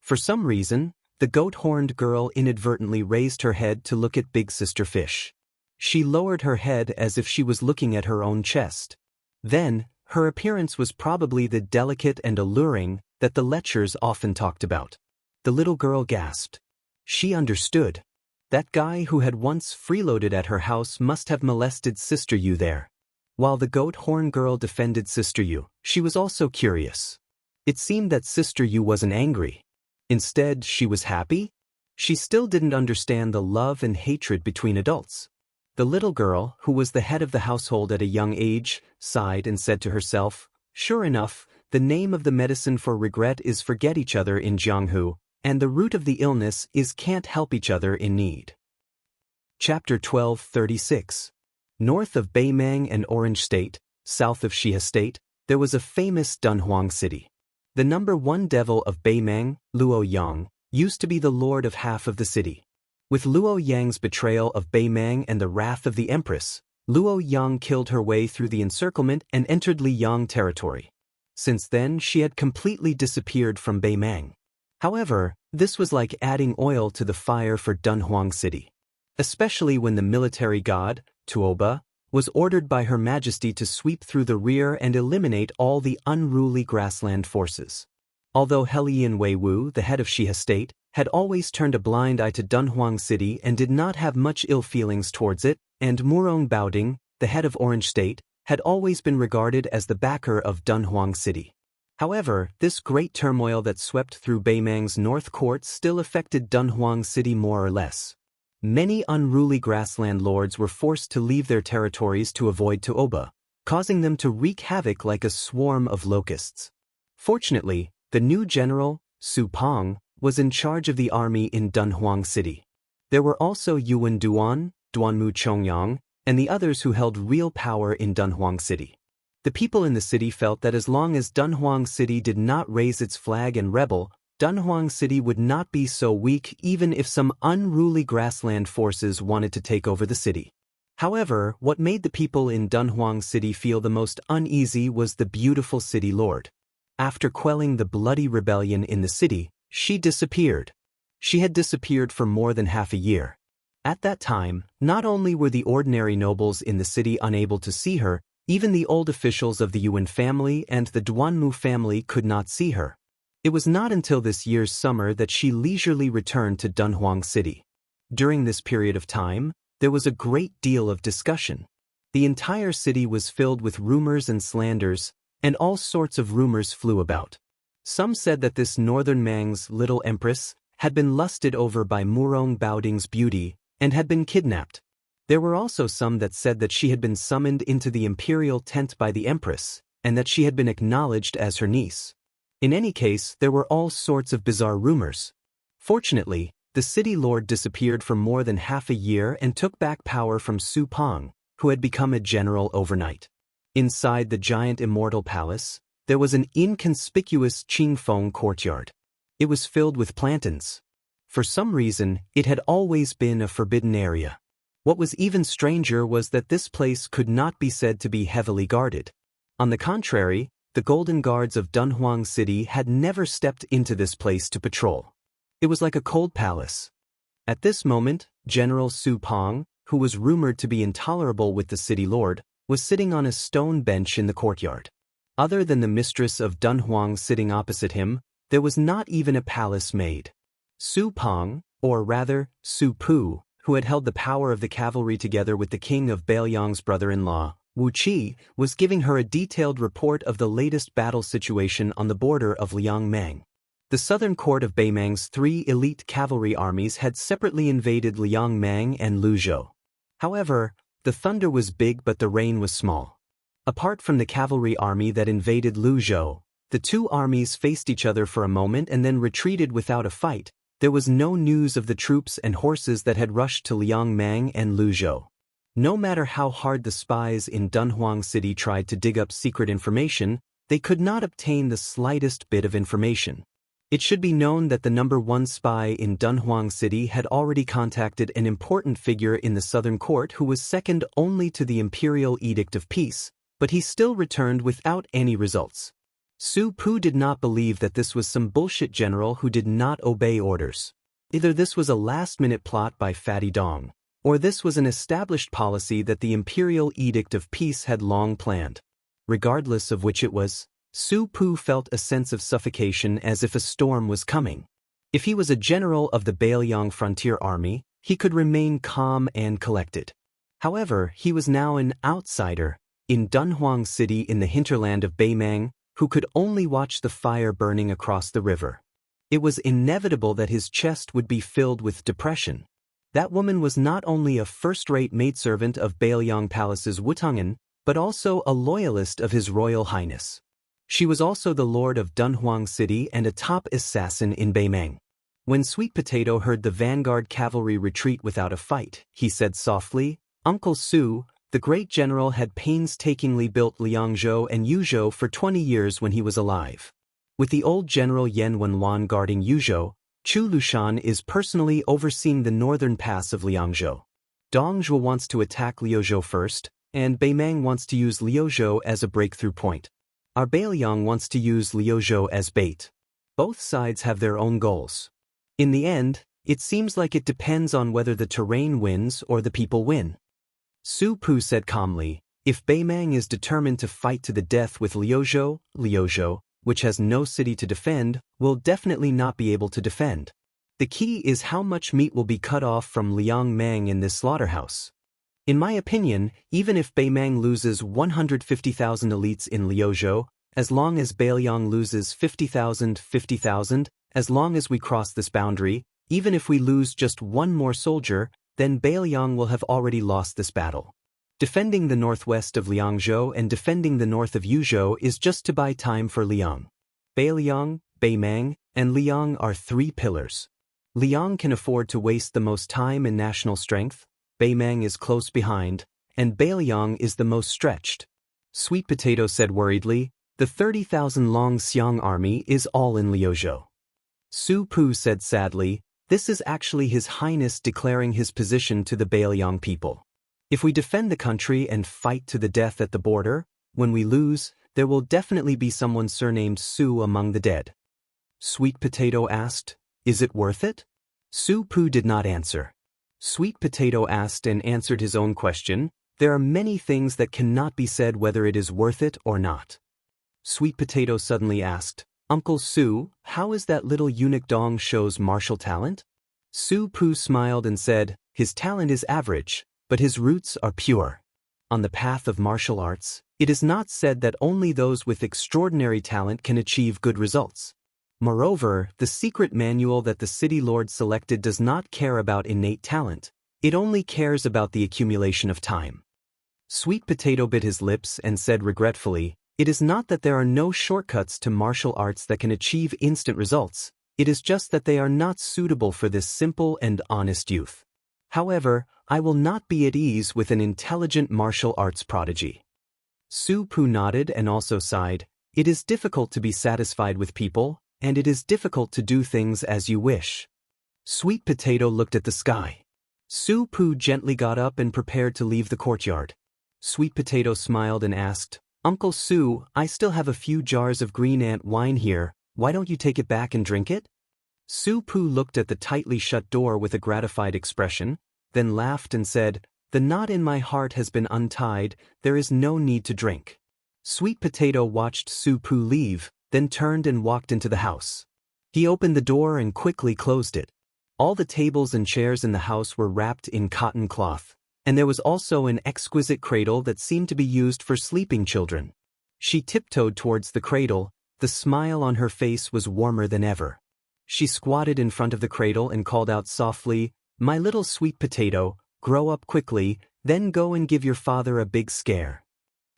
For some reason, the goat-horned girl inadvertently raised her head to look at Big Sister Fish. She lowered her head as if she was looking at her own chest. Then, Her appearance was probably the delicate and alluring that the lectures often talked about. The little girl gasped. She understood. That guy who had once freeloaded at her house must have molested Sister Yu there. While the goat horn girl defended Sister Yu, she was also curious. It seemed that Sister Yu wasn't angry. Instead, she was happy. She still didn't understand the love and hatred between adults. The little girl, who was the head of the household at a young age, sighed and said to herself, "Sure enough, the name of the medicine for regret is forget each other in Jianghu, and the root of the illness is can't help each other in need." Chapter 12:36. North of Beimang and Orange State, south of Xia State, there was a famous Dunhuang city. The number one devil of Beimang, Luo Yang, used to be the lord of half of the city. With Luo Yang's betrayal of Beimang and the wrath of the empress, Luo Yang killed her way through the encirclement and entered Liang territory. Since then, she had completely disappeared from Beimang. However, this was like adding oil to the fire for Dunhuang City. Especially when the military god, Tuoba, was ordered by Her Majesty to sweep through the rear and eliminate all the unruly grassland forces. Although Helian Weiwu, the head of Xia State, had always turned a blind eye to Dunhuang City and did not have much ill feelings towards it, and Murong Baoding, the head of Orange State, had always been regarded as the backer of Dunhuang City. However, this great turmoil that swept through Beimang's north court still affected Dunhuang City more or less. Many unruly grassland lords were forced to leave their territories to avoid Tuoba, causing them to wreak havoc like a swarm of locusts. Fortunately, the new general, Su Pong, was in charge of the army in Dunhuang City. There were also Yuan Duan, Duanmu Chongyang, and the others who held real power in Dunhuang City. The people in the city felt that as long as Dunhuang City did not raise its flag and rebel, Dunhuang City would not be so weak even if some unruly grassland forces wanted to take over the city. However, what made the people in Dunhuang City feel the most uneasy was the beautiful city lord. After quelling the bloody rebellion in the city, she disappeared. She had disappeared for more than half a year. At that time, not only were the ordinary nobles in the city unable to see her, even the old officials of the Yuan family and the Duanmu family could not see her. It was not until this year's summer that she leisurely returned to Dunhuang City. During this period of time, there was a great deal of discussion. The entire city was filled with rumors and slanders, and all sorts of rumors flew about. Some said that this northern Mang's little empress had been lusted over by Murong Baoding's beauty and had been kidnapped. There were also some that said that she had been summoned into the imperial tent by the empress, and that she had been acknowledged as her niece. In any case, there were all sorts of bizarre rumors. Fortunately, the city lord disappeared for more than half a year and took back power from Su Pong, who had become a general overnight. Inside the giant Immortal palace, there was an inconspicuous Qingfeng courtyard. It was filled with plantains. For some reason, it had always been a forbidden area. What was even stranger was that this place could not be said to be heavily guarded. On the contrary, the Golden Guards of Dunhuang City had never stepped into this place to patrol. It was like a cold palace. At this moment, General Su Pong, who was rumored to be intolerable with the city lord, was sitting on a stone bench in the courtyard. Other than the mistress of Dunhuang sitting opposite him, there was not even a palace maid. Su Pong, or rather, Su Pu, who had held the power of the cavalry together with the king of Beiliang's brother-in-law, Wu Qi, was giving her a detailed report of the latest battle situation on the border of Liangmang. The southern court of Beimang's 3 elite cavalry armies had separately invaded Liangmang and Luzhou. However, the thunder was big but the rain was small. Apart from the cavalry army that invaded Luzhou, the two armies faced each other for a moment and then retreated without a fight. There was no news of the troops and horses that had rushed to Liangmang and Luzhou. No matter how hard the spies in Dunhuang City tried to dig up secret information, they could not obtain the slightest bit of information. It should be known that the number one spy in Dunhuang City had already contacted an important figure in the southern court who was second only to the Imperial Edict of Peace, but he still returned without any results. Su Pu did not believe that this was some bullshit general who did not obey orders. Either this was a last-minute plot by Fatty Dong, or this was an established policy that the Imperial Edict of Peace had long planned. regardless of which it was. Su Pu felt a sense of suffocation as if a storm was coming. If he was a general of the Bailiang frontier army, he could remain calm and collected. However, he was now an outsider, in Dunhuang City in the hinterland of Beimang, who could only watch the fire burning across the river. It was inevitable that his chest would be filled with depression. That woman was not only a first-rate maidservant of Bailiang Palace's Wutangan, but also a loyalist of His Royal Highness. She was also the lord of Dunhuang City and a top assassin in Beimang. When Sweet Potato heard the vanguard cavalry retreat without a fight, he said softly, "Uncle Su, the great general had painstakingly built Liangzhou and Yuzhou for 20 years when he was alive. With the old general Yan Wenwan guarding Yuzhou, Chu Lushan is personally overseeing the northern pass of Liangzhou. Dongzhuo wants to attack Liuzhou first, and Beimang wants to use Liuzhou as a breakthrough point. Our Bailiang wants to use Liuzhou as bait. Both sides have their own goals. In the end, it seems like it depends on whether the terrain wins or the people win." Su Pu said calmly, "If Beimang is determined to fight to the death with Liuzhou, which has no city to defend, will definitely not be able to defend. The key is how much meat will be cut off from Liang Mang in this slaughterhouse. In my opinion, even if Beimang loses 150,000 elites in Liuzhou, as long as Bailiang loses 50,000, as long as we cross this boundary, even if we lose just one more soldier, then Bailiang will have already lost this battle. Defending the northwest of Liangzhou and defending the north of Yuzhou is just to buy time for Liang. Bailiang, Beimang, and Liang are three pillars. Liang can afford to waste the most time and national strength, Beimang is close behind, and Bailiang is the most stretched." Sweet Potato said worriedly, "The 30,000 Long Xiang army is all in Liuzhou." Su Pu said sadly, "This is actually His Highness declaring his position to the Bailiang people. If we defend the country and fight to the death at the border, when we lose, there will definitely be someone surnamed Su among the dead." Sweet Potato asked, "Is it worth it?" Su Pu did not answer. Sweet Potato asked and answered his own question, "There are many things that cannot be said whether it is worth it or not." Sweet Potato suddenly asked, "Uncle Su, how is that little eunuch Dong shows martial talent?" Su Pu smiled and said, "His talent is average, but his roots are pure. On the path of martial arts, it is not said that only those with extraordinary talent can achieve good results. Moreover, the secret manual that the city lord selected does not care about innate talent, it only cares about the accumulation of time." Sweet Potato bit his lips and said regretfully, "It is not that there are no shortcuts to martial arts that can achieve instant results, it is just that they are not suitable for this simple and honest youth. However, I will not be at ease with an intelligent martial arts prodigy." Su Pu nodded and also sighed, "It is difficult to be satisfied with people, and it is difficult to do things as you wish." Sweet Potato looked at the sky. Su Pu gently got up and prepared to leave the courtyard. Sweet Potato smiled and asked, "Uncle Su, I still have a few jars of green ant wine here, why don't you take it back and drink it?" Su Pu looked at the tightly shut door with a gratified expression, then laughed and said, "The knot in my heart has been untied, there is no need to drink." Sweet Potato watched Su Pu leave, then turned and walked into the house. He opened the door and quickly closed it. All the tables and chairs in the house were wrapped in cotton cloth, and there was also an exquisite cradle that seemed to be used for sleeping children. She tiptoed towards the cradle, the smile on her face was warmer than ever. She squatted in front of the cradle and called out softly, "My little Sweet Potato, grow up quickly, then go and give your father a big scare."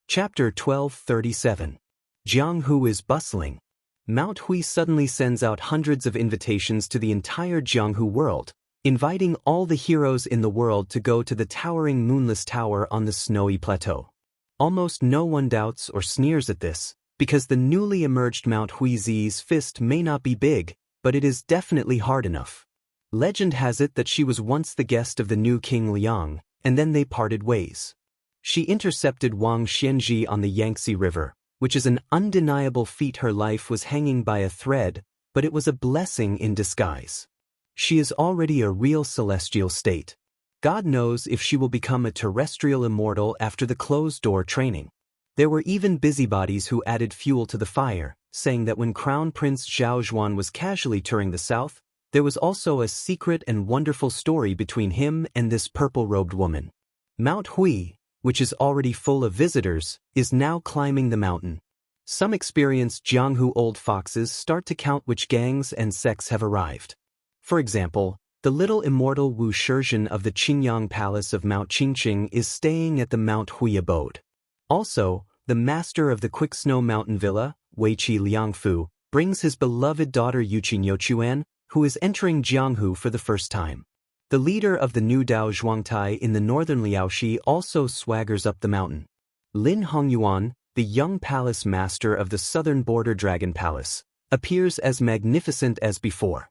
Chapter 1237. Jianghu is bustling. Mount Hui suddenly sends out hundreds of invitations to the entire Jianghu world, inviting all the heroes in the world to go to the towering moonless tower on the snowy plateau. Almost no one doubts or sneers at this, because the newly emerged Mount Huizi's fist may not be big, but it is definitely hard enough. Legend has it that she was once the guest of the new King Liang, and then they parted ways. She intercepted Wang Xianxia on the Yangtze River, which is an undeniable feat. Her life was hanging by a thread, but it was a blessing in disguise. She is already a real celestial state. God knows if she will become a terrestrial immortal after the closed-door training. There were even busybodies who added fuel to the fire, saying that when Crown Prince Zhao Zhuan was casually touring the south, there was also a secret and wonderful story between him and this purple-robed woman. Mount Hui, which is already full of visitors, is now climbing the mountain. Some experienced Jianghu old foxes start to count which gangs and sects have arrived. For example, the little immortal Wu Shizhen of the Qingyang Palace of Mount Qingqing is staying at the Mount Hui abode. Also, the master of the Quick Snow Mountain Villa, Weiqi Liangfu, brings his beloved daughter Yuqi Nyochuan, who is entering Jianghu for the first time. The leader of the new Dao Zhuangtai in the northern Liaoxi also swaggers up the mountain. Lin Hongyuan, the young palace master of the southern border Dragon Palace, appears as magnificent as before.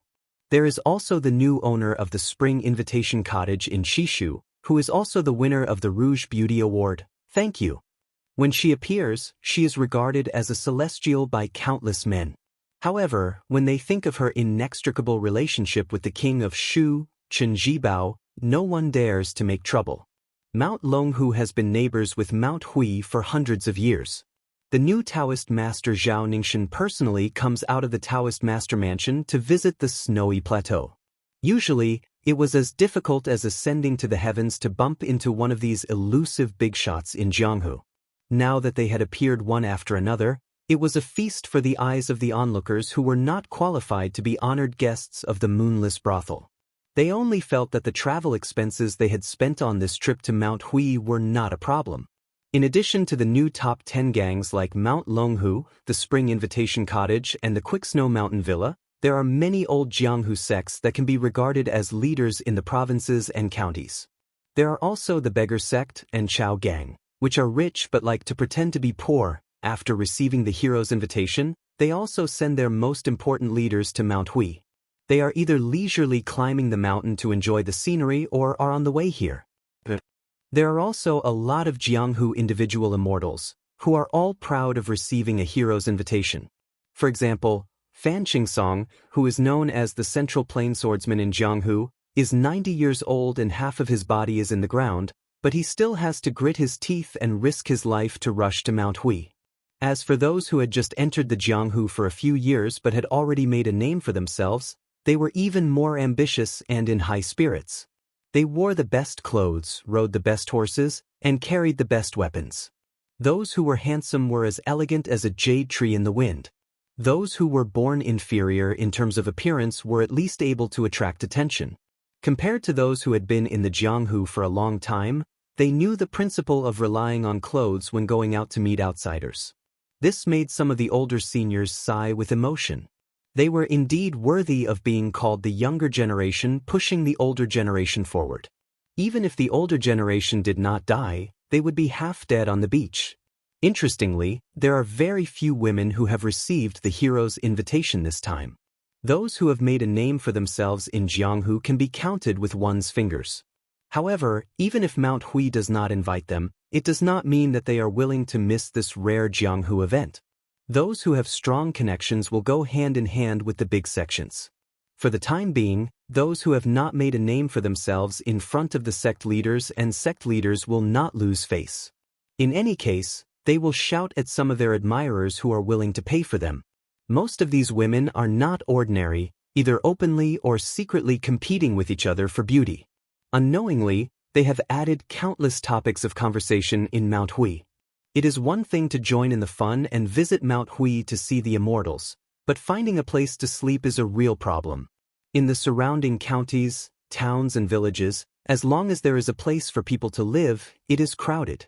There is also the new owner of the Spring Invitation Cottage in Shishu, who is also the winner of the Rouge Beauty Award. Thank you. When she appears, she is regarded as a celestial by countless men. However, when they think of her inextricable relationship with the king of Shu, Chen Zhibao, no one dares to make trouble. Mount Longhu has been neighbors with Mount Hui for hundreds of years. The new Taoist master Zhao Ningxin personally comes out of the Taoist master mansion to visit the snowy plateau. Usually, it was as difficult as ascending to the heavens to bump into one of these elusive big shots in Jianghu. Now that they had appeared one after another, it was a feast for the eyes of the onlookers who were not qualified to be honored guests of the moonless brothel. They only felt that the travel expenses they had spent on this trip to Mount Hui were not a problem. In addition to the new top 10 gangs like Mount Longhu, the Spring Invitation Cottage, and the Quick Snow Mountain Villa, there are many old Jianghu sects that can be regarded as leaders in the provinces and counties. There are also the Beggar Sect and Chao Gang, which are rich but like to pretend to be poor. After receiving the hero's invitation, they also send their most important leaders to Mount Hui. They are either leisurely climbing the mountain to enjoy the scenery or are on the way here. There are also a lot of Jianghu individual immortals, who are all proud of receiving a hero's invitation. For example, Fan Qingsong, who is known as the Central Plain Swordsman in Jianghu, is 90 years old and half of his body is in the ground, but he still has to grit his teeth and risk his life to rush to Mount Hui. As for those who had just entered the Jianghu for a few years but had already made a name for themselves, they were even more ambitious and in high spirits. They wore the best clothes, rode the best horses, and carried the best weapons. Those who were handsome were as elegant as a jade tree in the wind. Those who were born inferior in terms of appearance were at least able to attract attention. Compared to those who had been in the Jianghu for a long time, they knew the principle of relying on clothes when going out to meet outsiders. This made some of the older seniors sigh with emotion. They were indeed worthy of being called the younger generation pushing the older generation forward. Even if the older generation did not die, they would be half dead on the beach. Interestingly, there are very few women who have received the hero's invitation this time. Those who have made a name for themselves in Jianghu can be counted with one's fingers. However, even if Mount Hui does not invite them, it does not mean that they are willing to miss this rare Jianghu event. Those who have strong connections will go hand in hand with the big sections. For the time being, those who have not made a name for themselves in front of the sect leaders and sect leaders will not lose face. In any case, they will shout at some of their admirers who are willing to pay for them. Most of these women are not ordinary, either openly or secretly competing with each other for beauty. Unknowingly, they have added countless topics of conversation in Mount Hui. It is one thing to join in the fun and visit Mount Hui to see the immortals, but finding a place to sleep is a real problem. In the surrounding counties, towns and villages, as long as there is a place for people to live, it is crowded.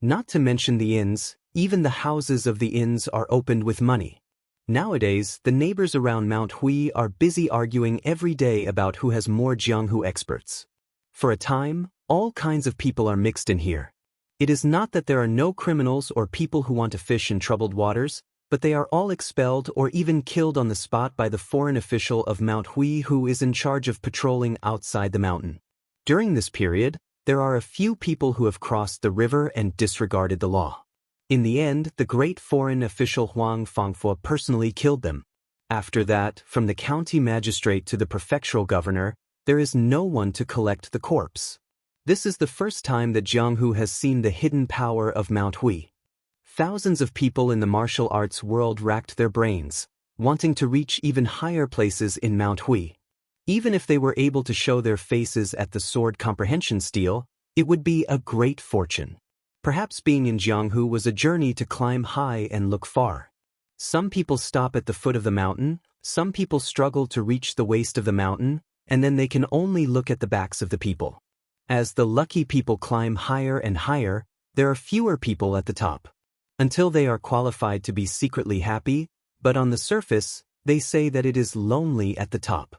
Not to mention the inns, even the houses of the inns are opened with money. Nowadays, the neighbors around Mount Hui are busy arguing every day about who has more Jianghu experts. For a time, all kinds of people are mixed in here. It is not that there are no criminals or people who want to fish in troubled waters, but they are all expelled or even killed on the spot by the foreign official of Mount Hui who is in charge of patrolling outside the mountain. During this period, there are a few people who have crossed the river and disregarded the law. In the end, the great foreign official Huang Fangfo personally killed them. After that, from the county magistrate to the prefectural governor, there is no one to collect the corpse. This is the first time that Jianghu has seen the hidden power of Mount Hui. Thousands of people in the martial arts world racked their brains, wanting to reach even higher places in Mount Hui. Even if they were able to show their faces at the sword comprehension stele, it would be a great fortune. Perhaps being in Jianghu was a journey to climb high and look far. Some people stop at the foot of the mountain, some people struggle to reach the waist of the mountain, and then they can only look at the backs of the people. As the lucky people climb higher and higher, there are fewer people at the top. Until they are qualified to be secretly happy, but on the surface, they say that it is lonely at the top.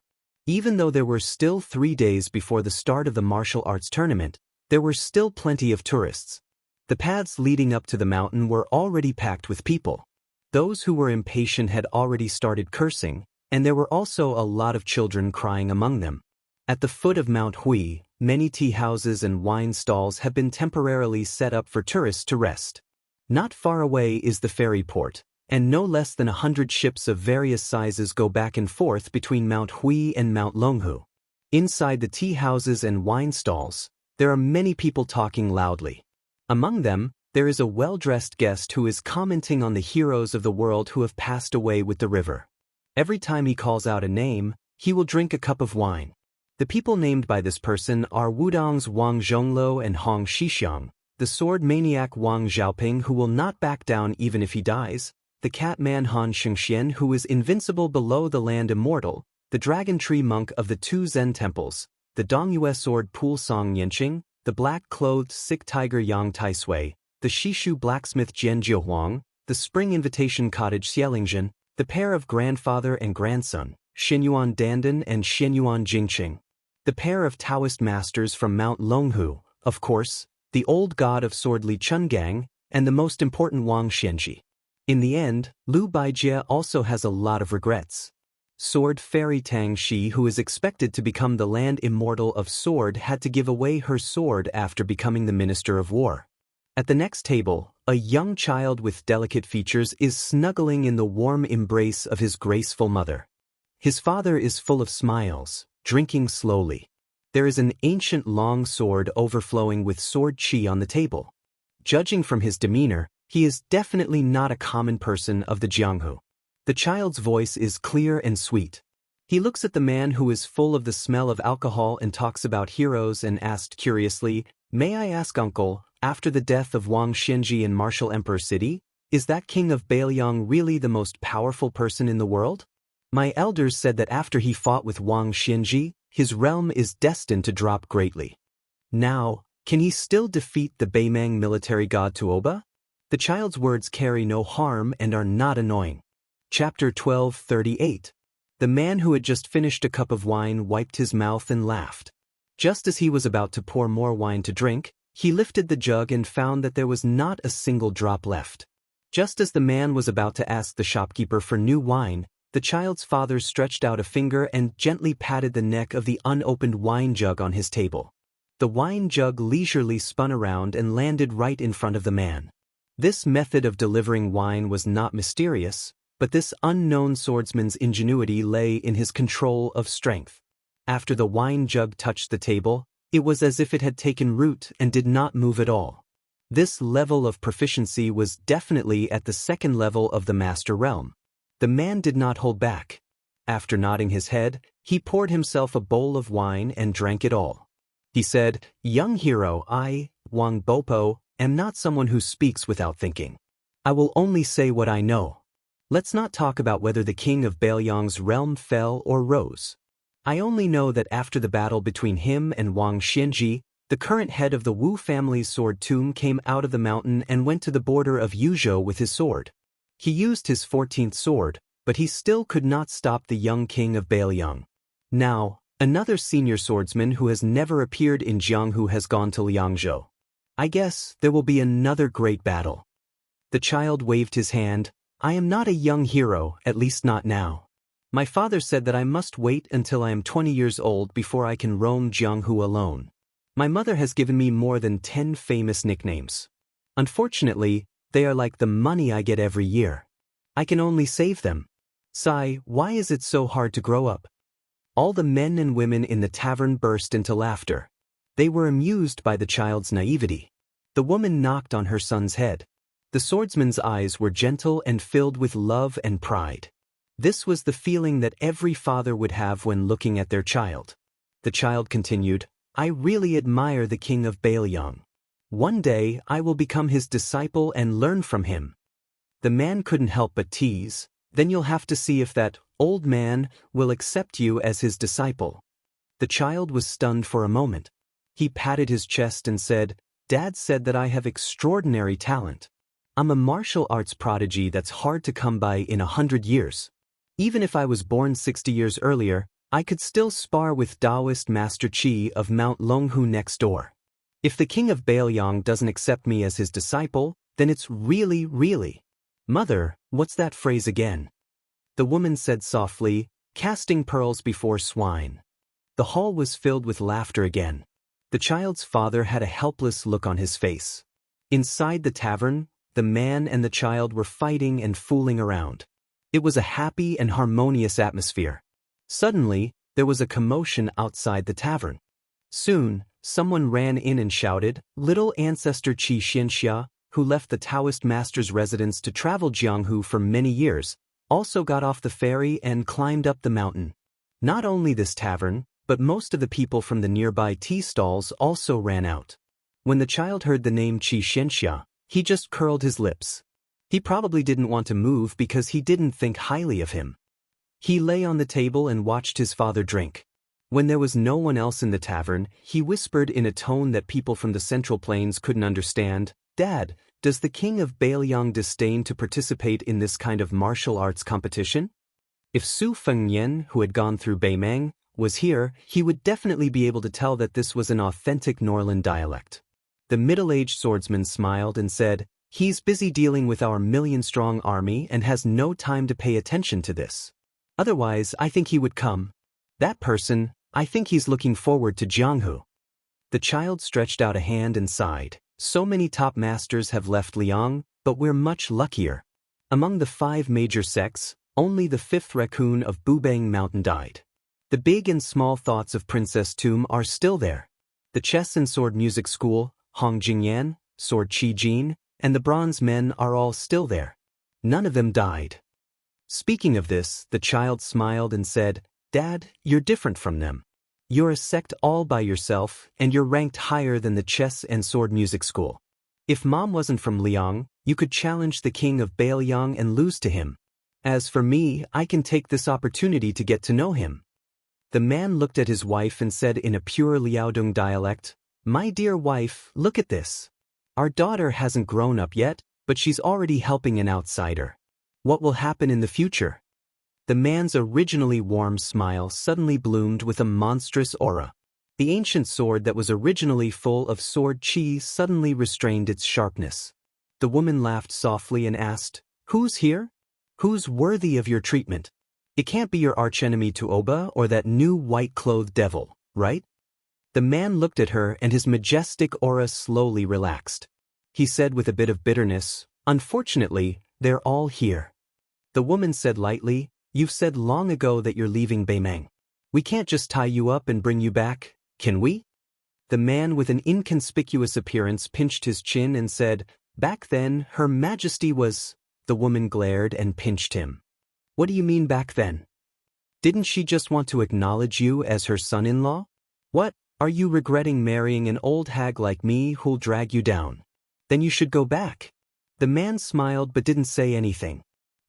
Even though there were still 3 days before the start of the martial arts tournament, there were still plenty of tourists. The paths leading up to the mountain were already packed with people. Those who were impatient had already started cursing, and there were also a lot of children crying among them. At the foot of Mount Hui, many tea houses and wine stalls have been temporarily set up for tourists to rest. Not far away is the ferry port, and no less than 100 ships of various sizes go back and forth between Mount Hui and Mount Longhu. Inside the tea houses and wine stalls, there are many people talking loudly. Among them, there is a well-dressed guest who is commenting on the heroes of the world who have passed away with the river. Every time he calls out a name, he will drink a cup of wine. The people named by this person are Wudong's Wang Zhongluo and Hong Shixiang, the sword maniac Wang Xiaoping who will not back down even if he dies, the cat man Han Xiangxian who is invincible below the land Immortal, the dragon tree monk of the 2 Zen temples, the Dongyue sword Pool Song Yanqing, the black-clothed sick tiger Yang Taisui, the Shishu blacksmith Jian Jiuhuang, the spring invitation cottage Xielingzhen, the pair of grandfather and grandson, Xinyuan Dandan and Xinyuan Jingqing, the pair of Daoist masters from Mount Longhu, of course, the old god of sword Li Chungang, and the most important Wang Xianxia. In the end, Lu Baijie also has a lot of regrets. Sword fairy Tang Shi, who is expected to become the land immortal of sword, had to give away her sword after becoming the Minister of War. At the next table, a young child with delicate features is snuggling in the warm embrace of his graceful mother. His father is full of smiles, drinking slowly. There is an ancient long sword overflowing with sword qi on the table. Judging from his demeanor, he is definitely not a common person of the Jianghu. The child's voice is clear and sweet. He looks at the man who is full of the smell of alcohol and talks about heroes and asked curiously, "May I ask, uncle, after the death of Wang Xianxia in Martial Emperor City, is that king of Bailiang really the most powerful person in the world? My elders said that after he fought with Wang Xianxia, his realm is destined to drop greatly. Now, can he still defeat the Beimang military god Tuoba?" The child's words carry no harm and are not annoying. Chapter 12:38. The man who had just finished a cup of wine wiped his mouth and laughed. Just as he was about to pour more wine to drink, he lifted the jug and found that there was not a single drop left. Just as the man was about to ask the shopkeeper for new wine, the child's father stretched out a finger and gently patted the neck of the unopened wine jug on his table. The wine jug leisurely spun around and landed right in front of the man. This method of delivering wine was not mysterious, but this unknown swordsman's ingenuity lay in his control of strength. After the wine jug touched the table, it was as if it had taken root and did not move at all. This level of proficiency was definitely at the second level of the master realm. The man did not hold back. After nodding his head, he poured himself a bowl of wine and drank it all. He said, "Young hero, I, Wang Bopo, am not someone who speaks without thinking. I will only say what I know. Let's not talk about whether the king of Bailiang's realm fell or rose. I only know that after the battle between him and Wang Xianxia, the current head of the Wu family's sword tomb came out of the mountain and went to the border of Yuzhou with his sword. He used his 14th sword, but he still could not stop the young king of Bailiang. Now, another senior swordsman who has never appeared in Jianghu has gone to Liangzhou. I guess there will be another great battle." The child waved his hand. "I am not a young hero, at least not now. My father said that I must wait until I am 20 years old before I can roam Jianghu alone. My mother has given me more than 10 famous nicknames. Unfortunately, they are like the money I get every year. I can only save them. Sai, why is it so hard to grow up?" All the men and women in the tavern burst into laughter. They were amused by the child's naivety. The woman knocked on her son's head. The swordsman's eyes were gentle and filled with love and pride. This was the feeling that every father would have when looking at their child. The child continued, I really admire the king of Baoyang. One day I will become his disciple and learn from him. The man couldn't help but tease, then you'll have to see if that old man will accept you as his disciple. The child was stunned for a moment. He patted his chest and said, Dad said that I have extraordinary talent. I'm a martial arts prodigy that's hard to come by in 100 years. Even if I was born 60 years earlier, I could still spar with Daoist Master Qi of Mount Longhu next door. If the king of Baoyang doesn't accept me as his disciple, then it's really. Mother, what's that phrase again? The woman said softly, casting pearls before swine. The hall was filled with laughter again. The child's father had a helpless look on his face. Inside the tavern, the man and the child were fighting and fooling around. It was a happy and harmonious atmosphere. Suddenly, there was a commotion outside the tavern. Soon, someone ran in and shouted, Little ancestor Qi Xianxia, who left the Taoist master's residence to travel Jianghu for many years, also got off the ferry and climbed up the mountain. Not only this tavern, but most of the people from the nearby tea stalls also ran out. When the child heard the name Qi Xianxia, he just curled his lips. He probably didn't want to move because he didn't think highly of him. He lay on the table and watched his father drink. When there was no one else in the tavern, he whispered in a tone that people from the Central Plains couldn't understand, Dad, does the king of Baoyang disdain to participate in this kind of martial arts competition? If Su Fengnian, who had gone through Beimeng, was here, he would definitely be able to tell that this was an authentic Norland dialect. The middle-aged swordsman smiled and said, He's busy dealing with our million-strong army and has no time to pay attention to this. Otherwise, I think he would come. That person, I think he's looking forward to Jianghu. The child stretched out a hand and sighed. So many top masters have left Liang, but we're much luckier. Among the 5 major sects, only the 5th raccoon of Bubang Mountain died. The big and small thoughts of Princess Tomb are still there. The chess and sword music school, Hong Jingyan, sword Qi Jin, and the bronze men are all still there. None of them died. Speaking of this, the child smiled and said, Dad, you're different from them. You're a sect all by yourself, and you're ranked higher than the chess and sword music school. If Mom wasn't from Liang, you could challenge the king of Baoyang and lose to him. As for me, I can take this opportunity to get to know him. The man looked at his wife and said in a pure Liaodong dialect, My dear wife, look at this. Our daughter hasn't grown up yet, but she's already helping an outsider. What will happen in the future? The man's originally warm smile suddenly bloomed with a monstrous aura. The ancient sword that was originally full of sword qi suddenly restrained its sharpness. The woman laughed softly and asked, Who's here? Who's worthy of your treatment? It can't be your archenemy Tuoba or that new white-clothed devil, right? The man looked at her and his majestic aura slowly relaxed. He said with a bit of bitterness, Unfortunately, they're all here. The woman said lightly, You've said long ago that you're leaving Beimeng. We can't just tie you up and bring you back, can we? The man with an inconspicuous appearance pinched his chin and said, Back then, Her Majesty was... The woman glared and pinched him. What do you mean back then? Didn't she just want to acknowledge you as her son-in-law? What, are you regretting marrying an old hag like me who'll drag you down? Then you should go back. The man smiled but didn't say anything.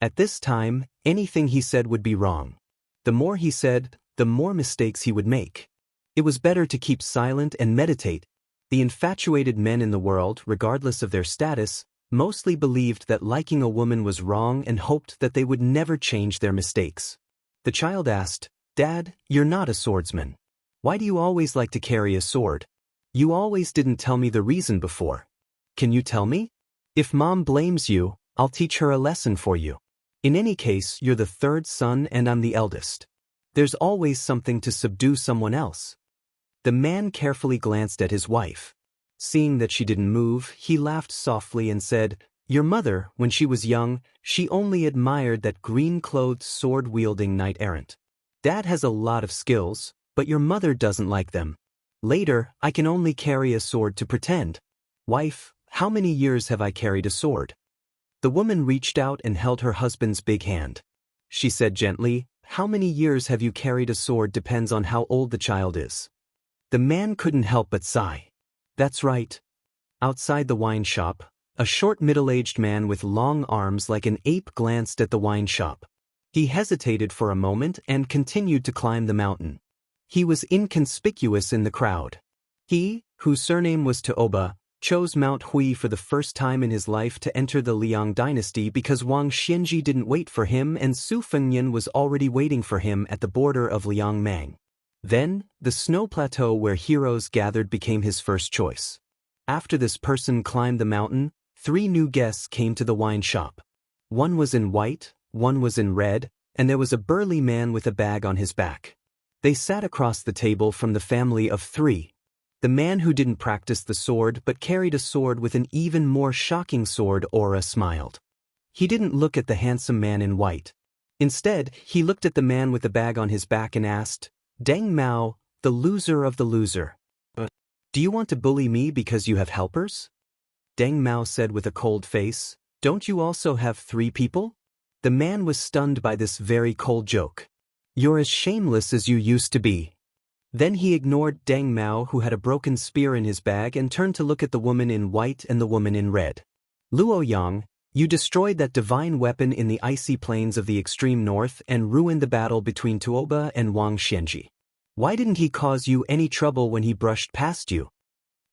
At this time, anything he said would be wrong. The more he said, the more mistakes he would make. It was better to keep silent and meditate. The infatuated men in the world, regardless of their status, mostly believed that liking a woman was wrong and hoped that they would never change their mistakes. The child asked, Dad, you're not a swordsman. Why do you always like to carry a sword? You always didn't tell me the reason before. Can you tell me? If Mom blames you, I'll teach her a lesson for you. In any case, you're the 3rd son and I'm the eldest. There's always something to subdue someone else. The man carefully glanced at his wife. Seeing that she didn't move, he laughed softly and said, Your mother, when she was young, she only admired that green-clothed sword-wielding knight-errant. Dad has a lot of skills, but your mother doesn't like them. Later, I can only carry a sword to pretend. Wife, how many years have I carried a sword? The woman reached out and held her husband's big hand. She said gently, "How many years have you carried a sword depends on how old the child is." The man couldn't help but sigh. "That's right." Outside the wine shop, a short middle-aged man with long arms like an ape glanced at the wine shop. He hesitated for a moment and continued to climb the mountain. He was inconspicuous in the crowd. He, whose surname was Taoba, chose Mount Hui for the first time in his life to enter the Liang dynasty because Wang Xianxia didn't wait for him and Su Fengnian was already waiting for him at the border of Liangmang. Then, the snow plateau where heroes gathered became his first choice. After this person climbed the mountain, 3 new guests came to the wine shop. One was in white, one was in red, and there was a burly man with a bag on his back. They sat across the table from the family of 3. The man who didn't practice the sword but carried a sword with an even more shocking sword aura smiled. He didn't look at the handsome man in white. Instead, he looked at the man with the bag on his back and asked, "Deng Mao, the loser of the loser. Do you want to bully me because you have helpers?" Deng Mao said with a cold face, "Don't you also have 3 people?" The man was stunned by this very cold joke. "You're as shameless as you used to be." Then he ignored Deng Mao, who had a broken spear in his bag, and turned to look at the woman in white and the woman in red. "Luo Yang, you destroyed that divine weapon in the icy plains of the extreme north and ruined the battle between Tuoba and Wang Xianxia. Why didn't he cause you any trouble when he brushed past you?"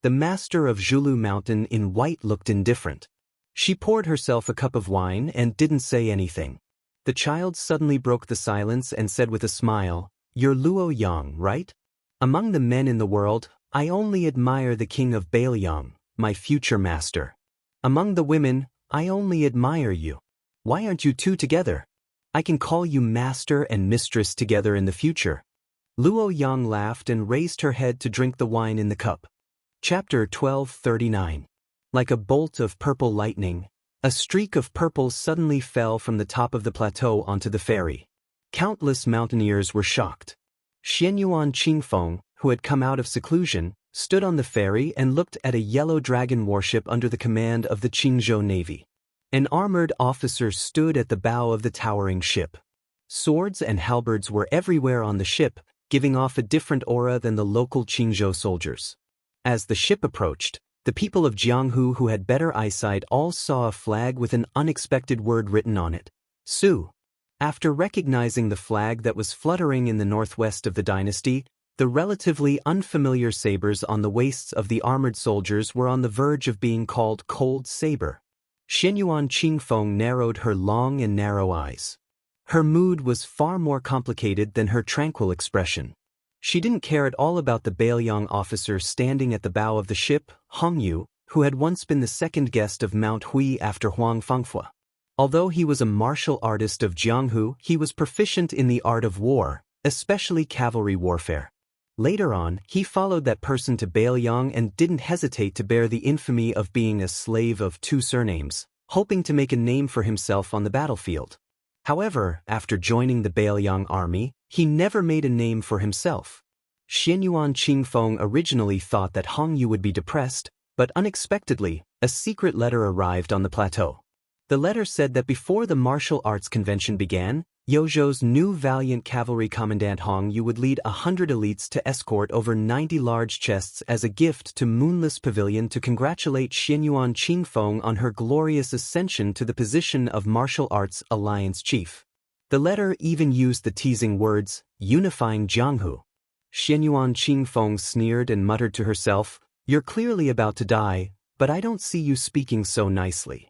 The master of Zhulu Mountain in white looked indifferent. She poured herself a cup of wine and didn't say anything. The child suddenly broke the silence and said with a smile, "You're Luo Yang, right? Among the men in the world, I only admire the king of Bailiang, my future master. Among the women, I only admire you. Why aren't you 2 together? I can call you master and mistress together in the future." Luo Yang laughed and raised her head to drink the wine in the cup. Chapter 1239. Like a bolt of purple lightning, a streak of purple suddenly fell from the top of the plateau onto the ferry. Countless mountaineers were shocked. Xianyuan Qingfeng, who had come out of seclusion, stood on the ferry and looked at a yellow dragon warship under the command of the Qingzhou Navy. An armored officer stood at the bow of the towering ship. Swords and halberds were everywhere on the ship, giving off a different aura than the local Qingzhou soldiers. As the ship approached, the people of Jianghu who had better eyesight all saw a flag with an unexpected word written on it, Su. After recognizing the flag that was fluttering in the northwest of the dynasty, the relatively unfamiliar sabers on the waists of the armored soldiers were on the verge of being called Cold Saber. Xianyuan Qingfeng narrowed her long and narrow eyes. Her mood was far more complicated than her tranquil expression. She didn't care at all about the Bailiang officer standing at the bow of the ship, Hongyu, who had once been the second guest of Mount Hui after Huang Fengfua. Although he was a martial artist of Jianghu, he was proficient in the art of war, especially cavalry warfare. Later on, he followed that person to Bailiang and didn't hesitate to bear the infamy of being a slave of 2 surnames, hoping to make a name for himself on the battlefield. However, after joining the Bailiang army, he never made a name for himself. Xianyuan Qingfeng originally thought that Hongyu would be depressed, but unexpectedly, a secret letter arrived on the plateau. The letter said that before the martial arts convention began, Yozhou's new valiant cavalry commandant Hongyu would lead 100 elites to escort over 90 large chests as a gift to Moonless Pavilion to congratulate Xianyuan Qingfeng on her glorious ascension to the position of martial arts alliance chief. The letter even used the teasing words, "unifying Jianghu." Xianyuan Qingfeng sneered and muttered to herself, "You're clearly about to die, but I don't see you speaking so nicely."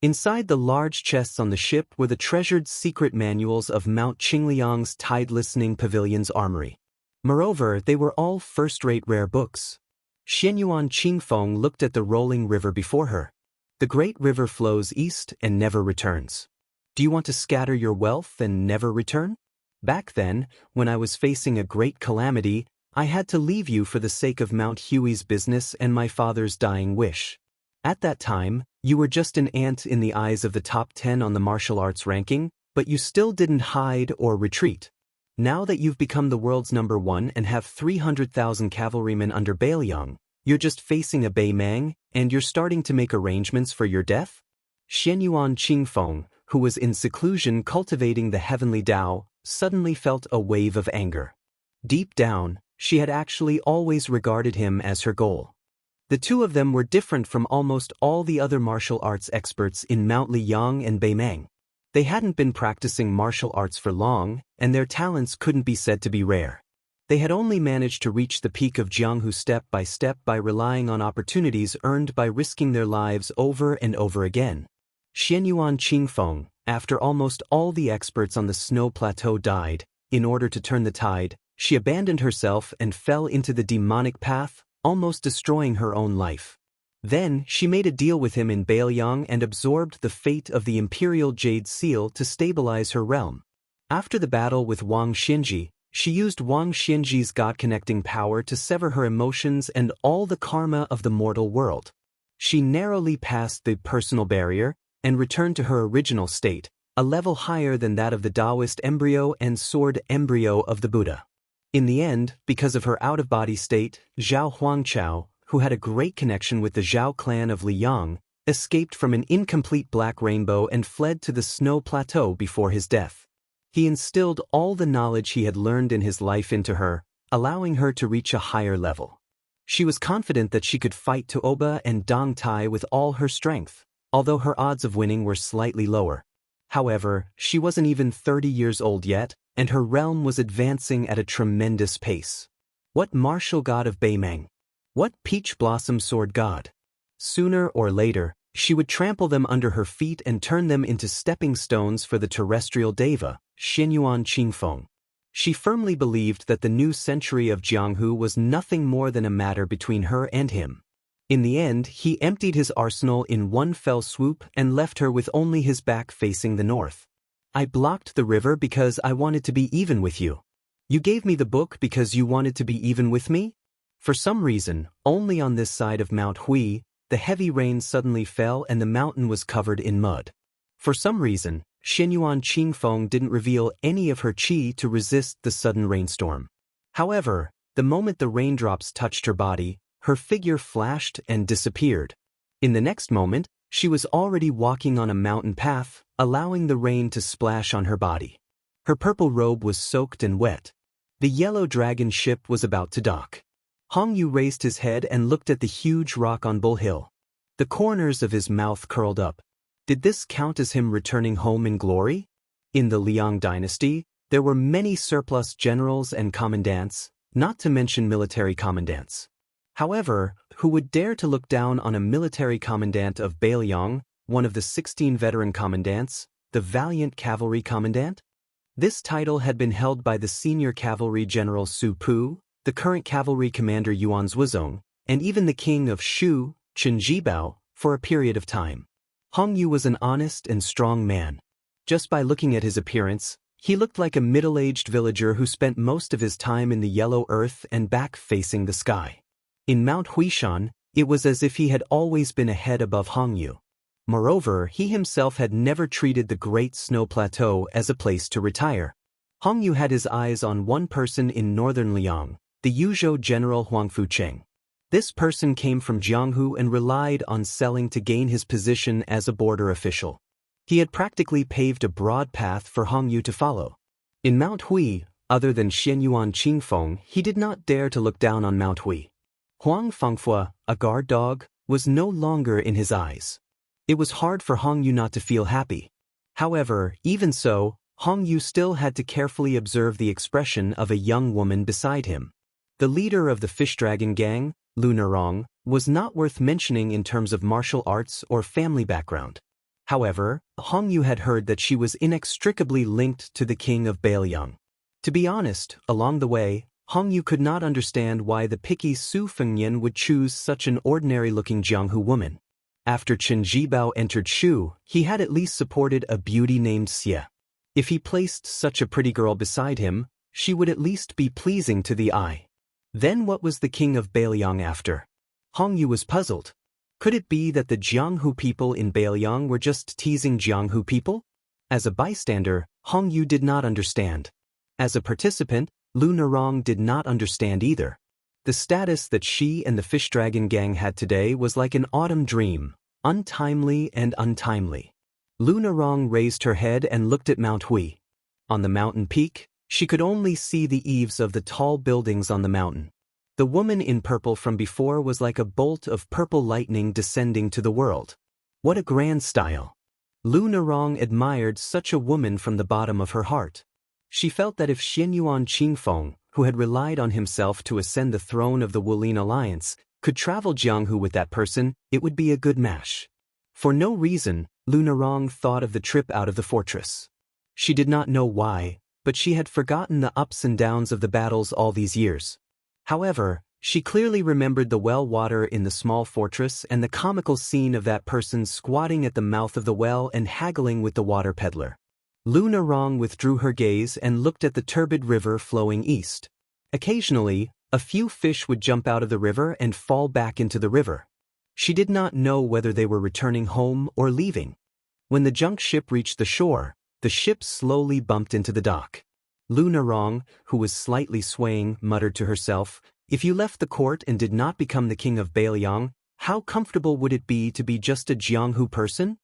Inside the large chests on the ship were the treasured secret manuals of Mount Qingliang's tide-listening pavilion's armory. Moreover, they were all first-rate rare books. Xianyuan Qingfeng looked at the rolling river before her. The great river flows east and never returns. Do you want to scatter your wealth and never return? Back then, when I was facing a great calamity, I had to leave you for the sake of Mount Hui's business and my father's dying wish. At that time, you were just an ant in the eyes of the top 10 on the martial arts ranking, but you still didn't hide or retreat. Now that you've become the world's #1 and have 300,000 cavalrymen under Bailiang, you're just facing a Bei Mang, and you're starting to make arrangements for your death? Xianyuan Qingfeng, who was in seclusion cultivating the heavenly Tao, suddenly felt a wave of anger. Deep down, she had actually always regarded him as her goal. The two of them were different from almost all the other martial arts experts in Mount Liyang and Beimeng. They hadn't been practicing martial arts for long, and their talents couldn't be said to be rare. They had only managed to reach the peak of Jianghu step by relying on opportunities earned by risking their lives over and over again. Xianyuan Qingfeng, after almost all the experts on the snow plateau died, in order to turn the tide, she abandoned herself and fell into the demonic path, almost destroying her own life. Then, she made a deal with him in Bailiang and absorbed the fate of the Imperial Jade Seal to stabilize her realm. After the battle with Wang Xinji, she used Wang Xinji's God-connecting power to sever her emotions and all the karma of the mortal world. She narrowly passed the personal barrier and returned to her original state, a level higher than that of the Daoist embryo and sword embryo of the Buddha. In the end, because of her out-of-body state, Zhao Huangqiao, who had a great connection with the Zhao clan of Liyang, escaped from an incomplete black rainbow and fled to the snow plateau before his death. He instilled all the knowledge he had learned in his life into her, allowing her to reach a higher level. She was confident that she could fight Tuoba and Dong Tai with all her strength, although her odds of winning were slightly lower. However, she wasn't even 30 years old yet, and her realm was advancing at a tremendous pace. What martial god of Beimeng? What peach blossom sword god? Sooner or later, she would trample them under her feet and turn them into stepping stones for the terrestrial deva, Xianyuan Qingfeng. She firmly believed that the new century of Jianghu was nothing more than a matter between her and him. In the end, he emptied his arsenal in one fell swoop and left her with only his back facing the north. I blocked the river because I wanted to be even with you. You gave me the book because you wanted to be even with me? For some reason, only on this side of Mount Hui, the heavy rain suddenly fell and the mountain was covered in mud. For some reason, Xianyuan Qingfeng didn't reveal any of her qi to resist the sudden rainstorm. However, the moment the raindrops touched her body, her figure flashed and disappeared. In the next moment, she was already walking on a mountain path, allowing the rain to splash on her body. Her purple robe was soaked and wet. The yellow dragon ship was about to dock. Hong Yu raised his head and looked at the huge rock on Bull Hill. The corners of his mouth curled up. Did this count as him returning home in glory? In the Liang dynasty, there were many surplus generals and commandants, not to mention military commandants. However, who would dare to look down on a military commandant of Bailiang, one of the 16 veteran commandants, the valiant cavalry commandant? This title had been held by the senior cavalry general Su Pu, the current cavalry commander Yuan Zhuozong, and even the king of Shu, Chen Jibao, for a period of time. Hong Yu was an honest and strong man. Just by looking at his appearance, he looked like a middle-aged villager who spent most of his time in the yellow earth and back facing the sky. In Mount Huishan, it was as if he had always been a head above Hong Yu. Moreover, he himself had never treated the Great Snow Plateau as a place to retire. Hong Yu had his eyes on one person in northern Liang, the Yuzhou general Huang Fucheng. This person came from Jianghu and relied on selling to gain his position as a border official. He had practically paved a broad path for Hong Yu to follow. In Mount Hui, other than Xianyuan Qingfeng, he did not dare to look down on Mount Hui. Huang Fengfua, a guard dog, was no longer in his eyes. It was hard for Hong Yu not to feel happy. However, even so, Hong Yu still had to carefully observe the expression of a young woman beside him. The leader of the Fish Dragon gang, Lu Nerong, was not worth mentioning in terms of martial arts or family background. However, Hong Yu had heard that she was inextricably linked to the king of Bailiang. To be honest, along the way, Hong Yu could not understand why the picky Su Fengnian would choose such an ordinary-looking Jianghu woman. After Chen Jibao entered Shu, he had at least supported a beauty named Xie. If he placed such a pretty girl beside him, she would at least be pleasing to the eye. Then what was the king of Bailiang after? Hong Yu was puzzled. Could it be that the Jianghu people in Bailiang were just teasing Jianghu people? As a bystander, Hong Yu did not understand. As a participant, Lu Nerong did not understand either. The status that she and the Fish Dragon gang had today was like an autumn dream, Untimely and untimely. Lu Narong raised her head and looked at Mount Hui. On the mountain peak, she could only see the eaves of the tall buildings on the mountain. The woman in purple from before was like a bolt of purple lightning descending to the world. What a grand style! Lu Narong admired such a woman from the bottom of her heart. She felt that if Xianyuan Qingfeng, who had relied on himself to ascend the throne of the Wulin alliance, could travel Jianghu with that person, it would be a good match. For no reason, Lu Narong thought of the trip out of the fortress. She did not know why, but she had forgotten the ups and downs of the battles all these years. However, she clearly remembered the well water in the small fortress and the comical scene of that person squatting at the mouth of the well and haggling with the water peddler. Lu Narong withdrew her gaze and looked at the turbid river flowing east. Occasionally, a few fish would jump out of the river and fall back into the river. She did not know whether they were returning home or leaving. When the junk ship reached the shore, the ship slowly bumped into the dock. Lu Narong, who was slightly swaying, muttered to herself, "If you left the court and did not become the king of Bailiang, how comfortable would it be to be just a Jianghu person?"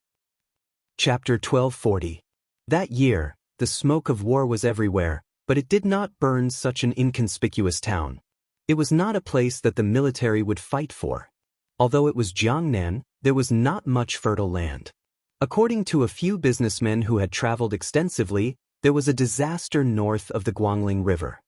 Chapter 1240. That year, the smoke of war was everywhere, but it did not burn such an inconspicuous town. It was not a place that the military would fight for. Although it was Jiangnan, there was not much fertile land. According to a few businessmen who had traveled extensively, there was a disaster north of the Guangling River.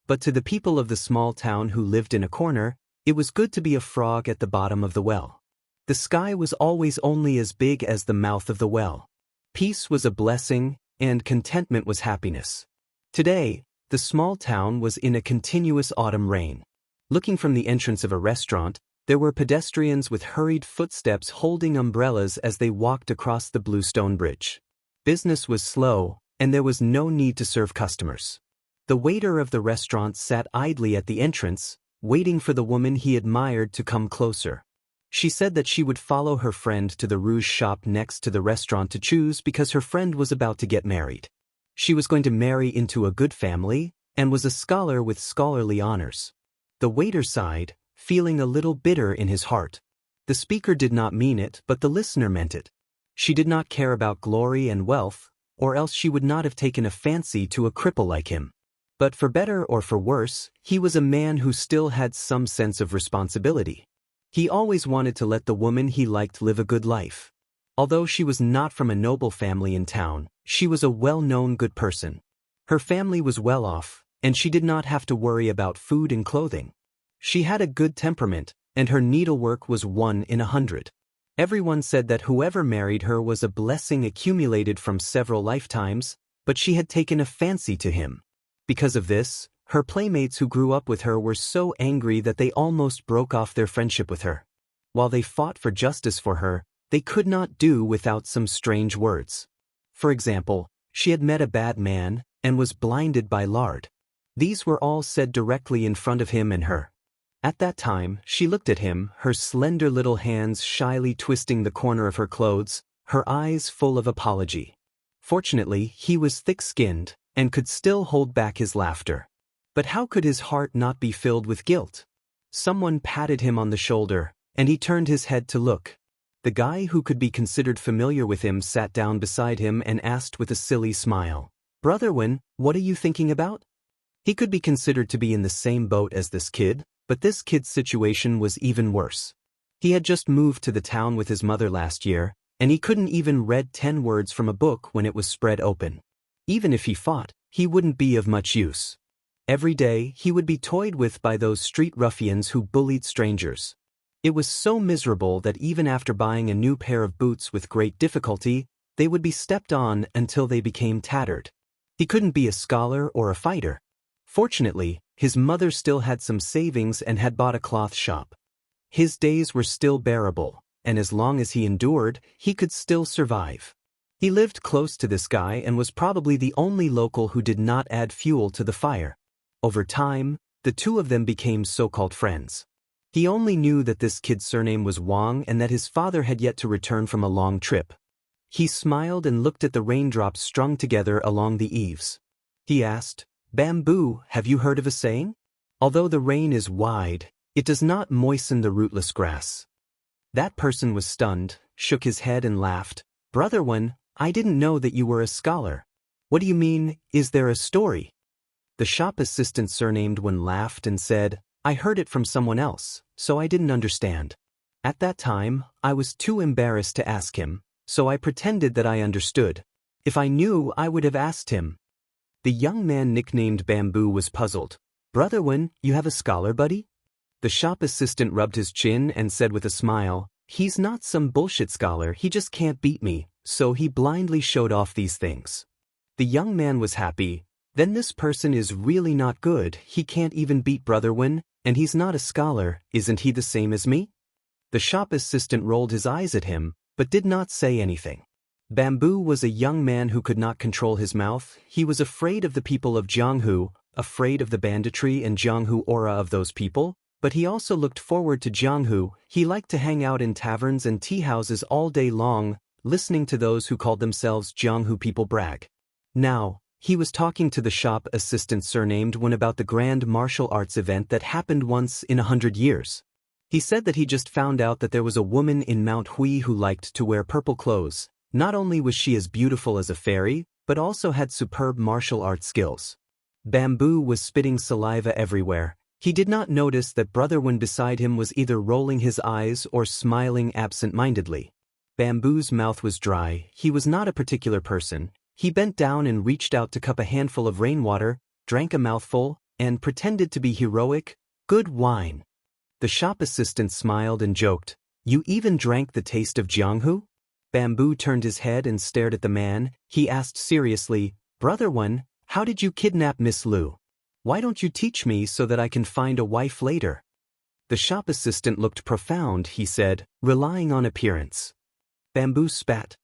But to the people of the small town who lived in a corner, it was good to be a frog at the bottom of the well. The sky was always only as big as the mouth of the well. Peace was a blessing, and contentment was happiness. Today, the small town was in a continuous autumn rain. Looking from the entrance of a restaurant, there were pedestrians with hurried footsteps holding umbrellas as they walked across the bluestone bridge. Business was slow, and there was no need to serve customers. The waiter of the restaurant sat idly at the entrance, waiting for the woman he admired to come closer. She said that she would follow her friend to the rouge shop next to the restaurant to choose because her friend was about to get married. She was going to marry into a good family, and was a scholar with scholarly honors. The waiter sighed, feeling a little bitter in his heart. The speaker did not mean it, but the listener meant it. She did not care about glory and wealth, or else she would not have taken a fancy to a cripple like him. But for better or for worse, he was a man who still had some sense of responsibility. He always wanted to let the woman he liked live a good life. Although she was not from a noble family in town, she was a well-known good person. Her family was well off, and she did not have to worry about food and clothing. She had a good temperament, and her needlework was 1 in 100. Everyone said that whoever married her was a blessing accumulated from several lifetimes, but she had taken a fancy to him. Because of this, her playmates who grew up with her were so angry that they almost broke off their friendship with her. While they fought for justice for her, they could not do without some strange words. For example, she had met a bad man, and was blinded by lard. These were all said directly in front of him and her. At that time, she looked at him, her slender little hands shyly twisting the corner of her clothes, her eyes full of apology. Fortunately, he was thick-skinned, and could still hold back his laughter. But how could his heart not be filled with guilt? Someone patted him on the shoulder, and he turned his head to look. The guy who could be considered familiar with him sat down beside him and asked with a silly smile, "Brother Wen, what are you thinking about?" He could be considered to be in the same boat as this kid, but this kid's situation was even worse. He had just moved to the town with his mother last year, and he couldn't even read 10 words from a book when it was spread open. Even if he fought, he wouldn't be of much use. Every day, he would be toyed with by those street ruffians who bullied strangers. It was so miserable that even after buying a new pair of boots with great difficulty, they would be stepped on until they became tattered. He couldn't be a scholar or a fighter. Fortunately, his mother still had some savings and had bought a cloth shop. His days were still bearable, and as long as he endured, he could still survive. He lived close to this guy and was probably the only local who did not add fuel to the fire. Over time, the two of them became so-called friends. He only knew that this kid's surname was Wang and that his father had yet to return from a long trip. He smiled and looked at the raindrops strung together along the eaves. He asked, "Bamboo, have you heard of a saying? Although the rain is wide, it does not moisten the rootless grass." That person was stunned, shook his head and laughed. Brother Wen, I didn't know that you were a scholar. What do you mean, is there a story? The shop assistant surnamed Wen laughed and said, I heard it from someone else, so I didn't understand. At that time, I was too embarrassed to ask him, so I pretended that I understood. If I knew, I would have asked him. The young man nicknamed Bamboo was puzzled. Brother Wen, you have a scholar buddy? The shop assistant rubbed his chin and said with a smile, he's not some bullshit scholar, he just can't beat me, so he blindly showed off these things. The young man was happy. Then this person is really not good, he can't even beat Brother Wen, and he's not a scholar, isn't he the same as me? The shop assistant rolled his eyes at him, but did not say anything. Bamboo was a young man who could not control his mouth. He was afraid of the people of Jianghu, afraid of the banditry and Jianghu aura of those people, but he also looked forward to Jianghu. He liked to hang out in taverns and tea houses all day long, listening to those who called themselves Jianghu people brag. Now, he was talking to the shop assistant surnamed Wen about the grand martial arts event that happened once in 100 years. He said that he just found out that there was a woman in Mount Hui who liked to wear purple clothes. Not only was she as beautiful as a fairy, but also had superb martial arts skills. Bamboo was spitting saliva everywhere. He did not notice that Brother Wen beside him was either rolling his eyes or smiling absent-mindedly. Bamboo's mouth was dry. He was not a particular person. He bent down and reached out to cup a handful of rainwater, drank a mouthful, and pretended to be heroic. Good wine. The shop assistant smiled and joked, you even drank the taste of Jianghu? Bamboo turned his head and stared at the man. He asked seriously, Brother Wen, how did you kidnap Miss Lu? Why don't you teach me so that I can find a wife later? The shop assistant looked profound, he said, relying on appearance. Bamboo spat.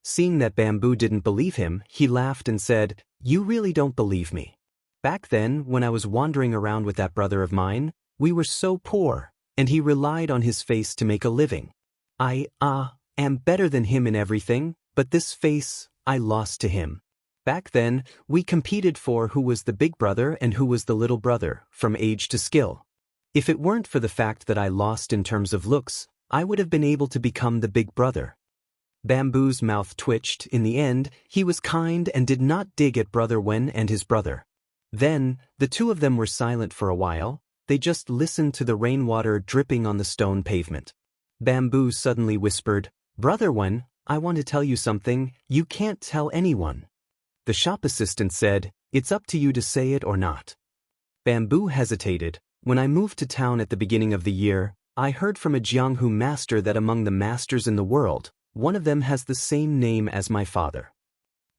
Seeing that Bamboo didn't believe him, he laughed and said, you really don't believe me. Back then, when I was wandering around with that brother of mine, we were so poor, and he relied on his face to make a living. I am better than him in everything, but this face, I lost to him. Back then, we competed for who was the big brother and who was the little brother, from age to skill. If it weren't for the fact that I lost in terms of looks, I would have been able to become the big brother. Bamboo's mouth twitched. In the end, he was kind and did not dig at Brother Wen and his brother. Then, the two of them were silent for a while. They just listened to the rainwater dripping on the stone pavement. Bamboo suddenly whispered, Brother Wen, I want to tell you something. You can't tell anyone. The shop assistant said, it's up to you to say it or not. Bamboo hesitated. When I moved to town at the beginning of the year, I heard from a Jianghu master that among the masters in the world, one of them has the same name as my father.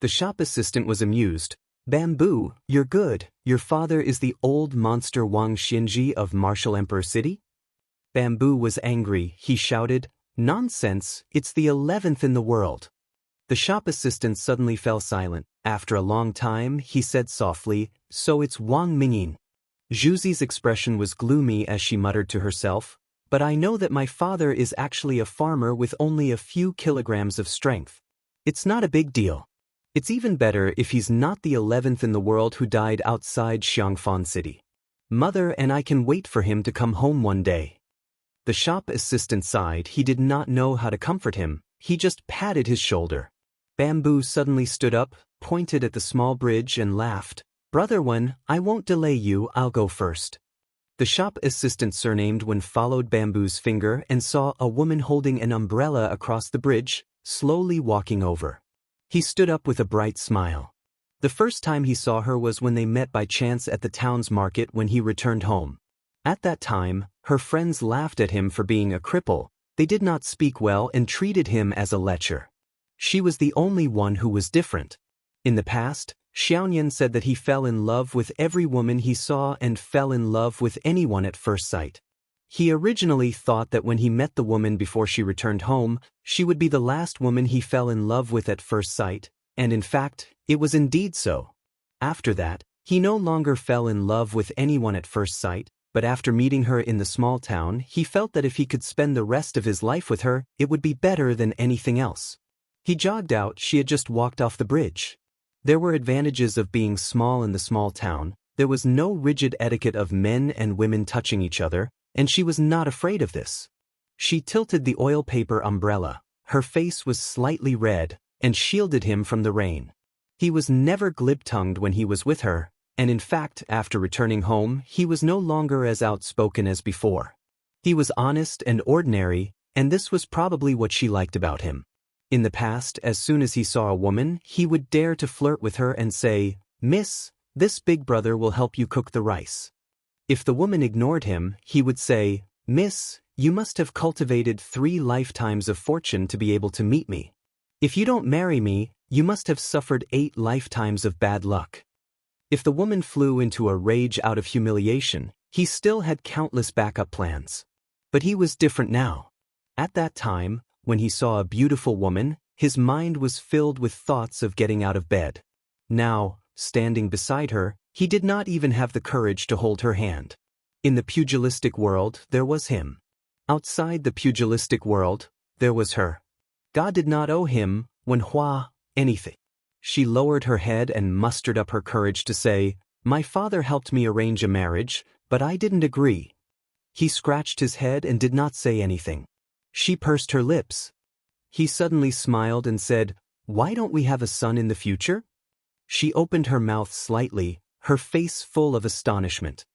The shop assistant was amused. Bamboo, you're good. Your father is the old monster Wang Xinji of Martial Emperor City? Bamboo was angry. He shouted, nonsense, it's the 11th in the world. The shop assistant suddenly fell silent. After a long time, he said softly, so it's Wang Mingyin. Zhuzi's expression was gloomy as she muttered to herself, but I know that my father is actually a farmer with only a few kilograms of strength. It's not a big deal. It's even better if he's not the 11th in the world who died outside Xiangfan City. Mother and I can wait for him to come home one day. The shop assistant sighed. He did not know how to comfort him. He just patted his shoulder. Bamboo suddenly stood up, pointed at the small bridge and laughed. Brother Wen, I won't delay you, I'll go first. The shop assistant surnamed Wen followed Bamboo's finger and saw a woman holding an umbrella across the bridge, slowly walking over. He stood up with a bright smile. The first time he saw her was when they met by chance at the town's market when he returned home. At that time, her friends laughed at him for being a cripple. They did not speak well and treated him as a lecher. She was the only one who was different. In the past, Xiaoyan said that he fell in love with every woman he saw and fell in love with anyone at first sight. He originally thought that when he met the woman before she returned home, she would be the last woman he fell in love with at first sight, and in fact, it was indeed so. After that, he no longer fell in love with anyone at first sight, but after meeting her in the small town, he felt that if he could spend the rest of his life with her, it would be better than anything else. He jogged out. She had just walked off the bridge. There were advantages of being small in the small town. There was no rigid etiquette of men and women touching each other, and she was not afraid of this. She tilted the oil paper umbrella. her face was slightly red, and shielded him from the rain. He was never glib-tongued when he was with her, and in fact, after returning home, he was no longer as outspoken as before. He was honest and ordinary, and this was probably what she liked about him. In the past, as soon as he saw a woman, he would dare to flirt with her and say, "Miss, this big brother will help you cook the rice." If the woman ignored him, he would say, "Miss, you must have cultivated 3 lifetimes of fortune to be able to meet me. If you don't marry me, you must have suffered 8 lifetimes of bad luck." If the woman flew into a rage out of humiliation, he still had countless backup plans. But he was different now. At that time, when he saw a beautiful woman, his mind was filled with thoughts of getting out of bed. Now, standing beside her, he did not even have the courage to hold her hand. In the pugilistic world, there was him. Outside the pugilistic world, there was her. God did not owe him, Wenhua, anything. She lowered her head and mustered up her courage to say, "My father helped me arrange a marriage, but I didn't agree." He scratched his head and did not say anything. She pursed her lips. He suddenly smiled and said, "Why don't we have a son in the future?" She opened her mouth slightly, her face full of astonishment.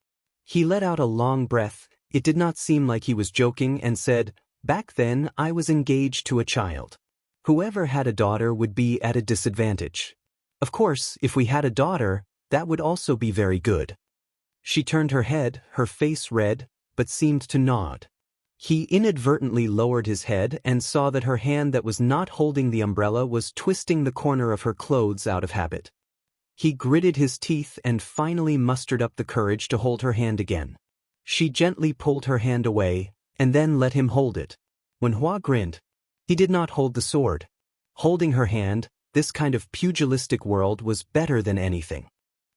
He let out a long breath, it did not seem like he was joking, and said, "Back then I was engaged to a child. Whoever had a daughter would be at a disadvantage. Of course, if we had a daughter, that would also be very good." She turned her head, her face red, but seemed to nod. He inadvertently lowered his head and saw that her hand that was not holding the umbrella was twisting the corner of her clothes out of habit. He gritted his teeth and finally mustered up the courage to hold her hand again. She gently pulled her hand away, and then let him hold it. When Hua grinned, he did not hold the sword. Holding her hand, this kind of pugilistic world was better than anything.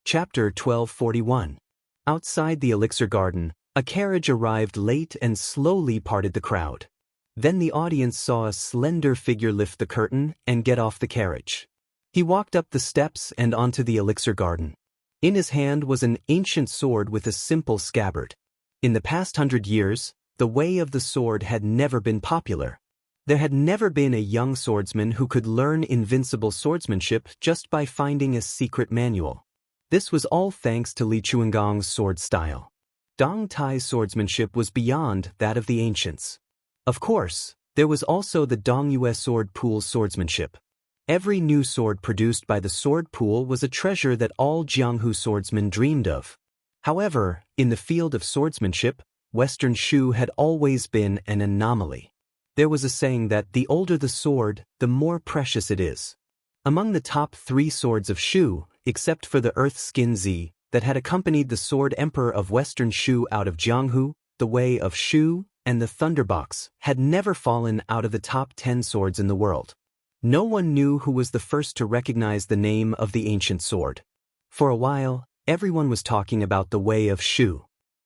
Chapter 1241. Outside the elixir garden, a carriage arrived late and slowly parted the crowd. Then the audience saw a slender figure lift the curtain and get off the carriage. He walked up the steps and onto the elixir garden. In his hand was an ancient sword with a simple scabbard. In the past 100 years, the way of the sword had never been popular. There had never been a young swordsman who could learn invincible swordsmanship just by finding a secret manual. This was all thanks to Li Chuangong's sword style. Dong Tai's swordsmanship was beyond that of the ancients. Of course, there was also the Dongyue sword pool's swordsmanship. Every new sword produced by the sword pool was a treasure that all Jianghu swordsmen dreamed of. However, in the field of swordsmanship, Western Shu had always been an anomaly. There was a saying that the older the sword, the more precious it is. Among the top 3 swords of Shu, except for the Earth Skin Z, that had accompanied the Sword Emperor of Western Shu out of Jianghu, the Way of Shu, and the Thunderbox, had never fallen out of the top 10 swords in the world. No one knew who was the first to recognize the name of the ancient sword. For a while, everyone was talking about the Way of Shu.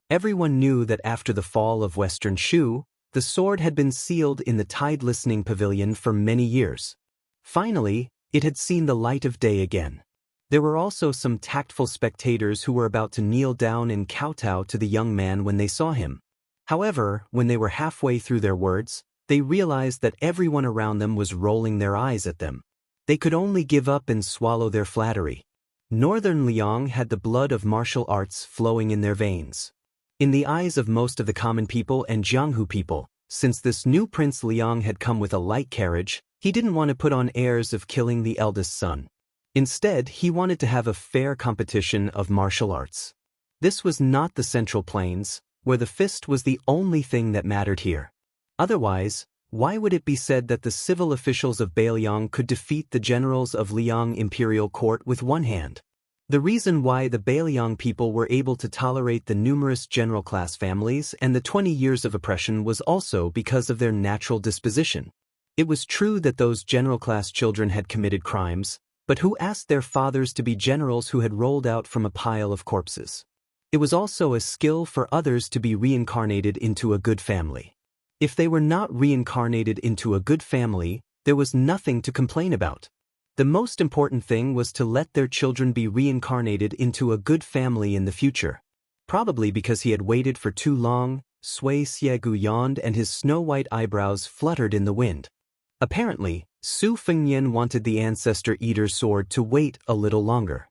Everyone knew that after the fall of Western Shu, the sword had been sealed in the Tide Listening Pavilion for many years. Finally, it had seen the light of day again. There were also some tactful spectators who were about to kneel down and kowtow to the young man when they saw him. However, when they were halfway through their words, they realized that everyone around them was rolling their eyes at them. They could only give up and swallow their flattery. Northern Liang had the blood of martial arts flowing in their veins. In the eyes of most of the common people and Jianghu people, since this new Prince Liang had come with a light carriage, he didn't want to put on airs of killing the eldest son. Instead, he wanted to have a fair competition of martial arts. This was not the Central Plains, where the fist was the only thing that mattered here. Otherwise, why would it be said that the civil officials of Beiliang could defeat the generals of Liang imperial court with one hand? The reason why the Beiliang people were able to tolerate the numerous general class families and the 20 years of oppression was also because of their natural disposition. It was true that those general class children had committed crimes, but who asked their fathers to be generals who had rolled out from a pile of corpses? It was also a skill for others to be reincarnated into a good family. If they were not reincarnated into a good family, there was nothing to complain about. The most important thing was to let their children be reincarnated into a good family in the future. Probably because he had waited for too long, Sui Xiegu yawned and his snow-white eyebrows fluttered in the wind. Apparently, Su Fengnian wanted the Ancestor Eater's sword to wait a little longer.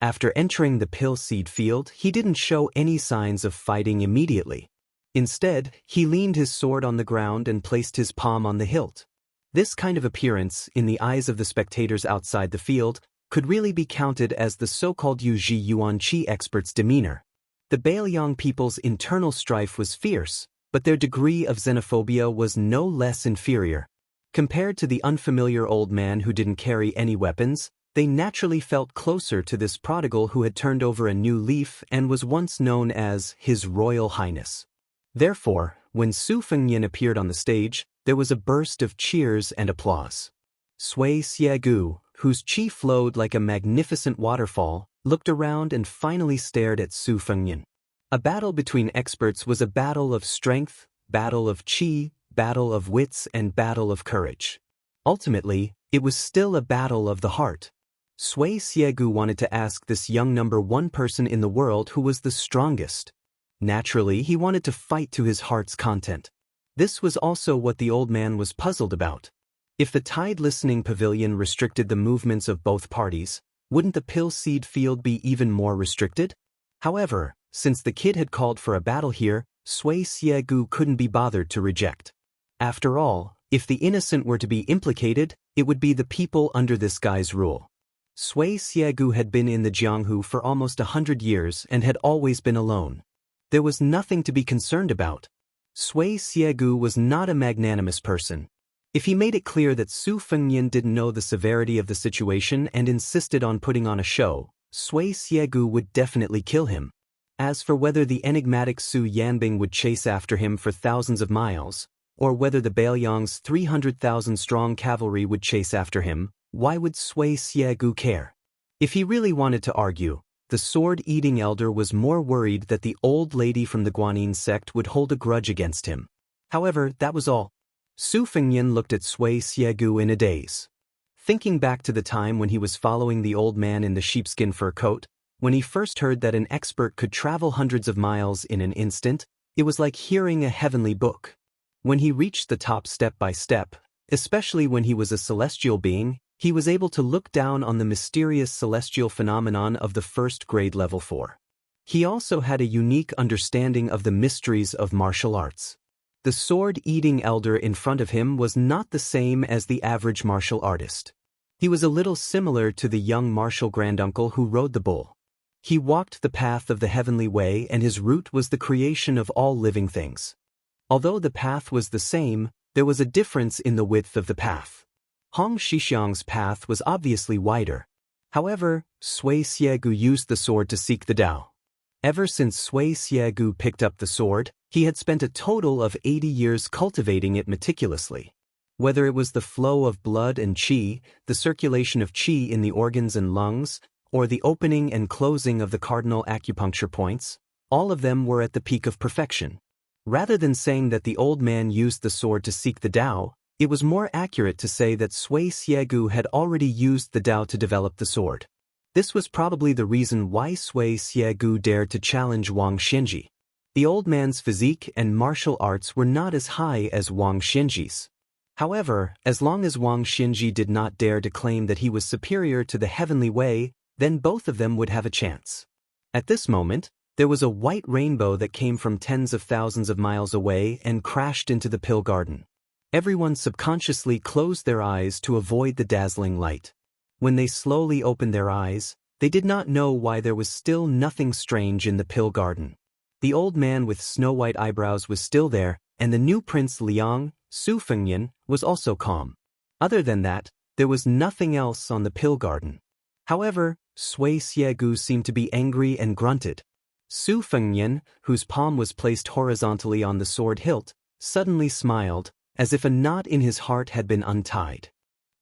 After entering the pill seed field, he didn't show any signs of fighting immediately. Instead, he leaned his sword on the ground and placed his palm on the hilt. This kind of appearance, in the eyes of the spectators outside the field, could really be counted as the so-called Yuji Yuanqi expert's demeanor. The Bailiang people's internal strife was fierce, but their degree of xenophobia was no less inferior. Compared to the unfamiliar old man who didn't carry any weapons, they naturally felt closer to this prodigal who had turned over a new leaf and was once known as His Royal Highness. Therefore, when Su Fengnian appeared on the stage, there was a burst of cheers and applause. Sui Xiegu, whose qi flowed like a magnificent waterfall, looked around and finally stared at Su Fengnian. A battle between experts was a battle of strength, battle of qi, battle of wits, and battle of courage. Ultimately, it was still a battle of the heart. Sui Xiegu wanted to ask this young number one person in the world who was the strongest. Naturally, he wanted to fight to his heart's content. This was also what the old man was puzzled about. If the Tide Listening Pavilion restricted the movements of both parties, wouldn't the pill seed field be even more restricted? However, since the kid had called for a battle here, Sui Xiegu couldn't be bothered to reject. After all, if the innocent were to be implicated, it would be the people under this guy's rule. Sui Xiegu had been in the Jianghu for almost 100 years and had always been alone. There was nothing to be concerned about. Sui Xiegu was not a magnanimous person. If he made it clear that Su Fengnian didn't know the severity of the situation and insisted on putting on a show, Sui Xiegu would definitely kill him. As for whether the enigmatic Su Yanbing would chase after him for thousands of miles, or whether the Bailiang's 300,000-strong cavalry would chase after him, why would Sui Xiegu care? If he really wanted to argue, the sword-eating elder was more worried that the old lady from the Guanyin sect would hold a grudge against him. However, that was all. Su Fengnian looked at Sui Xiegu in a daze. Thinking back to the time when he was following the old man in the sheepskin fur coat, when he first heard that an expert could travel hundreds of miles in an instant, it was like hearing a heavenly book. When he reached the top step by step, especially when he was a celestial being, he was able to look down on the mysterious celestial phenomenon of the first grade level 4. He also had a unique understanding of the mysteries of martial arts. The sword-eating elder in front of him was not the same as the average martial artist. He was a little similar to the young martial granduncle who rode the bull. He walked the path of the heavenly way and his route was the creation of all living things. Although the path was the same, there was a difference in the width of the path. Hong Shixiang's path was obviously wider. However, Sui Xiegu used the sword to seek the Tao. Ever since Sui Xiegu picked up the sword, he had spent a total of 80 years cultivating it meticulously. Whether it was the flow of blood and qi, the circulation of qi in the organs and lungs, or the opening and closing of the cardinal acupuncture points, all of them were at the peak of perfection. Rather than saying that the old man used the sword to seek the Tao, it was more accurate to say that Sui Xiegu had already used the Tao to develop the sword. This was probably the reason why Sui Xiegu dared to challenge Wang Xinji. The old man's physique and martial arts were not as high as Wang Xinji's. However, as long as Wang Xinji did not dare to claim that he was superior to the heavenly way, then both of them would have a chance. At this moment, there was a white rainbow that came from tens of thousands of miles away and crashed into the pill garden. Everyone subconsciously closed their eyes to avoid the dazzling light. When they slowly opened their eyes, they did not know why there was still nothing strange in the pill garden. The old man with snow-white eyebrows was still there, and the new Prince Liang, Su Fengnian, was also calm. Other than that, there was nothing else on the pill garden. However, Sui Xiegu seemed to be angry and grunted. Su Fengnian, whose palm was placed horizontally on the sword hilt, suddenly smiled, as if a knot in his heart had been untied.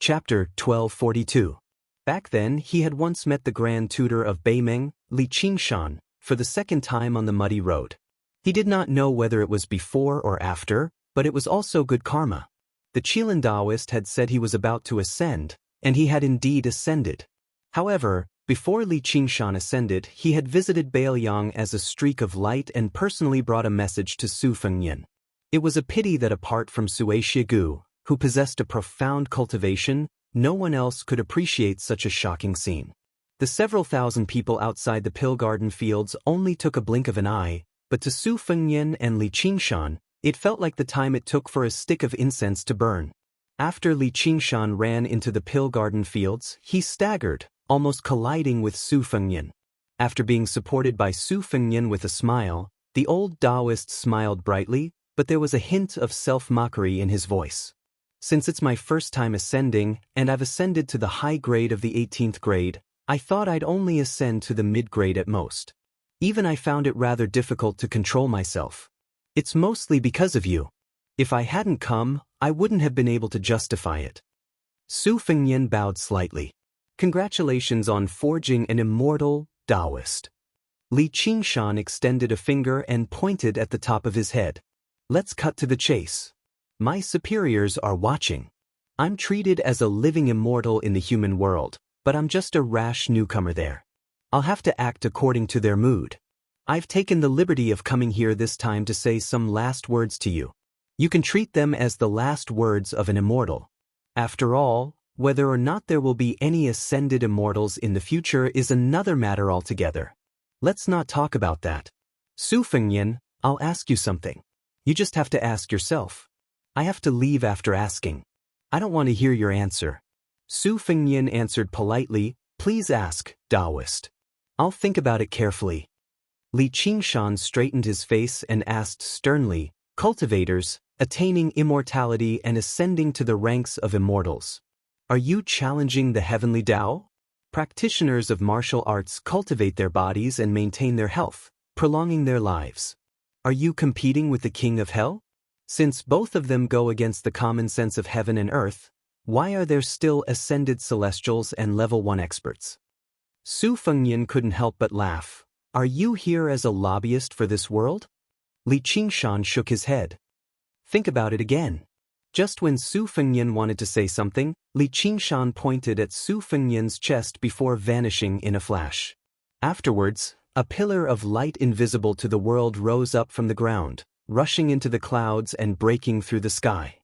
Chapter 1242. Back then, he had once met the grand tutor of Beimeng, Li Qingshan, for the second time on the muddy road. He did not know whether it was before or after, but it was also good karma. The Qilin Daoist had said he was about to ascend, and he had indeed ascended. However, before Li Qingshan ascended, he had visited Bailiang as a streak of light and personally brought a message to Su Fengnian. It was a pity that apart from Sui Xiegu, who possessed a profound cultivation. No one else could appreciate such a shocking scene. The several thousand people outside the pill garden fields only took a blink of an eye, but to Su Fengnian and Li Qingshan, it felt like the time it took for a stick of incense to burn. After Li Qingshan ran into the pill garden fields, he staggered, almost colliding with Su Fengnian. After being supported by Su Fengnian with a smile, the old Daoist smiled brightly, but there was a hint of self-mockery in his voice. Since it's my first time ascending, and I've ascended to the high grade of the 18th grade, I thought I'd only ascend to the mid-grade at most. Even I found it rather difficult to control myself. It's mostly because of you. If I hadn't come, I wouldn't have been able to justify it. Su Fengnian bowed slightly. Congratulations on forging an immortal, Daoist. Li Qingshan extended a finger and pointed at the top of his head. Let's cut to the chase. My superiors are watching. I'm treated as a living immortal in the human world, but I'm just a rash newcomer there. I'll have to act according to their mood. I've taken the liberty of coming here this time to say some last words to you. You can treat them as the last words of an immortal. After all, whether or not there will be any ascended immortals in the future is another matter altogether. Let's not talk about that. Su Fengnian, I'll ask you something. You just have to ask yourself. I have to leave after asking. I don't want to hear your answer. Su Fengnian answered politely, please ask, Daoist. I'll think about it carefully. Li Qingshan straightened his face and asked sternly, cultivators, attaining immortality and ascending to the ranks of immortals. Are you challenging the heavenly Tao? Practitioners of martial arts cultivate their bodies and maintain their health, prolonging their lives. Are you competing with the king of hell? Since both of them go against the common sense of heaven and earth, why are there still ascended celestials and level 1 experts? Su Fengnian couldn't help but laugh. Are you here as a lobbyist for this world? Li Qingshan shook his head. Think about it again. Just when Su Fengnian wanted to say something, Li Qingshan pointed at Su Fengnian's chest before vanishing in a flash. Afterwards, a pillar of light invisible to the world rose up from the ground, rushing into the clouds and breaking through the sky.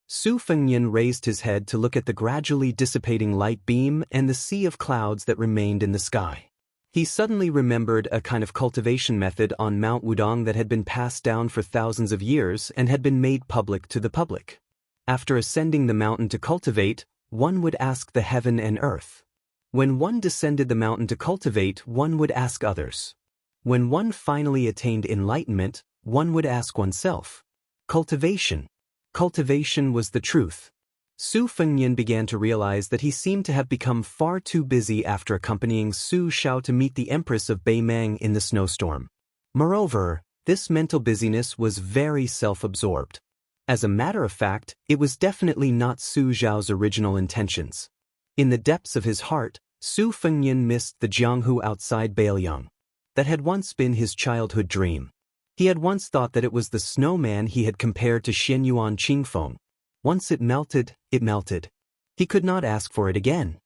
Su Fengnian raised his head to look at the gradually dissipating light beam and the sea of clouds that remained in the sky. He suddenly remembered a kind of cultivation method on Mount Wudong that had been passed down for thousands of years and had been made public to the public. After ascending the mountain to cultivate, one would ask the heaven and earth. When one descended the mountain to cultivate, one would ask others. When one finally attained enlightenment, one would ask oneself. Cultivation. Cultivation was the truth. Su Fengnian began to realize that he seemed to have become far too busy after accompanying Su Xiao to meet the Empress of Beimang in the snowstorm. Moreover, this mental busyness was very self-absorbed. As a matter of fact, it was definitely not Su Xiao's original intentions. In the depths of his heart, Su Fengnian missed the Jianghu outside Beiliang. That had once been his childhood dream. He had once thought that it was the snowman he had compared to Xianyuan Qingfeng. Once it melted, it melted. He could not ask for it again.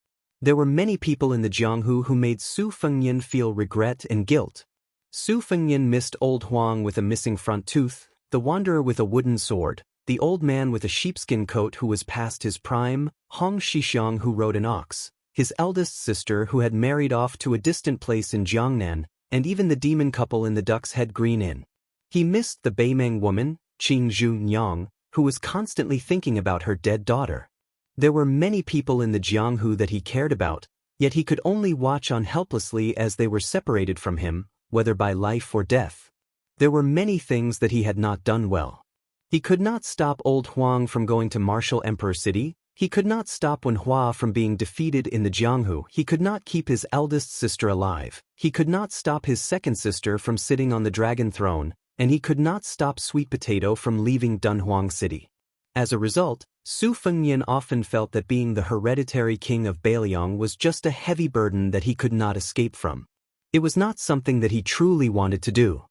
There were many people in the Jianghu who made Su Fengnian feel regret and guilt. Su Fengnian missed old Huang with a missing front tooth, the wanderer with a wooden sword, the old man with a sheepskin coat who was past his prime, Hong Shixiang who rode an ox, his eldest sister who had married off to a distant place in Jiangnan, and even the demon couple in the Duck's Head Green Inn. He missed the Beimang woman, Qing Zhu Nyang, who was constantly thinking about her dead daughter. There were many people in the Jianghu that he cared about, yet he could only watch on helplessly as they were separated from him, whether by life or death. There were many things that he had not done well. He could not stop old Huang from going to Martial Emperor City. He could not stop Wen Hua from being defeated in the Jianghu. He could not keep his eldest sister alive. He could not stop his second sister from sitting on the dragon throne, and he could not stop Sweet Potato from leaving Dunhuang City. As a result, Su Fengnian often felt that being the hereditary king of Beiliang was just a heavy burden that he could not escape from. It was not something that he truly wanted to do.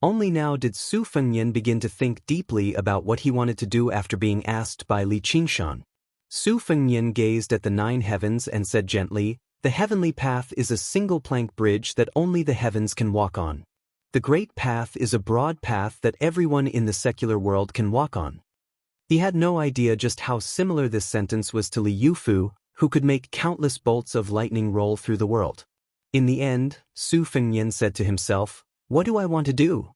Only now did Su Fengnian begin to think deeply about what he wanted to do after being asked by Li Qingshan. Su Fengnian gazed at the 9 heavens and said gently, "The heavenly path is a single plank bridge that only the heavens can walk on. The great path is a broad path that everyone in the secular world can walk on. He had no idea just how similar this sentence was to Li Yufu, who could make countless bolts of lightning roll through the world. In the end, Su Fengnian said to himself, "What do I want to do?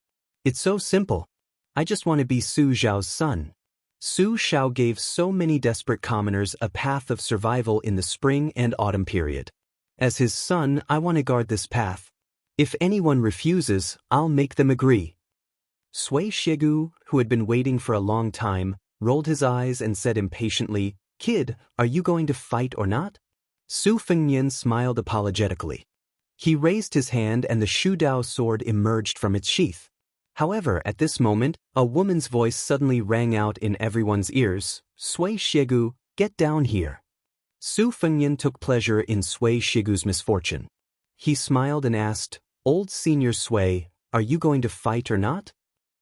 It's so simple. I just want to be Su Zhao's son." Su Xiao gave so many desperate commoners a path of survival in the spring and autumn period. As his son, I want to guard this path. If anyone refuses, I'll make them agree. Sui Shigu, who had been waiting for a long time, rolled his eyes and said impatiently, "Kid, are you going to fight or not?" Su Fengnian smiled apologetically. He raised his hand and the Shu Dao sword emerged from its sheath. However, at this moment, a woman's voice suddenly rang out in everyone's ears, "Sui Shigu, get down here." Su Fengnian took pleasure in Sui Shigu's misfortune. He smiled and asked, "Old Senior Sui, are you going to fight or not?"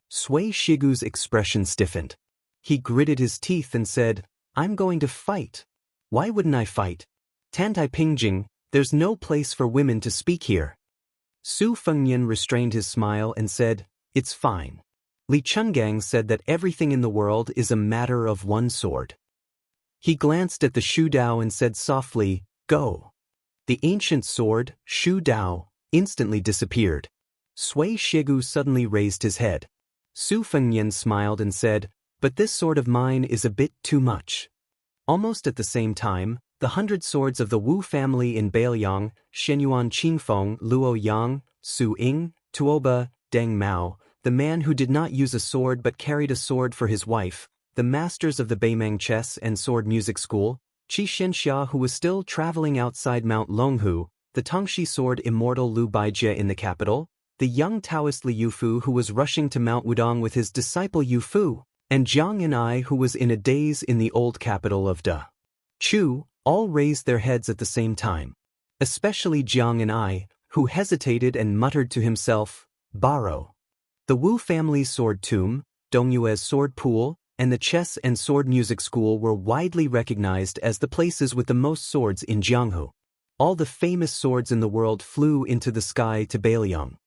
Sui Shigu's expression stiffened. He gritted his teeth and said, "I'm going to fight. Why wouldn't I fight? Tantai Pingjing, there's no place for women to speak here." Su Fengnian restrained his smile and said, "It's fine." Li Chungang said that everything in the world is a matter of one sword. He glanced at the Shu Dao and said softly, "Go." The ancient sword, Shu Dao, instantly disappeared. Sui Shigu suddenly raised his head. Su Fengnian smiled and said, "But this sword of mine is a bit too much." Almost at the same time, the 100 swords of the Wu family in Beiliang, Shenyuan Qingfeng, Luo Yang, Su Ying, Tuoba, Deng Mao, the man who did not use a sword but carried a sword for his wife, the masters of the Beimang Chess and Sword Music School, Qi Xianxia who was still traveling outside Mount Longhu, the Tongxi sword Immortal Lu Baijie in the capital, the young Taoist Li Yufu who was rushing to Mount Wudong with his disciple Yufu, and Jiang and I who was in a daze in the old capital of Da Chu, all raised their heads at the same time. Especially Jiang and I, who hesitated and muttered to himself, "Borrow." The Wu family's sword tomb, Dongyue's sword pool, and the chess and sword music school were widely recognized as the places with the most swords in Jianghu. All the famous swords in the world flew into the sky to Beiliang.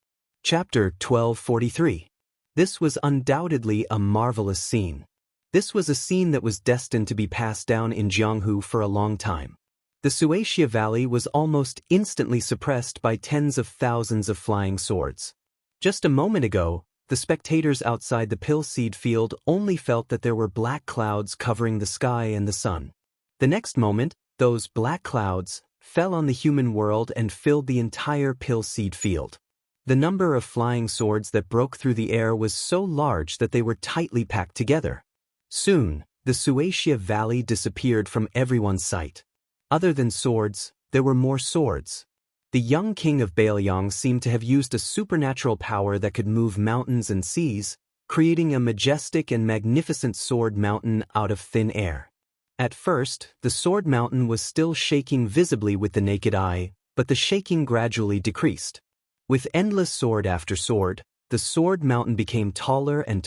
Chapter 1243. This was undoubtedly a marvelous scene. This was a scene that was destined to be passed down in Jianghu for a long time. The Suaxia Valley was almost instantly suppressed by tens of thousands of flying swords. Just a moment ago, the spectators outside the pill seed field only felt that there were black clouds covering the sky and the sun. The next moment, those black clouds fell on the human world and filled the entire pill seed field. The number of flying swords that broke through the air was so large that they were tightly packed together. Soon, the Suaxia Valley disappeared from everyone's sight. Other than swords, there were more swords. The young king of Beiliang seemed to have used a supernatural power that could move mountains and seas, creating a majestic and magnificent sword mountain out of thin air. At first, the sword mountain was still shaking visibly with the naked eye, but the shaking gradually decreased. With endless sword after sword, the sword mountain became taller and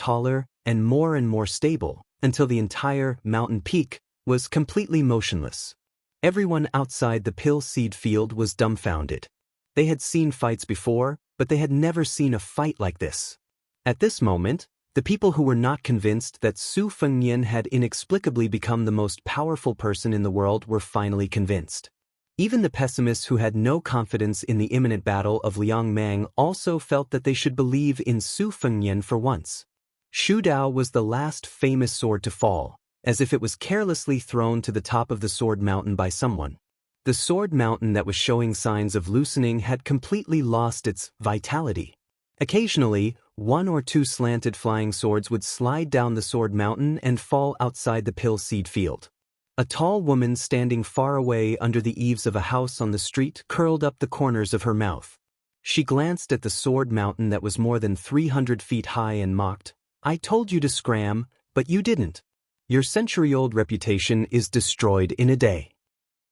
more stable, until the entire mountain peak was completely motionless. Everyone outside the pill seed field was dumbfounded. They had seen fights before, but they had never seen a fight like this. At this moment, the people who were not convinced that Su Fengnian had inexplicably become the most powerful person in the world were finally convinced. Even the pessimists who had no confidence in the imminent battle of Liangmang also felt that they should believe in Su Fengnian for once. Shu Dao was the last famous sword to fall, as if it was carelessly thrown to the top of the sword mountain by someone. The sword mountain that was showing signs of loosening had completely lost its vitality. Occasionally, one or two slanted flying swords would slide down the sword mountain and fall outside the pill seed field. A tall woman standing far away under the eaves of a house on the street curled up the corners of her mouth. She glanced at the sword mountain that was more than 300 feet high and mocked, "I told you to scram, but you didn't. Your century-old reputation is destroyed in a day."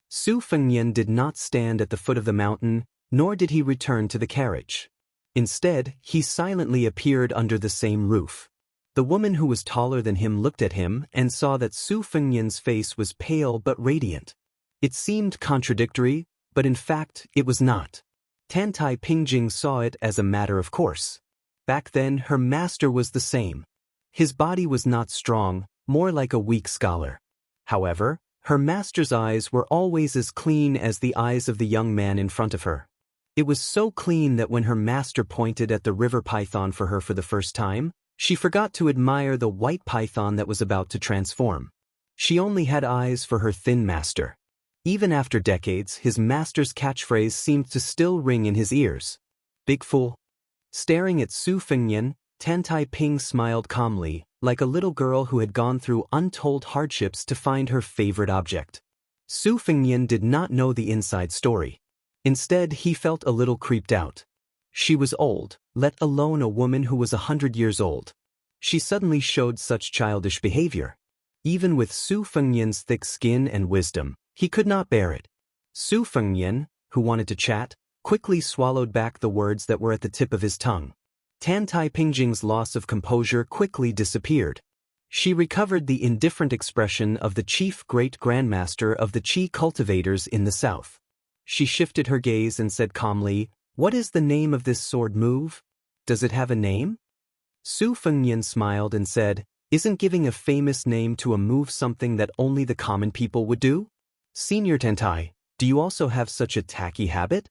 Su Fengnian did not stand at the foot of the mountain, nor did he return to the carriage. Instead, he silently appeared under the same roof. The woman who was taller than him looked at him and saw that Su Fengnian's face was pale but radiant. It seemed contradictory, but in fact, it was not. Tantai Pingjing saw it as a matter of course. Back then, her master was the same. His body was not strong, more like a weak scholar. However, her master's eyes were always as clean as the eyes of the young man in front of her. It was so clean that when her master pointed at the river python for her for the first time, she forgot to admire the white python that was about to transform. She only had eyes for her thin master. Even after decades, his master's catchphrase seemed to still ring in his ears. Big fool. Staring at Su Fengnian, Tan Tai Ping smiled calmly, like a little girl who had gone through untold hardships to find her favorite object. Su Fengnian did not know the inside story. Instead, he felt a little creeped out. She was old, let alone a woman who was 100 years old. She suddenly showed such childish behavior. Even with Su Fengnian's thick skin and wisdom, he could not bear it. Su Fengnian, who wanted to chat, quickly swallowed back the words that were at the tip of his tongue. Tan Tai Pingjing's loss of composure quickly disappeared. She recovered the indifferent expression of the chief great-grandmaster of the Qi cultivators in the south. She shifted her gaze and said calmly, "What is the name of this sword move? Does it have a name?" Su Fengnian smiled and said, "Isn't giving a famous name to a move something that only the common people would do? Senior Tantai, do you also have such a tacky habit?"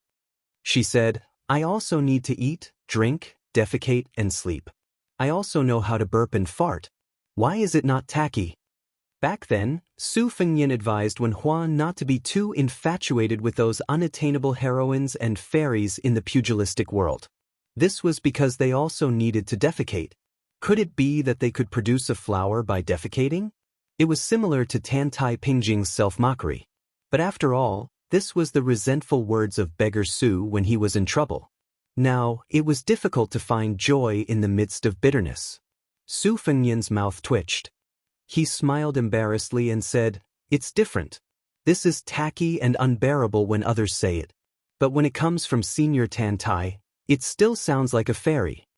She said, "I also need to eat, drink, defecate, and sleep. I also know how to burp and fart. Why is it not tacky?" Back then, Su Fengnian advised Wen Huan not to be too infatuated with those unattainable heroines and fairies in the pugilistic world. This was because they also needed to defecate. Could it be that they could produce a flower by defecating? It was similar to Tan Tai Pingjing's self-mockery. But after all, this was the resentful words of beggar Su when he was in trouble. Now, it was difficult to find joy in the midst of bitterness. Su Fengnian's mouth twitched. He smiled embarrassedly and said, "It's different. This is tacky and unbearable when others say it. But when it comes from Senior Tan Tai, it still sounds like a fairy."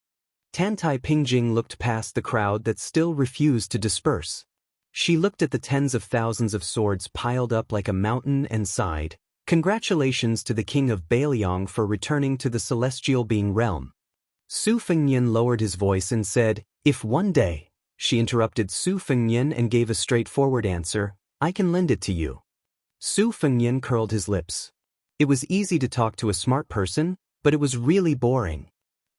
Tan Tai Pingjing looked past the crowd that still refused to disperse. She looked at the tens of thousands of swords piled up like a mountain and sighed, "Congratulations to the king of Bailiang for returning to the celestial being realm." Su Fengnian lowered his voice and said, "If one day," she interrupted Su Fengnian and gave a straightforward answer, "I can lend it to you." Su Fengnian curled his lips. It was easy to talk to a smart person, but it was really boring.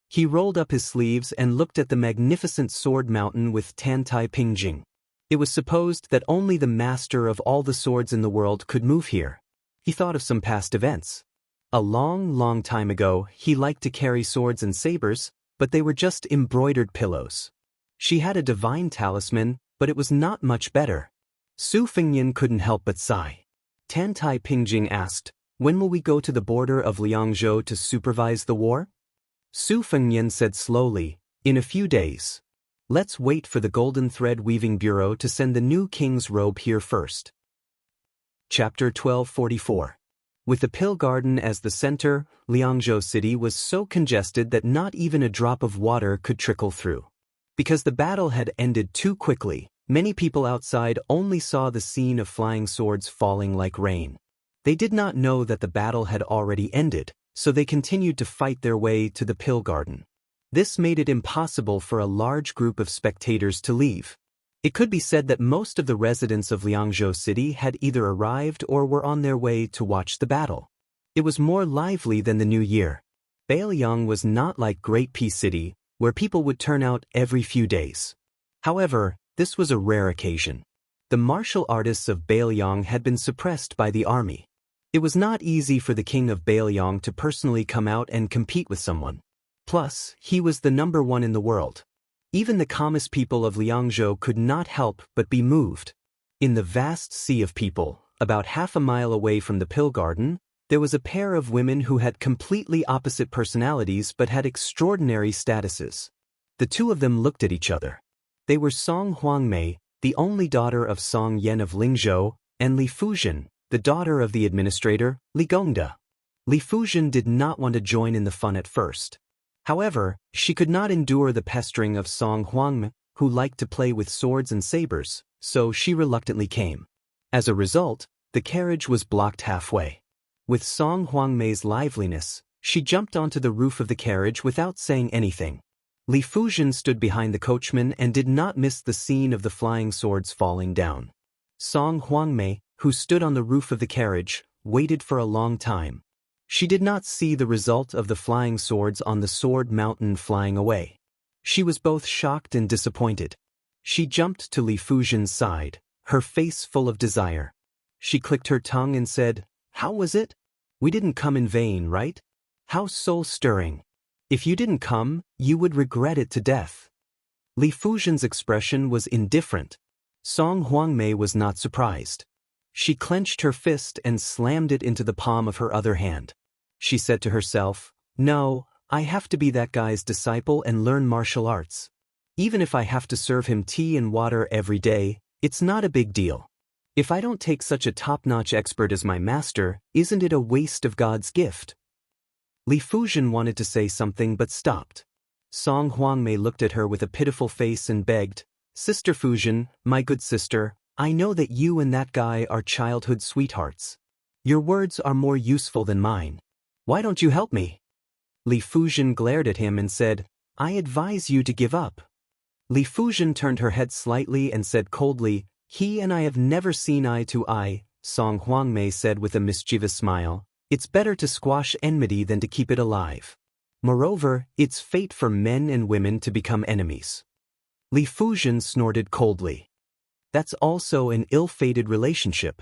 He rolled up his sleeves and looked at the magnificent sword mountain with Tan Tai Pingjing. It was supposed that only the master of all the swords in the world could move here. He thought of some past events. A long time ago, he liked to carry swords and sabers, but they were just embroidered pillows. She had a divine talisman, but it was not much better. Su Fengnian couldn't help but sigh. Tan Tai Pingjing asked, "When will we go to the border of Liangzhou to supervise the war?" Su Fengnian said slowly, "In a few days. Let's wait for the Golden Thread Weaving Bureau to send the new king's robe here first." Chapter 1244. With the Pill Garden as the center, Liangzhou City was so congested that not even a drop of water could trickle through. Because the battle had ended too quickly, many people outside only saw the scene of flying swords falling like rain. They did not know that the battle had already ended, so they continued to fight their way to the Pill Garden. This made it impossible for a large group of spectators to leave. It could be said that most of the residents of Liangzhou City had either arrived or were on their way to watch the battle. It was more lively than the New Year. Bailiang was not like Great Peace City, where people would turn out every few days. However, this was a rare occasion. The martial artists of Bailiang had been suppressed by the army. It was not easy for the king of Bailiang to personally come out and compete with someone. Plus, he was the #1 in the world. Even the calmest people of Liangzhou could not help but be moved. In the vast sea of people, about half a mile away from the Pill Garden, there was a pair of women who had completely opposite personalities but had extraordinary statuses. The two of them looked at each other. They were Song Huangmei, the only daughter of Song Yan of Lingzhou, and Li Fuzhen, the daughter of the administrator, Li Gongda. Li Fuzhen did not want to join in the fun at first. However, she could not endure the pestering of Song Huangmei, who liked to play with swords and sabers, so she reluctantly came. As a result, the carriage was blocked halfway. With Song Huangmei's liveliness, she jumped onto the roof of the carriage without saying anything. Li Fuzhen stood behind the coachman and did not miss the scene of the flying swords falling down. Song Huangmei, who stood on the roof of the carriage, waited for a long time. She did not see the result of the flying swords on the sword mountain flying away. She was both shocked and disappointed. She jumped to Li Fuzhen's side, her face full of desire. She clicked her tongue and said, "How was it? We didn't come in vain, right? How soul-stirring. If you didn't come, you would regret it to death." Li Fuzhen's expression was indifferent. Song Huangmei was not surprised. She clenched her fist and slammed it into the palm of her other hand. She said to herself, "No, I have to be that guy's disciple and learn martial arts. Even if I have to serve him tea and water every day, it's not a big deal. If I don't take such a top-notch expert as my master, isn't it a waste of God's gift?" Li Fuzhen wanted to say something but stopped. Song Huangmei looked at her with a pitiful face and begged, "Sister Fuzhen, my good sister, I know that you and that guy are childhood sweethearts. Your words are more useful than mine. Why don't you help me?" Li Fuzhen glared at him and said, "I advise you to give up." Li Fuzhen turned her head slightly and said coldly, "He and I have never seen eye to eye," Song Huangmei said with a mischievous smile. "It's better to squash enmity than to keep it alive. Moreover, it's fate for men and women to become enemies." Li Fuzhen snorted coldly. "That's also an ill-fated relationship."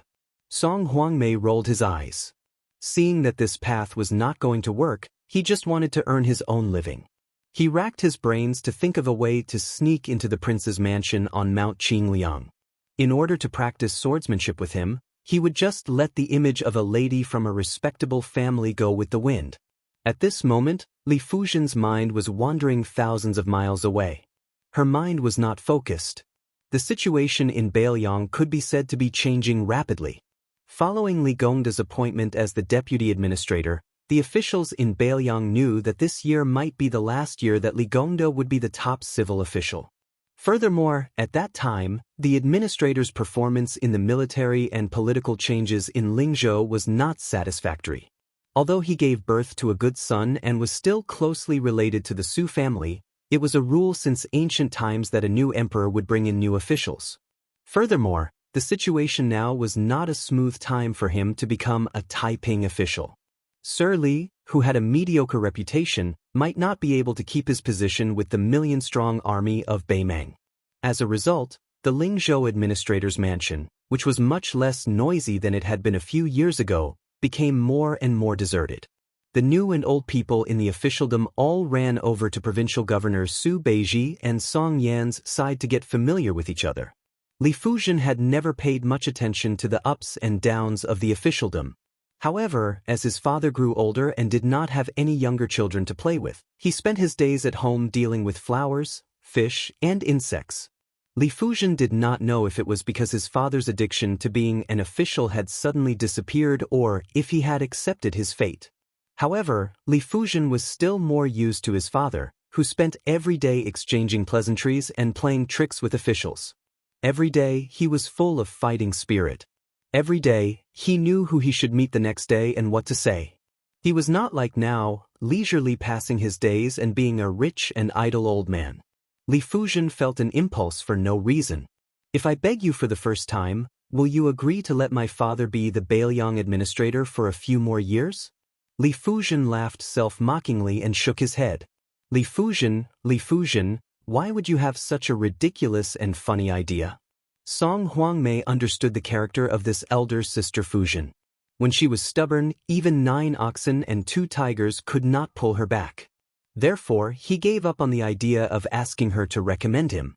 Song Huangmei rolled his eyes. Seeing that this path was not going to work, he just wanted to earn his own living. He racked his brains to think of a way to sneak into the prince's mansion on Mount Qingliang. In order to practice swordsmanship with him, he would just let the image of a lady from a respectable family go with the wind. At this moment, Li Fuzhen's mind was wandering thousands of miles away. Her mind was not focused. The situation in Beiliang could be said to be changing rapidly. Following Li Gongda's appointment as the deputy administrator, the officials in Beiliang knew that this year might be the last year that Li Gongda would be the top civil official. Furthermore, at that time, the administrator's performance in the military and political changes in Lingzhou was not satisfactory. Although he gave birth to a good son and was still closely related to the Su family, it was a rule since ancient times that a new emperor would bring in new officials. Furthermore, the situation now was not a smooth time for him to become a Taiping official. Sir Li, who had a mediocre reputation, might not be able to keep his position with the million-strong army of Beimeng. As a result, the Lingzhou administrator's mansion, which was much less noisy than it had been a few years ago, became more and more deserted. The new and old people in the officialdom all ran over to provincial governors Su Beiji and Song Yan's side to get familiar with each other. Li Fuzhen had never paid much attention to the ups and downs of the officialdom. However, as his father grew older and did not have any younger children to play with, he spent his days at home dealing with flowers, fish, and insects. Li Fuzhen did not know if it was because his father's addiction to being an official had suddenly disappeared or if he had accepted his fate. However, Li Fuzhen was still more used to his father, who spent every day exchanging pleasantries and playing tricks with officials. Every day, he was full of fighting spirit. Every day, he knew who he should meet the next day and what to say. He was not like now, leisurely passing his days and being a rich and idle old man. Li Fuzhen felt an impulse for no reason. "If I beg you for the first time, will you agree to let my father be the Beiliang administrator for a few more years?" Li Fuzhen laughed self-mockingly and shook his head. Li Fuzhen, why would you have such a ridiculous and funny idea?" Song Huangmei understood the character of this elder sister Fuzhen. When she was stubborn, even 9 oxen and 2 tigers could not pull her back. Therefore, he gave up on the idea of asking her to recommend him.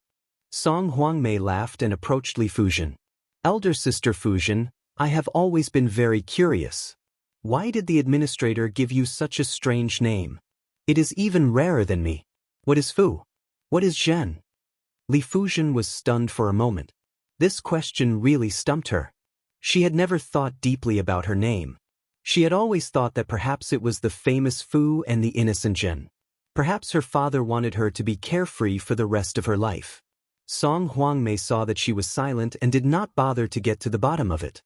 Song Huangmei laughed and approached Li Fuzhen. "Elder sister Fuzhen, I have always been very curious. Why did the administrator give you such a strange name? It is even rarer than me. What is Fu? What is Zhen?" Li Fuzhen was stunned for a moment. This question really stumped her. She had never thought deeply about her name. She had always thought that perhaps it was the famous Fu and the innocent Zhen. Perhaps her father wanted her to be carefree for the rest of her life. Song Huangmei saw that she was silent and did not bother to get to the bottom of it.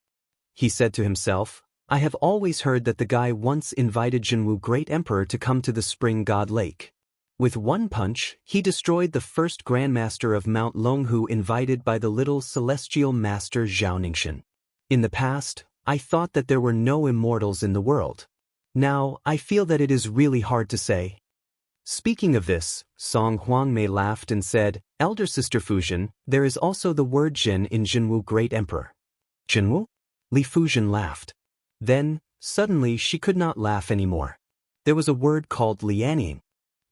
He said to himself, "I have always heard that the guy once invited Zhenwu Great Emperor to come to the Spring God Lake. With one punch, he destroyed the first Grandmaster of Mount Longhu invited by the little celestial master Zhao Ningxian. In the past, I thought that there were no immortals in the world. Now, I feel that it is really hard to say. Speaking of this, Song Huangmei laughed and said, Elder Sister Fujian, there is also the word Jin in Jinwu Great Emperor. Jinwu? Li Fujian laughed. Then, suddenly she could not laugh anymore. There was a word called lianing.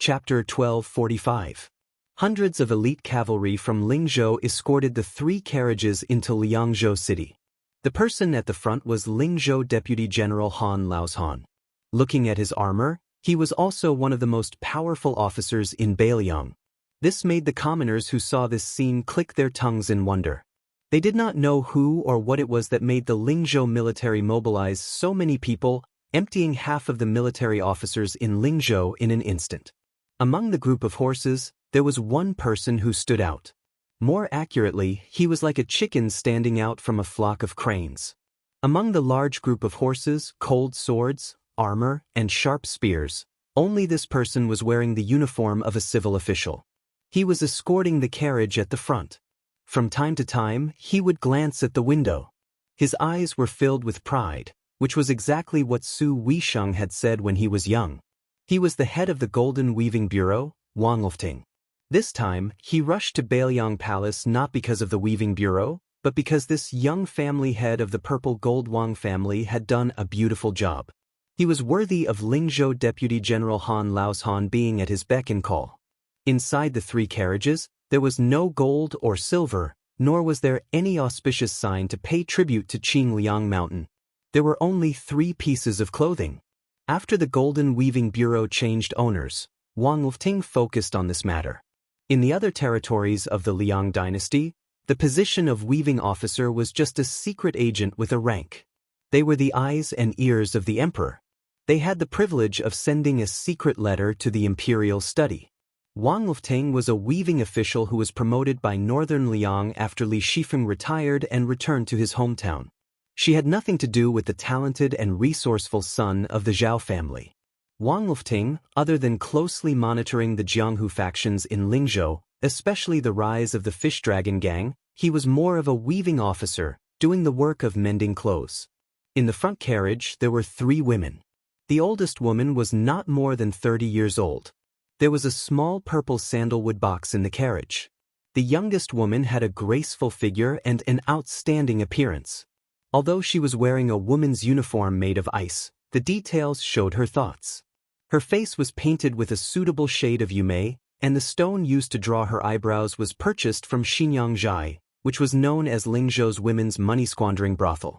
Chapter 1245. Hundreds of elite cavalry from Lingzhou escorted the 3 carriages into Liangzhou city. The person at the front was Lingzhou Deputy General Han Laozhan. Looking at his armor, he was also one of the most powerful officers in Beiliang. This made the commoners who saw this scene click their tongues in wonder. They did not know who or what it was that made the Lingzhou military mobilize so many people, emptying half of the military officers in Lingzhou in an instant. Among the group of horses, there was one person who stood out. More accurately, he was like a chicken standing out from a flock of cranes. Among the large group of horses, cold swords, armor, and sharp spears, only this person was wearing the uniform of a civil official. He was escorting the carriage at the front. From time to time, he would glance at the window. His eyes were filled with pride, which was exactly what Su Weisheng had said when he was young. He was the head of the Golden Weaving Bureau, Wang Lin. This time, he rushed to Beiliang Palace not because of the Weaving Bureau, but because this young family head of the Purple Gold Wang family had done a beautiful job. He was worthy of Lingzhou Deputy General Han Laozhan being at his beck and call. Inside the 3 carriages, there was no gold or silver, nor was there any auspicious sign to pay tribute to Qingliang Mountain. There were only 3 pieces of clothing. After the Golden Weaving Bureau changed owners, Wang Lin focused on this matter. In the other territories of the Liang dynasty, the position of weaving officer was just a secret agent with a rank. They were the eyes and ears of the emperor. They had the privilege of sending a secret letter to the imperial study. Wang Lin was a weaving official who was promoted by Northern Liang after Li Shifeng retired and returned to his hometown. She had nothing to do with the talented and resourceful son of the Zhao family. Wang Lin, other than closely monitoring the Jianghu factions in Lingzhou, especially the rise of the Fish Dragon Gang, he was more of a weaving officer, doing the work of mending clothes. In the front carriage, there were 3 women. The oldest woman was not more than 30 years old. There was a small purple sandalwood box in the carriage. The youngest woman had a graceful figure and an outstanding appearance. Although she was wearing a woman's uniform made of ice, the details showed her thoughts. Her face was painted with a suitable shade of yume, and the stone used to draw her eyebrows was purchased from Xinyangzhai, which was known as Lingzhou's women's money-squandering brothel.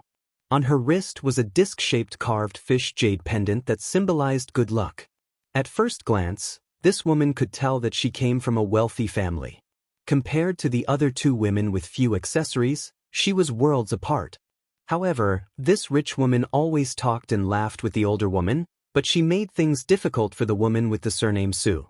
On her wrist was a disc-shaped carved fish jade pendant that symbolized good luck. At first glance, this woman could tell that she came from a wealthy family. Compared to the other 2 women with few accessories, she was worlds apart. However, this rich woman always talked and laughed with the older woman, but she made things difficult for the woman with the surname Su.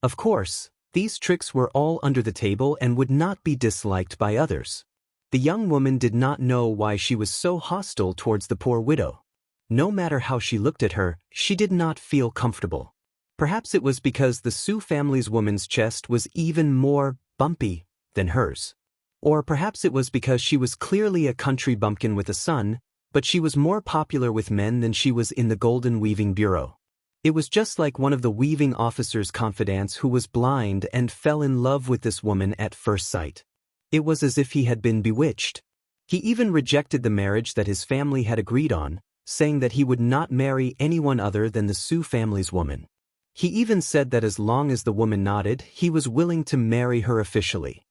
Of course, these tricks were all under the table and would not be disliked by others. The young woman did not know why she was so hostile towards the poor widow. No matter how she looked at her, she did not feel comfortable. Perhaps it was because the Su family's woman's chest was even more bumpy than hers. Or perhaps it was because she was clearly a country bumpkin with a son, but she was more popular with men than she was in the Golden Weaving Bureau. It was just like one of the weaving officer's confidants who was blind and fell in love with this woman at first sight. It was as if he had been bewitched. He even rejected the marriage that his family had agreed on, saying that he would not marry anyone other than the Su family's woman. He even said that as long as the woman nodded, he was willing to marry her officially.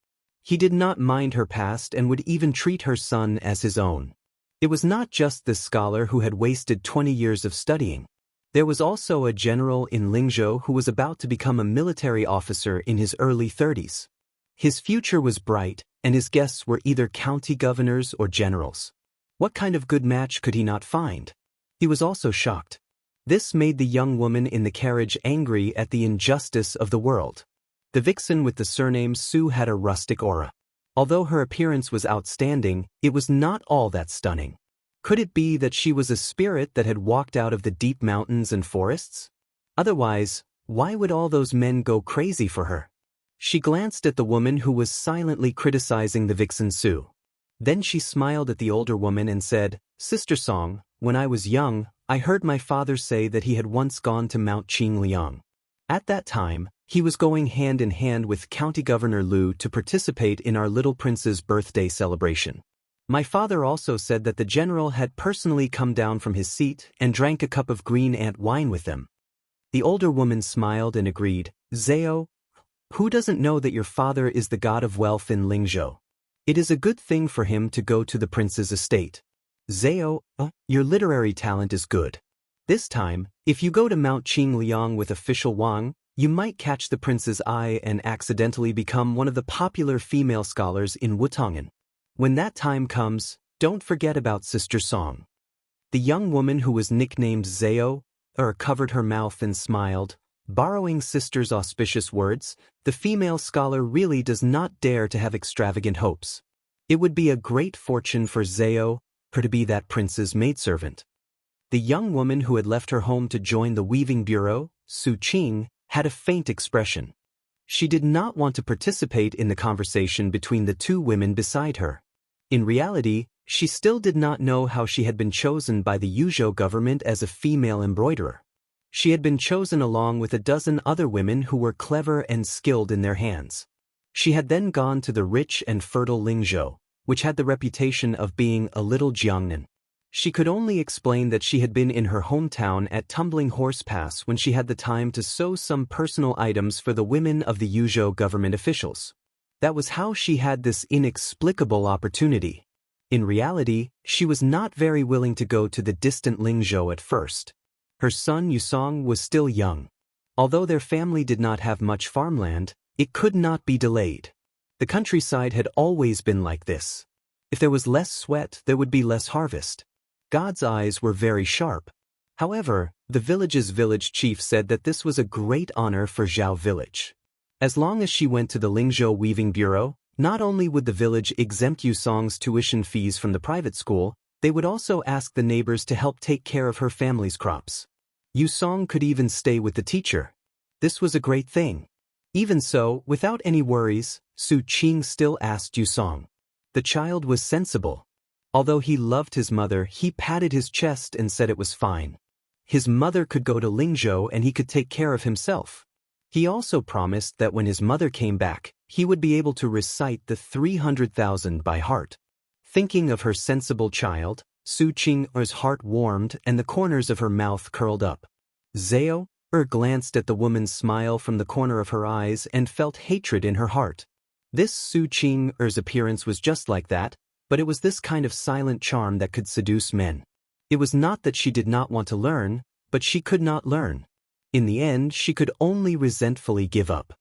He did not mind her past and would even treat her son as his own. It was not just this scholar who had wasted 20 years of studying. There was also a general in Lingzhou who was about to become a military officer in his early 30s. His future was bright, and his guests were either county governors or generals. What kind of good match could he not find? He was also shocked. This made the young woman in the carriage angry at the injustice of the world. The vixen with the surname Su had a rustic aura. Although her appearance was outstanding, it was not all that stunning. Could it be that she was a spirit that had walked out of the deep mountains and forests? Otherwise, Why would all those men go crazy for her? She glanced at the woman who was silently criticizing the vixen Su. Then she smiled at the older woman and said, "Sister Song, when I was young, I heard my father say that he had once gone to Mount Qingliang. At that time, he was going hand in hand with County Governor Lu to participate in our little prince's birthday celebration. My father also said that the general had personally come down from his seat and drank a cup of green ant wine with them." The older woman smiled and agreed, "Zhao, who doesn't know that your father is the god of wealth in Lingzhou? It is a good thing for him to go to the prince's estate. Zhao, your literary talent is good. This time, if you go to Mount Qingliang with official Wang, you might catch the prince's eye and accidentally become one of the popular female scholars in Wutongan. When that time comes, don't forget about Sister Song." The young woman who was nicknamed Zhao covered her mouth and smiled. Borrowing Sister's auspicious words, the female scholar really does not dare to have extravagant hopes. It would be a great fortune for Zhao, to be that prince's maidservant. The young woman who had left her home to join the weaving bureau, Su Qing, had a faint expression. She did not want to participate in the conversation between the two women beside her. In reality, she still did not know how she had been chosen by the Yuzhou government as a female embroiderer. She had been chosen along with a dozen other women who were clever and skilled in their hands. She had then gone to the rich and fertile Lingzhou, which had the reputation of being a little Jiangnan. She could only explain that she had been in her hometown at Tumbling Horse Pass when she had the time to sew some personal items for the women of the Yuzhou government officials. That was how she had this inexplicable opportunity. In reality, she was not very willing to go to the distant Lingzhou at first. Her son Yusong was still young. Although their family did not have much farmland, it could not be delayed. The countryside had always been like this. If there was less sweat, there would be less harvest. God's eyes were very sharp. However, the village's village chief said that this was a great honor for Zhao village. As long as she went to the Lingzhou Weaving Bureau, not only would the village exempt Yusong's tuition fees from the private school, they would also ask the neighbors to help take care of her family's crops. Yusong could even stay with the teacher. This was a great thing. Even so, without any worries, Su Qing still asked Yusong. The child was sensible. Although he loved his mother, he patted his chest and said it was fine. His mother could go to Lingzhou and he could take care of himself. He also promised that when his mother came back, he would be able to recite the 300,000 by heart. Thinking of her sensible child, Su Qing's heart warmed and the corners of her mouth curled up. Zhao glanced at the woman's smile from the corner of her eyes and felt hatred in her heart. This Su Qing's appearance was just like that, but it was this kind of silent charm that could seduce men. It was not that she did not want to learn, but she could not learn. In the end, she could only resentfully give up.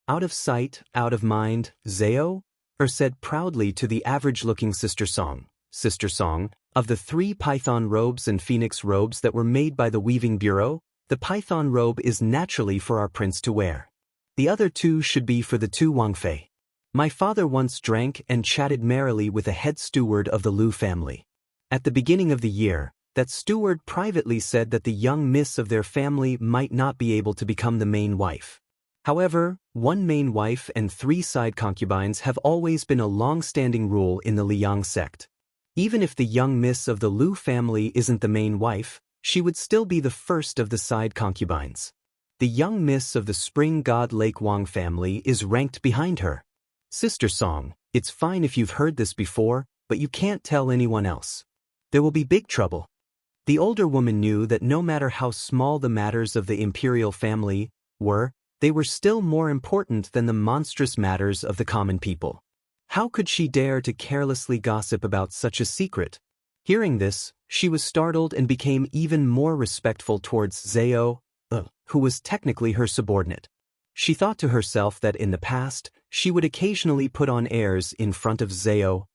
Out of sight, out of mind, Zhao said proudly to the average-looking Sister Song, "Sister Song, of the 3 python robes and phoenix robes that were made by the Weaving Bureau, the python robe is naturally for our prince to wear. The other 2 should be for the 2 Wangfei. My father once drank and chatted merrily with a head steward of the Lu family. At the beginning of the year, that steward privately said that the young miss of their family might not be able to become the main wife. However, 1 main wife and 3 side concubines have always been a long-standing rule in the Liang sect. Even if the young miss of the Lu family isn't the main wife, she would still be the first of the side concubines. The young miss of the spring god Lake Wang family is ranked behind her. Sister Song, it's fine if you've heard this before, but you can't tell anyone else. There will be big trouble." The older woman knew that no matter how small the matters of the imperial family were, they were still more important than the monstrous matters of the common people. How could she dare to carelessly gossip about such a secret? Hearing this, she was startled and became even more respectful towards Zhao, who was technically her subordinate. She thought to herself that in the past, she would occasionally put on airs in front of Zhao.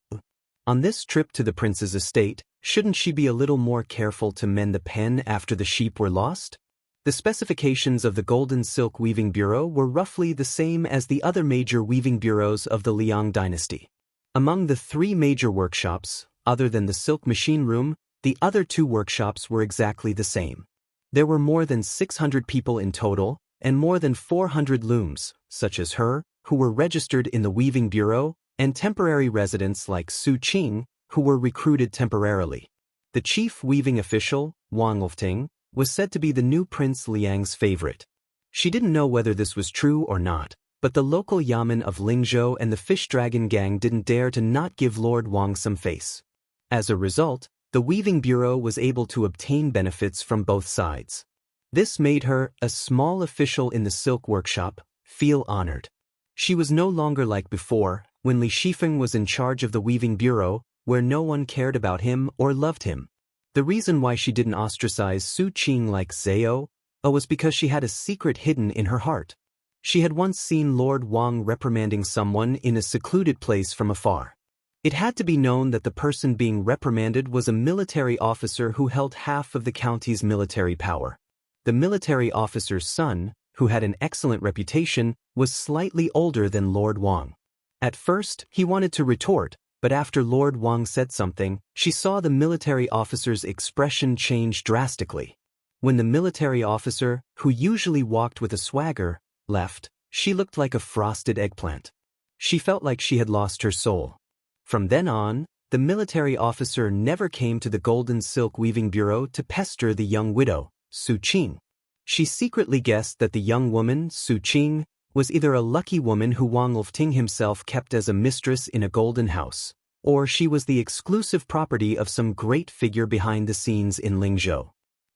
On this trip to the prince's estate, shouldn't she be a little more careful to mend the pen after the sheep were lost? The specifications of the Golden Silk Weaving Bureau were roughly the same as the other major weaving bureaus of the Liang dynasty. Among the 3 major workshops, other than the silk machine room, the other 2 workshops were exactly the same. There were more than 600 people in total, and more than 400 looms, such as her, who were registered in the Weaving Bureau, and temporary residents like Su Qing, who were recruited temporarily. The chief weaving official, Wang Lin, was said to be the new Prince Liang's favorite. She didn't know whether this was true or not, but the local yamen of Lingzhou and the Fish Dragon Gang didn't dare to not give Lord Wang some face. As a result, the Weaving Bureau was able to obtain benefits from both sides. This made her, a small official in the silk workshop, feel honored. She was no longer like before, when Li Shifeng was in charge of the Weaving Bureau, where no one cared about him or loved him. The reason why she didn't ostracize Su Qing like Zhao was because she had a secret hidden in her heart. She had once seen Lord Wang reprimanding someone in a secluded place from afar. It had to be known that the person being reprimanded was a military officer who held half of the county's military power. The military officer's son, who had an excellent reputation, was slightly older than Lord Wang. At first, he wanted to retort, but after Lord Wang said something, she saw the military officer's expression change drastically. When the military officer, who usually walked with a swagger, left, she looked like a frosted eggplant. She felt like she had lost her soul. From then on, the military officer never came to the Golden Silk Weaving Bureau to pester the young widow, Su Qing. She secretly guessed that the young woman, Su Qing, was either a lucky woman who Wang Lin himself kept as a mistress in a golden house, or she was the exclusive property of some great figure behind the scenes in Lingzhou.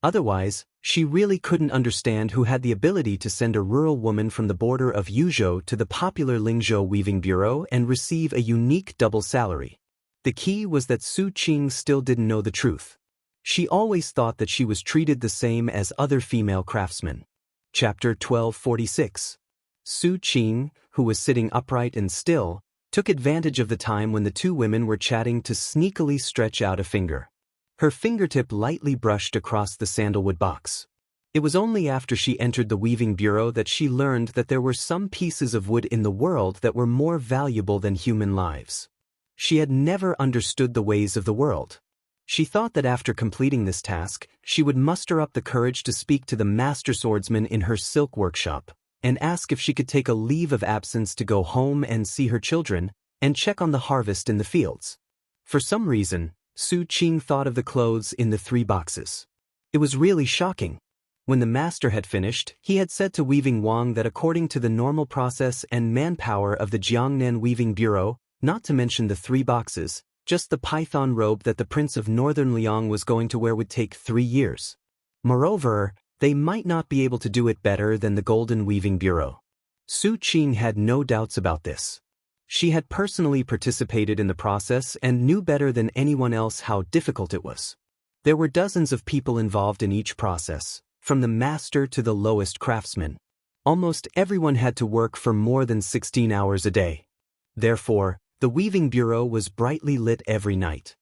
Otherwise, she really couldn't understand who had the ability to send a rural woman from the border of Yuzhou to the popular Lingzhou Weaving Bureau and receive a unique double salary. The key was that Su Qing still didn't know the truth. She always thought that she was treated the same as other female craftsmen. Chapter 1246. Su Qing, who was sitting upright and still, took advantage of the time when the two women were chatting to sneakily stretch out a finger. Her fingertip lightly brushed across the sandalwood box. It was only after she entered the Weaving Bureau that she learned that there were some pieces of wood in the world that were more valuable than human lives. She had never understood the ways of the world. She thought that after completing this task, she would muster up the courage to speak to the master swordsman in her silk workshop, and ask if she could take a leave of absence to go home and see her children, and check on the harvest in the fields. For some reason, Su Qing thought of the clothes in the 3 boxes. It was really shocking. When the master had finished, he had said to Weaving Wang that according to the normal process and manpower of the Jiangnan Weaving Bureau, not to mention the 3 boxes, just the python robe that the Prince of Northern Liang was going to wear would take 3 years. Moreover, they might not be able to do it better than the Golden Weaving Bureau. Su Qing had no doubts about this. She had personally participated in the process and knew better than anyone else how difficult it was. There were dozens of people involved in each process, from the master to the lowest craftsman. Almost everyone had to work for more than 16 hours a day. Therefore, the Weaving Bureau was brightly lit every night.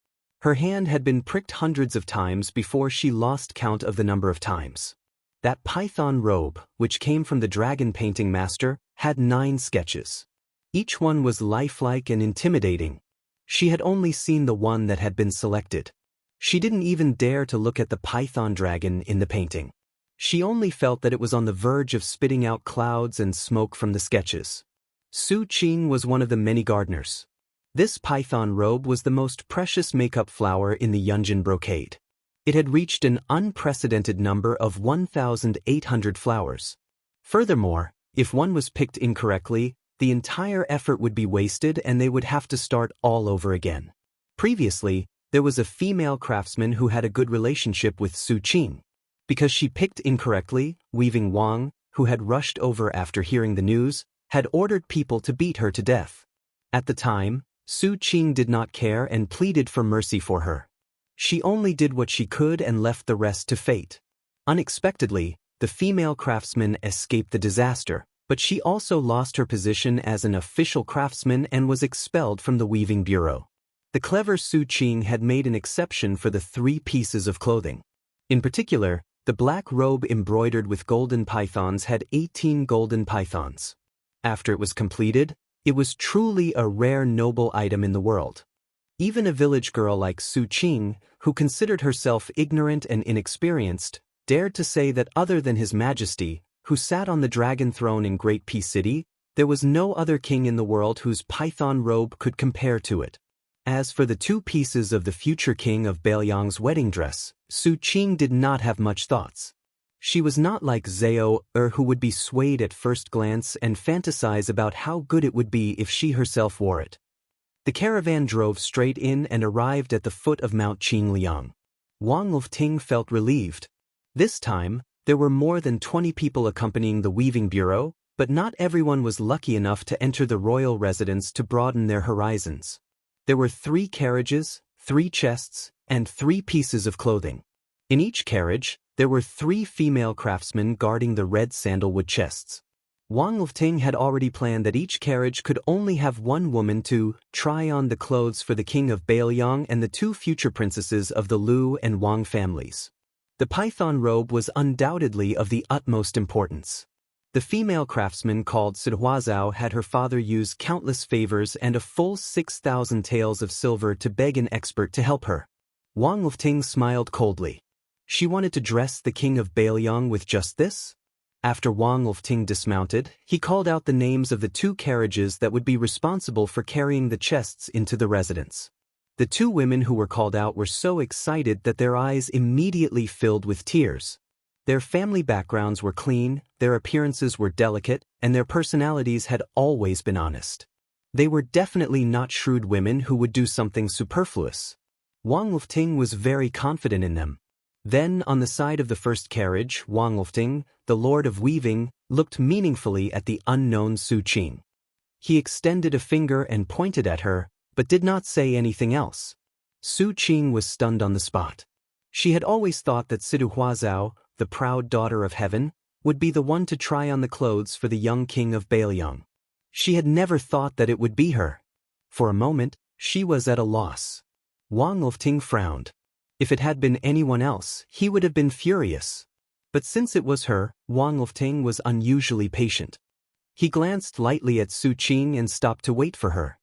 Her hand had been pricked hundreds of times before she lost count of the number of times. That python robe, which came from the dragon painting master, had 9 sketches. Each one was lifelike and intimidating. She had only seen the one that had been selected. She didn't even dare to look at the python dragon in the painting. She only felt that it was on the verge of spitting out clouds and smoke from the sketches. Su Qing was one of the many gardeners. This python robe was the most precious makeup flower in the Yunjin brocade. It had reached an unprecedented number of 1,800 flowers. Furthermore, if one was picked incorrectly, the entire effort would be wasted and they would have to start all over again. Previously, there was a female craftsman who had a good relationship with Su Qing. Because she picked incorrectly, Weaving Wang, who had rushed over after hearing the news, had ordered people to beat her to death. At the time, Su Qing did not care and pleaded for mercy for her. She only did what she could and left the rest to fate. Unexpectedly, the female craftsman escaped the disaster, but she also lost her position as an official craftsman and was expelled from the Weaving Bureau. The clever Su Qing had made an exception for the 3 pieces of clothing. In particular, the black robe embroidered with golden pythons had 18 golden pythons. After it was completed, it was truly a rare noble item in the world. Even a village girl like Su Qing, who considered herself ignorant and inexperienced, dared to say that other than His Majesty, who sat on the dragon throne in Great Peace City, there was no other king in the world whose python robe could compare to it. As for the 2 pieces of the future king of Bailiang's wedding dress, Su Qing did not have much thoughts. She was not like Zhao who would be swayed at first glance and fantasize about how good it would be if she herself wore it. The caravan drove straight in and arrived at the foot of Mount Qingliang. Wang Lin felt relieved. This time, there were more than 20 people accompanying the weaving bureau, but not everyone was lucky enough to enter the royal residence to broaden their horizons. There were 3 carriages, 3 chests, and 3 pieces of clothing. In each carriage, there were 3 female craftsmen guarding the red sandalwood chests. Wang Lin had already planned that each carriage could only have 1 woman to try on the clothes for the king of Bailiang and the 2 future princesses of the Lu and Wang families. The python robe was undoubtedly of the utmost importance. The female craftsman called Sihuazao had her father use countless favors and a full 6,000 taels of silver to beg an expert to help her. Wang Lin smiled coldly. She wanted to dress the king of Bailiang with just this? After Wang Lin dismounted, he called out the names of the 2 carriages that would be responsible for carrying the chests into the residence. The 2 women who were called out were so excited that their eyes immediately filled with tears. Their family backgrounds were clean, their appearances were delicate, and their personalities had always been honest. They were definitely not shrewd women who would do something superfluous. Wang Lin was very confident in them. Then, on the side of the first carriage, Wang Lin, the Lord of Weaving, looked meaningfully at the unknown Su Qing. He extended a finger and pointed at her, but did not say anything else. Su Qing was stunned on the spot. She had always thought that Sihuazao, the proud daughter of heaven, would be the one to try on the clothes for the young king of Bailiang. She had never thought that it would be her. For a moment, she was at a loss. Wang Lin frowned. If it had been anyone else, he would have been furious. But since it was her, Wang Lin was unusually patient. He glanced lightly at Su Qing and stopped to wait for her.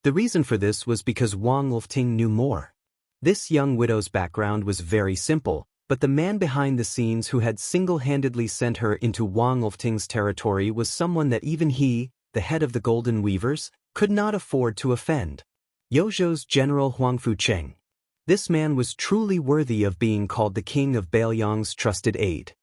The reason for this was because Wang Lin knew more. This young widow's background was very simple, but the man behind the scenes who had single-handedly sent her into Wang Lin's territory was someone that even he, the head of the Golden Weavers, could not afford to offend. Yozhou's General Huang Fucheng. This man was truly worthy of being called the king of Bailiang's trusted aide.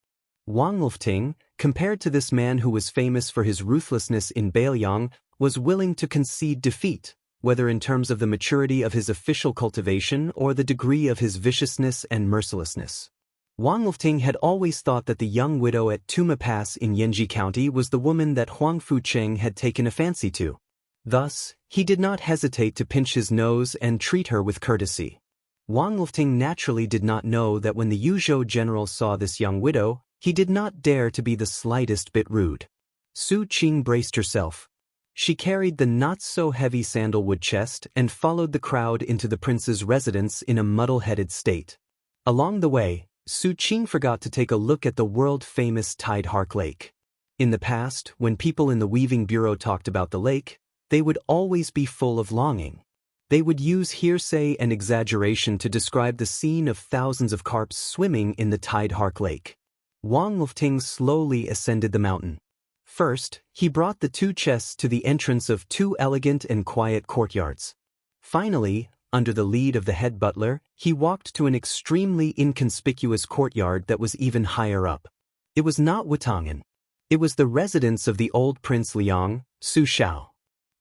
Wang Lin, compared to this man who was famous for his ruthlessness in Bailiang, was willing to concede defeat, whether in terms of the maturity of his official cultivation or the degree of his viciousness and mercilessness. Wang Lin had always thought that the young widow at Tuma Pass in Yanji County was the woman that Huang Fucheng had taken a fancy to. Thus, he did not hesitate to pinch his nose and treat her with courtesy. Wang Lin naturally did not know that when the Yuzhou general saw this young widow, he did not dare to be the slightest bit rude. Su Qing braced herself. She carried the not-so-heavy sandalwood chest and followed the crowd into the prince's residence in a muddle-headed state. Along the way, Su Qing forgot to take a look at the world-famous Tide Hark Lake. In the past, when people in the weaving bureau talked about the lake, they would always be full of longing. They would use hearsay and exaggeration to describe the scene of thousands of carps swimming in the Tide Hark Lake. Wang Lin slowly ascended the mountain. First, he brought the 2 chests to the entrance of 2 elegant and quiet courtyards. Finally, under the lead of the head butler, he walked to an extremely inconspicuous courtyard that was even higher up. It was not Wutangan. It was the residence of the old Prince Liang, Su Shao.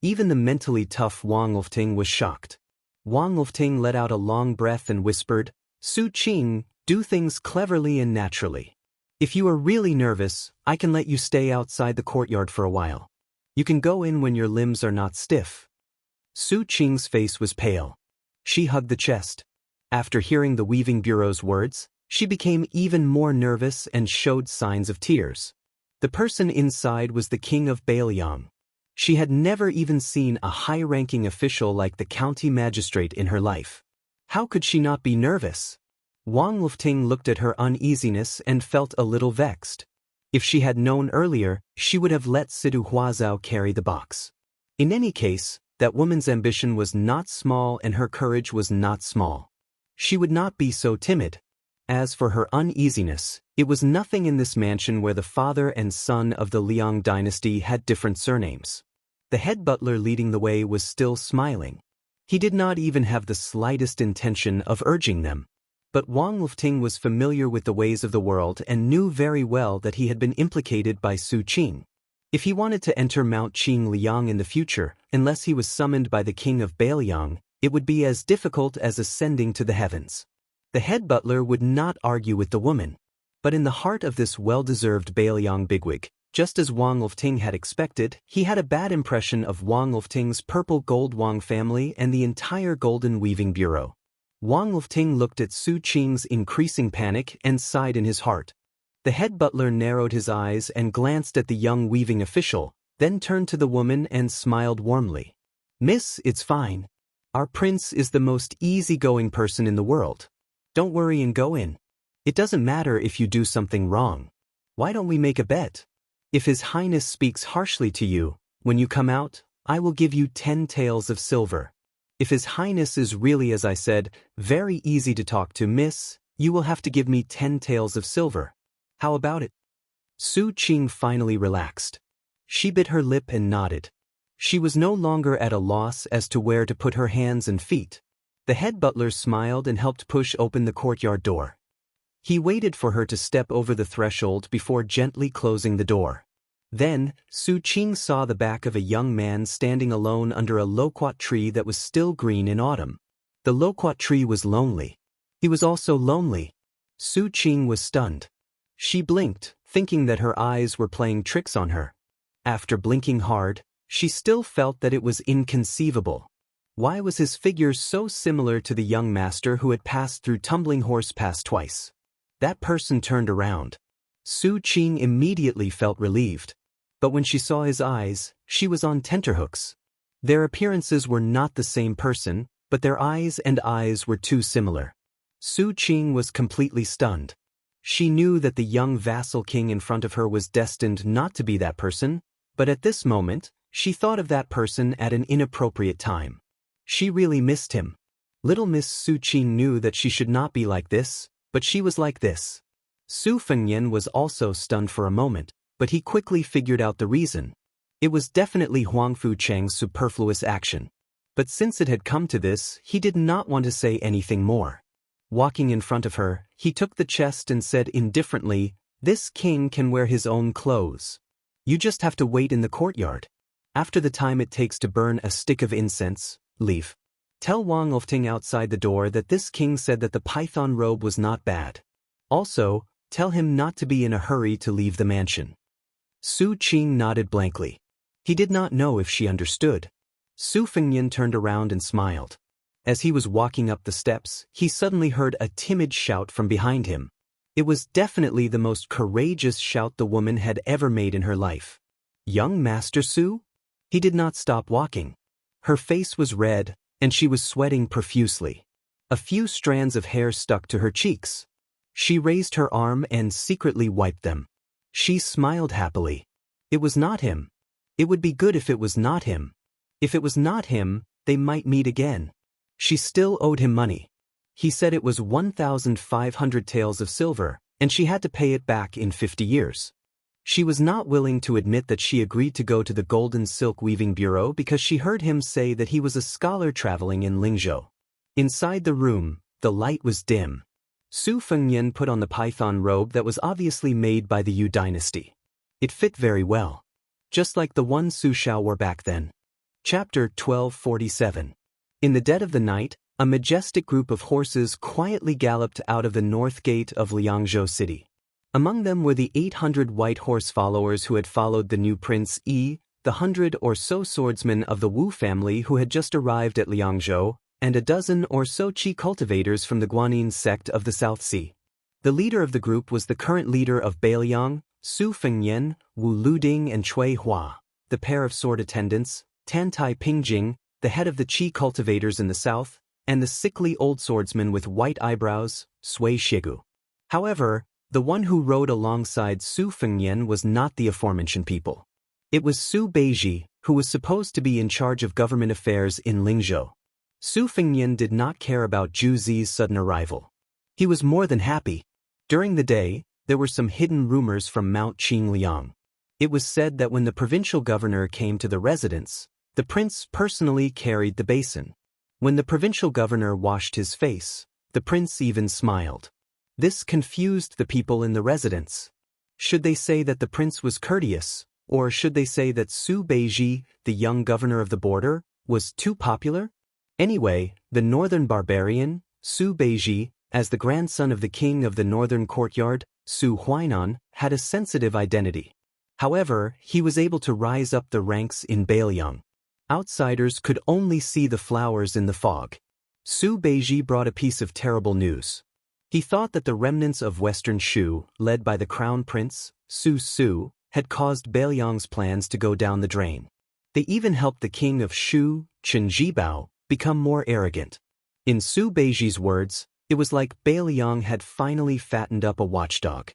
Even the mentally tough Wang Lin was shocked. Wang Lin let out a long breath and whispered, "Su Qing, do things cleverly and naturally. If you are really nervous, I can let you stay outside the courtyard for a while. You can go in when your limbs are not stiff." Su Qing's face was pale. She hugged the chest. After hearing the weaving bureau's words, she became even more nervous and showed signs of tears. The person inside was the king of Bailiang. She had never even seen a high-ranking official like the county magistrate in her life. How could she not be nervous? Wang Lin looked at her uneasiness and felt a little vexed. If she had known earlier, she would have let Sihuazao carry the box. In any case, that woman's ambition was not small and her courage was not small. She would not be so timid. As for her uneasiness, it was nothing in this mansion where the father and son of the Liang dynasty had different surnames. The head butler leading the way was still smiling. He did not even have the slightest intention of urging them. But Wang Lin was familiar with the ways of the world and knew very well that he had been implicated by Su Qing. If he wanted to enter Mount Qing Liang in the future, unless he was summoned by the king of Bailiang, it would be as difficult as ascending to the heavens. The head butler would not argue with the woman. But in the heart of this well-deserved Bailiang bigwig, just as Wang Lin had expected, he had a bad impression of Wang Lin's purple gold Wang family and the entire golden weaving bureau. Wang Lin looked at Su Qing's increasing panic and sighed in his heart. The head butler narrowed his eyes and glanced at the young weaving official, then turned to the woman and smiled warmly. "Miss, it's fine. Our prince is the most easygoing person in the world. Don't worry and go in. It doesn't matter if you do something wrong. Why don't we make a bet? If His Highness speaks harshly to you, when you come out, I will give you 10 taels of silver. If His Highness is really, as I said, very easy to talk to, miss, you will have to give me 10 taels of silver. How about it?" Su Qing finally relaxed. She bit her lip and nodded. She was no longer at a loss as to where to put her hands and feet. The head butler smiled and helped push open the courtyard door. He waited for her to step over the threshold before gently closing the door. Then, Su Qing saw the back of a young man standing alone under a loquat tree that was still green in autumn. The loquat tree was lonely. He was also lonely. Su Qing was stunned. She blinked, thinking that her eyes were playing tricks on her. After blinking hard, she still felt that it was inconceivable. Why was his figure so similar to the young master who had passed through Tumbling Horse Pass twice? That person turned around. Su Qing immediately felt relieved. But when she saw his eyes, she was on tenterhooks. Their appearances were not the same person, but their eyes were too similar. Su Qing was completely stunned. She knew that the young vassal king in front of her was destined not to be that person, but at this moment, she thought of that person at an inappropriate time. She really missed him. Little Miss Su Qing knew that she should not be like this, but she was like this. Su Fengyan was also stunned for a moment, but he quickly figured out the reason. It was definitely Huangfu Cheng's superfluous action. But since it had come to this, he did not want to say anything more. Walking in front of her, he took the chest and said indifferently, "This king can wear his own clothes. You just have to wait in the courtyard. After the time it takes to burn a stick of incense, leave. Tell Wang Lin outside the door that this king said that the python robe was not bad. Also, tell him not to be in a hurry to leave the mansion." Su Qing nodded blankly. He did not know if she understood. Su Fengyan turned around and smiled. As he was walking up the steps, he suddenly heard a timid shout from behind him. It was definitely the most courageous shout the woman had ever made in her life. "Young Master Su?" He did not stop walking. Her face was red, and she was sweating profusely. A few strands of hair stuck to her cheeks. She raised her arm and secretly wiped them. She smiled happily. It was not him. It would be good if it was not him. If it was not him, they might meet again. She still owed him money. He said it was 1,500 taels of silver, and she had to pay it back in 50 years. She was not willing to admit that she agreed to go to the Golden Silk Weaving Bureau because she heard him say that he was a scholar traveling in Lingzhou. Inside the room, the light was dim. Su Fengyan put on the python robe that was obviously made by the Yu dynasty. It fit very well. Just like the one Su Shao wore back then. Chapter 1247. In the dead of the night, a majestic group of horses quietly galloped out of the north gate of Liangzhou city. Among them were the 800 white horse followers who had followed the new Prince Yi, the 100 or so swordsmen of the Wu family who had just arrived at Liangzhou, and a dozen or so Qi cultivators from the Guanyin sect of the South Sea. The leader of the group was the current leader of Bailiang, Su Fengyan, Wu Luding and Cui Hua, the pair of sword attendants, Tan Tai Pingjing, the head of the Qi cultivators in the south, and the sickly old swordsman with white eyebrows, Sui Shigu. However, the one who rode alongside Su Fengyan was not the aforementioned people. It was Su Beiji, who was supposed to be in charge of government affairs in Lingzhou. Su Fengyan did not care about Zhu Zi's sudden arrival. He was more than happy. During the day, there were some hidden rumors from Mount Qingliang. It was said that when the provincial governor came to the residence, the prince personally carried the basin. When the provincial governor washed his face, the prince even smiled. This confused the people in the residence. Should they say that the prince was courteous, or should they say that Su Beiji, the young governor of the border, was too popular? Anyway, the northern barbarian, Su Beiji, as the grandson of the king of the northern courtyard, Su Huainan, had a sensitive identity. However, he was able to rise up the ranks in Bailiang. Outsiders could only see the flowers in the fog. Su Beiji brought a piece of terrible news. He thought that the remnants of Western Shu, led by the crown prince, Su Su, had caused Bailiang's plans to go down the drain. They even helped the king of Shu, Chen Jibao, become more arrogant. In Su Beiji's words, it was like Bailiang had finally fattened up a watchdog.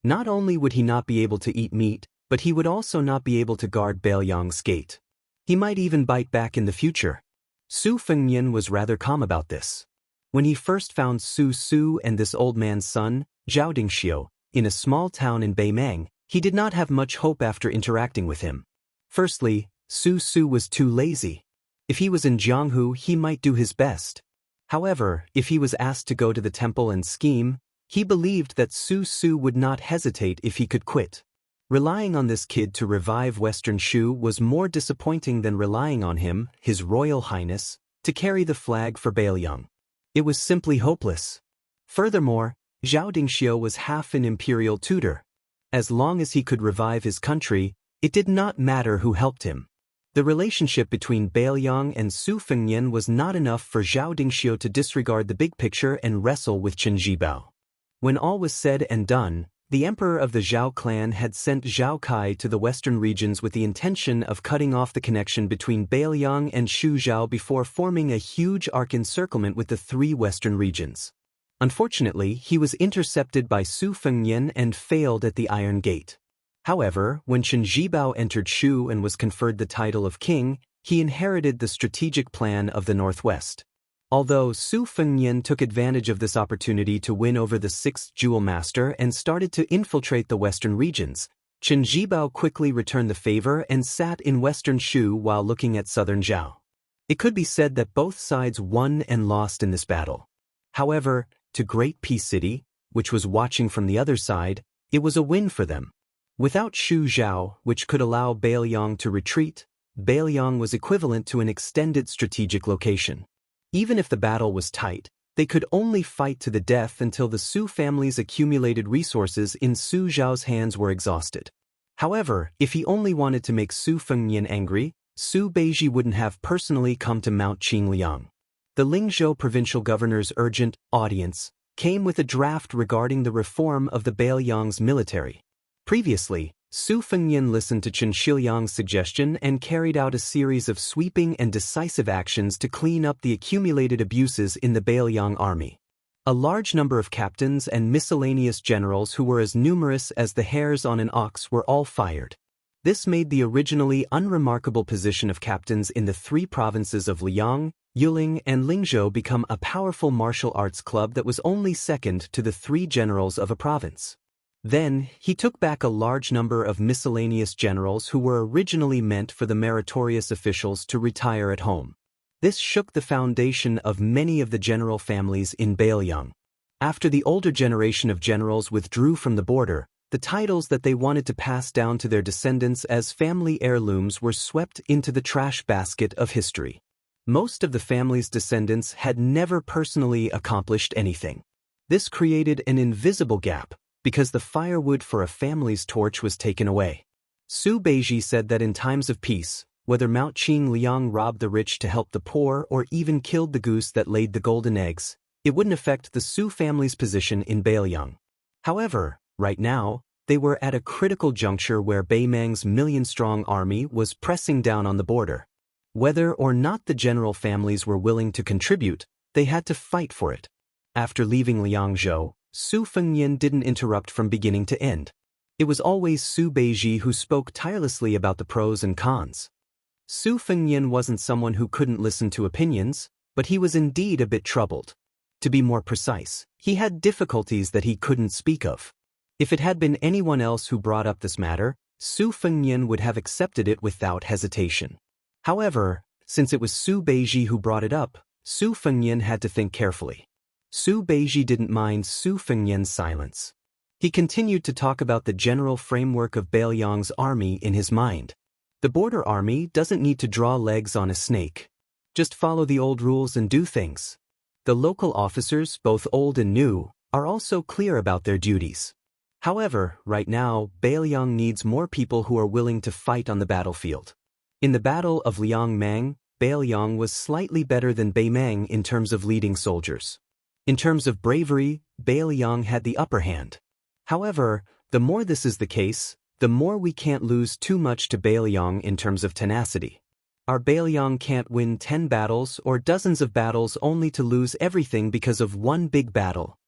Not only would he not be able to eat meat, but he would also not be able to guard Bailiang's gate. He might even bite back in the future. Su Fengnian was rather calm about this. When he first found Su Su and this old man's son, Zhao Dingxiu, in a small town in Beimang, he did not have much hope after interacting with him. Firstly, Su Su was too lazy. If he was in Jianghu, he might do his best. However, if he was asked to go to the temple and scheme, he believed that Su Su would not hesitate if he could quit. Relying on this kid to revive Western Shu was more disappointing than relying on him, His Royal Highness, to carry the flag for Bailiang. It was simply hopeless. Furthermore, Zhao Dingxiu was half an imperial tutor. As long as he could revive his country, it did not matter who helped him. The relationship between Bailiang and Su Fengnian was not enough for Zhao Dingxiu to disregard the big picture and wrestle with Chen Jibao. When all was said and done, the emperor of the Zhao clan had sent Zhao Kai to the western regions with the intention of cutting off the connection between Bailiang and Shu Zhao before forming a huge arc encirclement with the three western regions. Unfortunately, he was intercepted by Su Fengnian and failed at the Iron Gate. However, when Chen Jibao entered Shu and was conferred the title of king, he inherited the strategic plan of the Northwest. Although Su Fengnian took advantage of this opportunity to win over the sixth jewel master and started to infiltrate the western regions, Chen Jibao quickly returned the favor and sat in western Shu while looking at southern Zhao. It could be said that both sides won and lost in this battle. However, to Great Peace City, which was watching from the other side, it was a win for them. Without Shu Zhao, which could allow Bailiang to retreat, Bailiang was equivalent to an extended strategic location. Even if the battle was tight, they could only fight to the death until the Su family's accumulated resources in Su Zhao's hands were exhausted. However, if he only wanted to make Su Fengnian angry, Su Beiji wouldn't have personally come to Mount Qingliang. The Lingzhou provincial governor's urgent audience came with a draft regarding the reform of the Bailiang's military. Previously, Su Fengnian listened to Chen Shiliang's suggestion and carried out a series of sweeping and decisive actions to clean up the accumulated abuses in the Bailiang army. A large number of captains and miscellaneous generals who were as numerous as the hairs on an ox were all fired. This made the originally unremarkable position of captains in the three provinces of Liang, Yuling, and Lingzhou become a powerful martial arts club that was only second to the three generals of a province. Then, he took back a large number of miscellaneous generals who were originally meant for the meritorious officials to retire at home. This shook the foundation of many of the general families in Bailiang. After the older generation of generals withdrew from the border, the titles that they wanted to pass down to their descendants as family heirlooms were swept into the trash basket of history. Most of the family's descendants had never personally accomplished anything. This created an invisible gap, because the firewood for a family's torch was taken away. Su Beiji said that in times of peace, whether Mount Qingliang robbed the rich to help the poor or even killed the goose that laid the golden eggs, it wouldn't affect the Su family's position in Bailiang. However, right now, they were at a critical juncture where Beimang's million-strong army was pressing down on the border. Whether or not the general families were willing to contribute, they had to fight for it. After leaving Liangzhou, Su Fengnian didn't interrupt from beginning to end. It was always Su Beiji who spoke tirelessly about the pros and cons. Su Fengnian wasn't someone who couldn't listen to opinions, but he was indeed a bit troubled. To be more precise, he had difficulties that he couldn't speak of. If it had been anyone else who brought up this matter, Su Fengnian would have accepted it without hesitation. However, since it was Su Beiji who brought it up, Su Fengnian had to think carefully. Su Beiji didn't mind Su Fengnian's silence. He continued to talk about the general framework of Bailiang's army in his mind. The border army doesn't need to draw legs on a snake. Just follow the old rules and do things. The local officers, both old and new, are also clear about their duties. However, right now, Bailiang needs more people who are willing to fight on the battlefield. In the Battle of Liangmang, Bailiang was slightly better than Beimeng in terms of leading soldiers. In terms of bravery, Bailiang had the upper hand. However, the more this is the case, the more we can't lose too much to Bailiang in terms of tenacity. Our Bailiang can't win 10 battles or dozens of battles only to lose everything because of one big battle.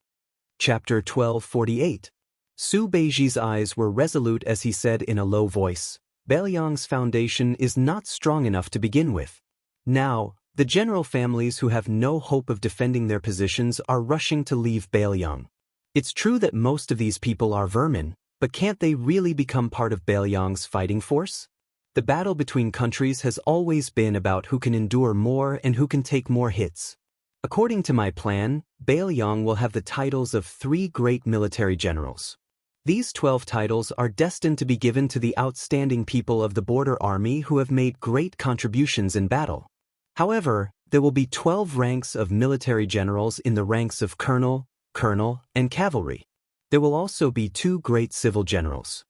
Chapter 1248. Su Beiji's eyes were resolute as he said in a low voice, Bailiang's foundation is not strong enough to begin with. Now, the general families who have no hope of defending their positions are rushing to leave Bailiang. It's true that most of these people are vermin, but can't they really become part of Bailiang's fighting force? The battle between countries has always been about who can endure more and who can take more hits. According to my plan, Bailiang will have the titles of 3 great military generals. These 12 titles are destined to be given to the outstanding people of the border army who have made great contributions in battle. However, there will be 12 ranks of military generals in the ranks of colonel, and cavalry. There will also be 2 great civil generals.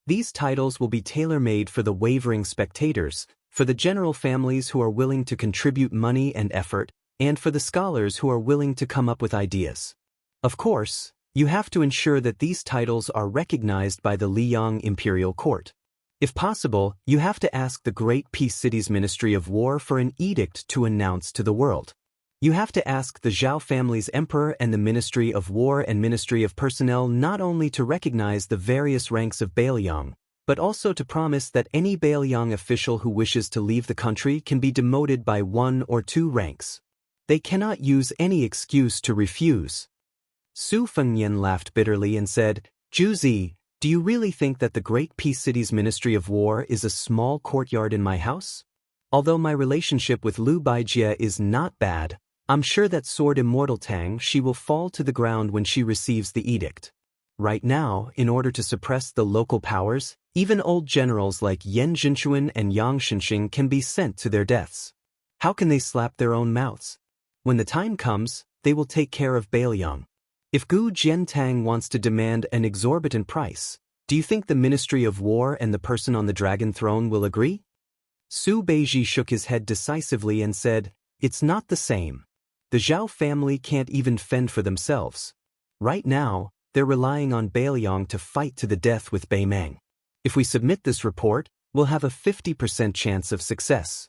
These titles will be tailor-made for the wavering spectators, for the general families who are willing to contribute money and effort, and for the scholars who are willing to come up with ideas. Of course, you have to ensure that these titles are recognized by the Liang Imperial Court. If possible, you have to ask the Great Peace City's Ministry of War for an edict to announce to the world. You have to ask the Zhao family's emperor and the Ministry of War and Ministry of Personnel not only to recognize the various ranks of Bailiang, but also to promise that any Bailiang official who wishes to leave the country can be demoted by 1 or 2 ranks. They cannot use any excuse to refuse. Su Fengnian laughed bitterly and said, Juzi, do you really think that the Great Peace City's Ministry of War is a small courtyard in my house? Although my relationship with Liu Baijie is not bad, I'm sure that sword Immortal Tang she will fall to the ground when she receives the edict. Right now, in order to suppress the local powers, even old generals like Yan Jinchuan and Yang Shenxing can be sent to their deaths. How can they slap their own mouths? When the time comes, they will take care of Bailiang. If Gu Jiantang wants to demand an exorbitant price, do you think the Ministry of War and the person on the dragon throne will agree? Su Beiji shook his head decisively and said, It's not the same. The Zhao family can't even fend for themselves. Right now, they're relying on Bailiang to fight to the death with Beimeng. If we submit this report, we'll have a 50% chance of success.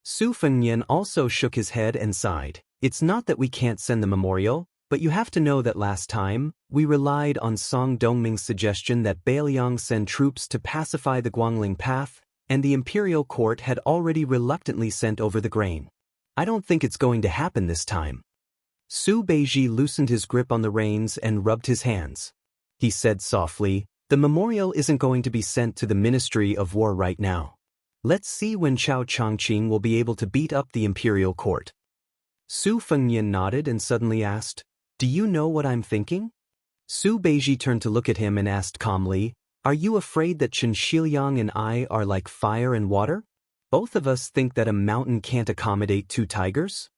Su Fengnian also shook his head and sighed. It's not that we can't send the memorial, but you have to know that last time, we relied on Song Dongming's suggestion that Bailiang send troops to pacify the Guangling Path, and the imperial court had already reluctantly sent over the grain. I don't think it's going to happen this time. Su Beiji loosened his grip on the reins and rubbed his hands. He said softly, The memorial isn't going to be sent to the Ministry of War right now. Let's see when Chao Chongqing will be able to beat up the imperial court. Su Fengnian nodded and suddenly asked, Do you know what I'm thinking? Su Beiji turned to look at him and asked calmly, Are you afraid that Chen Shiliang and I are like fire and water? Both of us think that a mountain can't accommodate 2 tigers?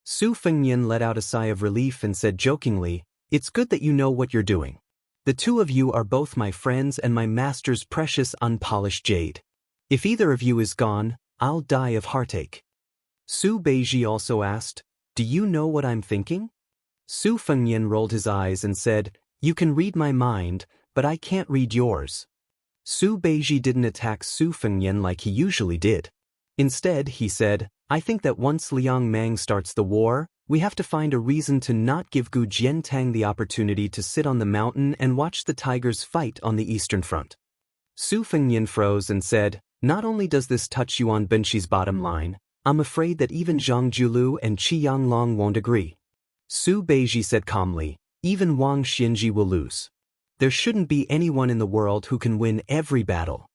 Su Fengnian let out a sigh of relief and said jokingly, It's good that you know what you're doing. The 2 of you are both my friends and my master's precious unpolished jade. If either of you is gone, I'll die of heartache. Su Beiji also asked, Do you know what I'm thinking? Su Fengnian rolled his eyes and said, You can read my mind, but I can't read yours. Su Beiji didn't attack Su Fengnian like he usually did. Instead, he said, I think that once Liang Mang starts the war, we have to find a reason to not give Gu Jiantang the opportunity to sit on the mountain and watch the tigers fight on the eastern front. Su Fengnian froze and said, Not only does this touch Yuan Benxi's bottom line, I'm afraid that even Zhang Julu and Qi Yanglong won't agree. Su Beiji said calmly, even Wang Xinji will lose. There shouldn't be anyone in the world who can win every battle.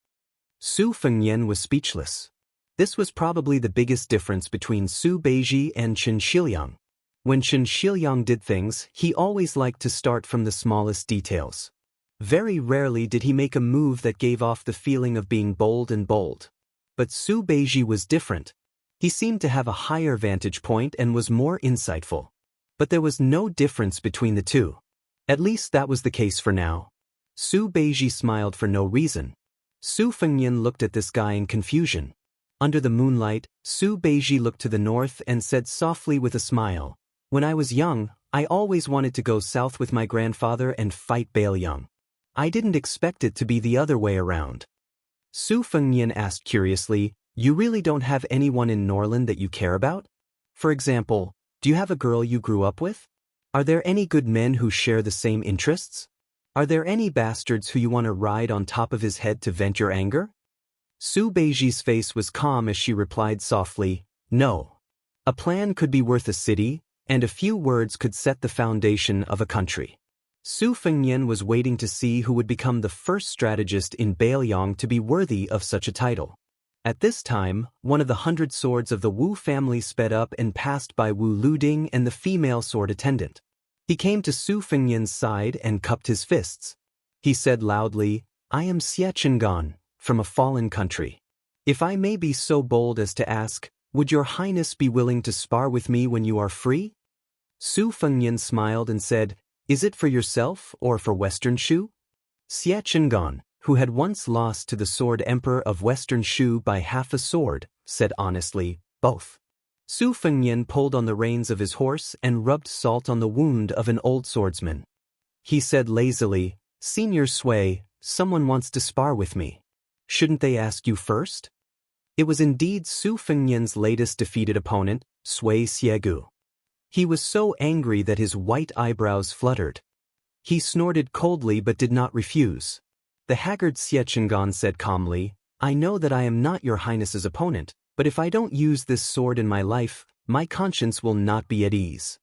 Su Fengnian was speechless. This was probably the biggest difference between Su Beiji and Chen Shiliang. When Chen Shiliang did things, he always liked to start from the smallest details. Very rarely did he make a move that gave off the feeling of being bold and bold. But Su Beiji was different. He seemed to have a higher vantage point and was more insightful. But there was no difference between the two. At least that was the case for now. Su Beiji smiled for no reason. Su Fengnian looked at this guy in confusion. Under the moonlight, Su Beiji looked to the north and said softly with a smile, "When I was young, I always wanted to go south with my grandfather and fight Bailiang. I didn't expect it to be the other way around." Su Fengnian asked curiously, "You really don't have anyone in Norland that you care about? For example, do you have a girl you grew up with? Are there any good men who share the same interests? Are there any bastards who you want to ride on top of his head to vent your anger?" Su Beiji's face was calm as she replied softly, "No. A plan could be worth a city, and a few words could set the foundation of a country." Su Fengnian was waiting to see who would become the first strategist in Bailiang to be worthy of such a title. At this time, one of the 100 swords of the Wu family sped up and passed by Wu Luding and the female sword attendant. He came to Su Fengnian's side and cupped his fists. He said loudly, "I am Xie Chengan, from a fallen country. If I may be so bold as to ask, would your highness be willing to spar with me when you are free?" Su Fengnian smiled and said, "Is it for yourself or for Western Shu?" Xie Chengan, who had once lost to the sword emperor of Western Shu by half a sword, said honestly, "Both." Su Fengnian pulled on the reins of his horse and rubbed salt on the wound of an old swordsman. He said lazily, "Senior Sui, someone wants to spar with me. Shouldn't they ask you first?" It was indeed Su Fengnian's latest defeated opponent, Sui Xiegu. He was so angry that his white eyebrows fluttered. He snorted coldly but did not refuse. The haggard Xie Chengan said calmly, "I know that I am not your highness's opponent, but if I don't use this sword in my life, my conscience will not be at ease."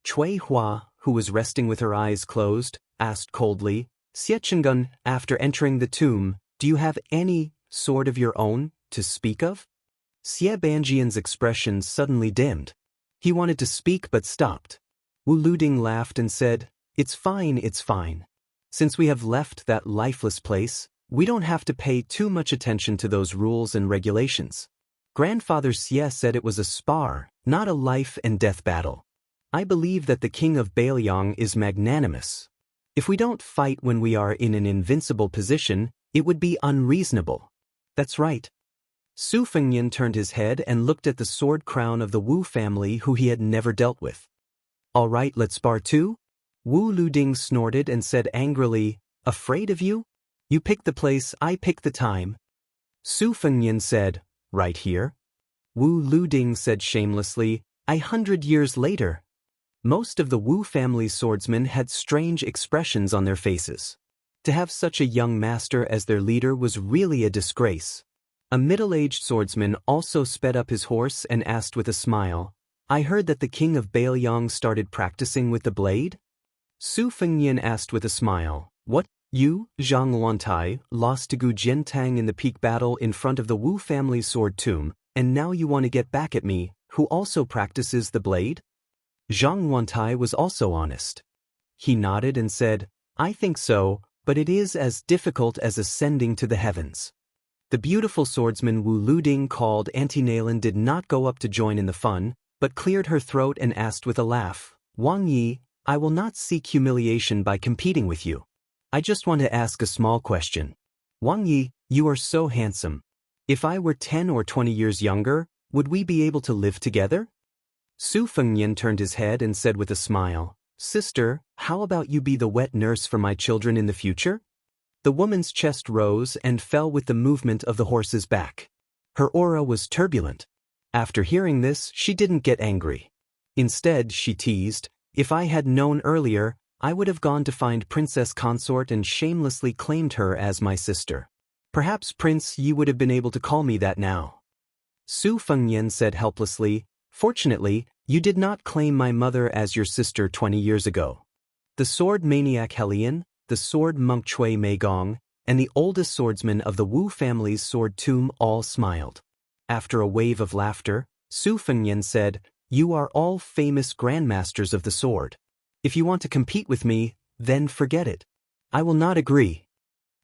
Cui Hua, who was resting with her eyes closed, asked coldly, "Xie Chengan, after entering the tomb, do you have any sword of your own to speak of?" Xie Banjian's expression suddenly dimmed. He wanted to speak but stopped. Wu Luding laughed and said, it's fine. Since we have left that lifeless place, we don't have to pay too much attention to those rules and regulations. Grandfather Xie said it was a spar, not a life and death battle. I believe that the king of Bailiang is magnanimous. If we don't fight when we are in an invincible position, it would be unreasonable. That's right. Su Fengnian turned his head and looked at the sword crown of the Wu family who he had never dealt with. "All right, let's spar too?" Wu Luding snorted and said angrily, "Afraid of you? You pick the place, I pick the time." Su Fengnian said, "Right here?" Wu Luding said shamelessly, 100 years later." Most of the Wu family swordsmen had strange expressions on their faces. To have such a young master as their leader was really a disgrace. A middle-aged swordsman also sped up his horse and asked with a smile, "I heard that the king of Bailiang started practicing with the blade?" Su Fengnian asked with a smile, "What, you, Zhang Luantai, lost to Gu Jiantang in the peak battle in front of the Wu family's sword tomb, and now you want to get back at me, who also practices the blade?" Zhang Luantai was also honest. He nodded and said, "I think so, but it is as difficult as ascending to the heavens." The beautiful swordsman Wu Luding called Auntie Nailin did not go up to join in the fun, but cleared her throat and asked with a laugh, "Wang Yi, I will not seek humiliation by competing with you. I just want to ask a small question. Wang Yi, you are so handsome. If I were 10 or 20 years younger, would we be able to live together?" Su Fengnian turned his head and said with a smile, "Sister, how about you be the wet nurse for my children in the future?" The woman's chest rose and fell with the movement of the horse's back. Her aura was turbulent. After hearing this, she didn't get angry. Instead, she teased, "If I had known earlier, I would have gone to find Princess Consort and shamelessly claimed her as my sister. Perhaps Prince Yi would have been able to call me that now." Su Fengnian said helplessly, Fortunately, you did not claim my mother as your sister 20 years ago. The sword maniac Helian, the sword monk Chui Meigong, and the oldest swordsman of the Wu family's sword tomb all smiled. After a wave of laughter, Su Fengnian said, "You are all famous grandmasters of the sword. If you want to compete with me, then forget it. I will not agree."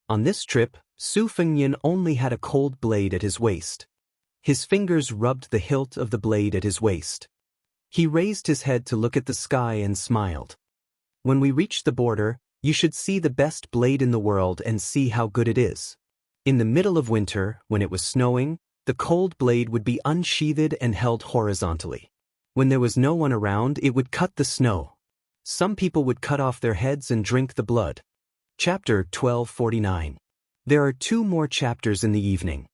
On this trip, Su Fengnian only had a cold blade at his waist. His fingers rubbed the hilt of the blade at his waist. He raised his head to look at the sky and smiled. "When we reach the border, you should see the best blade in the world and see how good it is." In the middle of winter, when it was snowing, the cold blade would be unsheathed and held horizontally. When there was no one around, it would cut the snow. Some people would cut off their heads and drink the blood. Chapter 1249. There are 2 more chapters in the evening.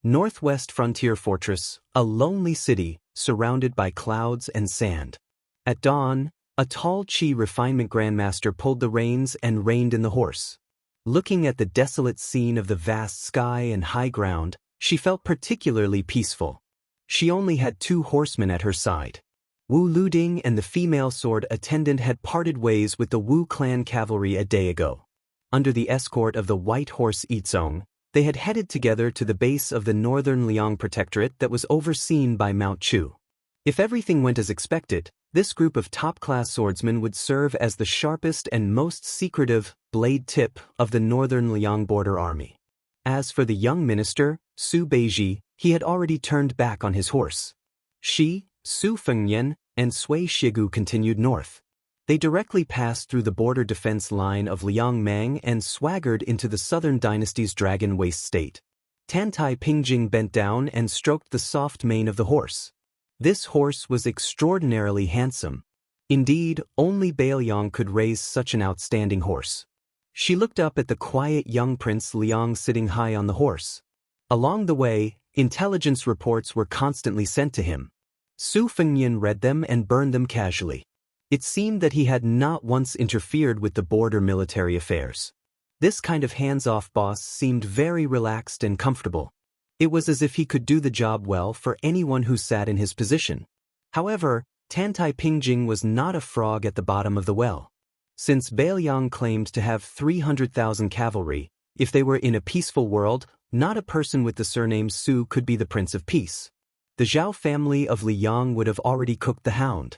Northwest Frontier Fortress, a lonely city, surrounded by clouds and sand. At dawn, a tall Qi refinement grandmaster pulled the reins and reined in the horse. Looking at the desolate scene of the vast sky and high ground, she felt particularly peaceful. She only had 2 horsemen at her side. Wu Luding and the female sword attendant had parted ways with the Wu clan cavalry a day ago. Under the escort of the white horse Yizong, they had headed together to the base of the northern Liang Protectorate that was overseen by Mount Chu. If everything went as expected, this group of top-class swordsmen would serve as the sharpest and most secretive blade tip of the northern Liang border army. As for the young minister, Su Beiji, he had already turned back on his horse. Shi, Su Fengnian, and Sui Shigu continued north. They directly passed through the border defense line of Liangmang and swaggered into the southern dynasty's dragon waste state. Tantai Pingjing bent down and stroked the soft mane of the horse. This horse was extraordinarily handsome. Indeed, only Bailiang could raise such an outstanding horse. She looked up at the quiet young Prince Liang sitting high on the horse. Along the way, intelligence reports were constantly sent to him. Su Fengnian read them and burned them casually. It seemed that he had not once interfered with the border military affairs. This kind of hands-off boss seemed very relaxed and comfortable. It was as if he could do the job well for anyone who sat in his position. However, Tantai Pingjing was not a frog at the bottom of the well. Since Bailiang claimed to have 300,000 cavalry, if they were in a peaceful world, not a person with the surname Su could be the Prince of Peace. The Zhao family of Liang would have already cooked the hound.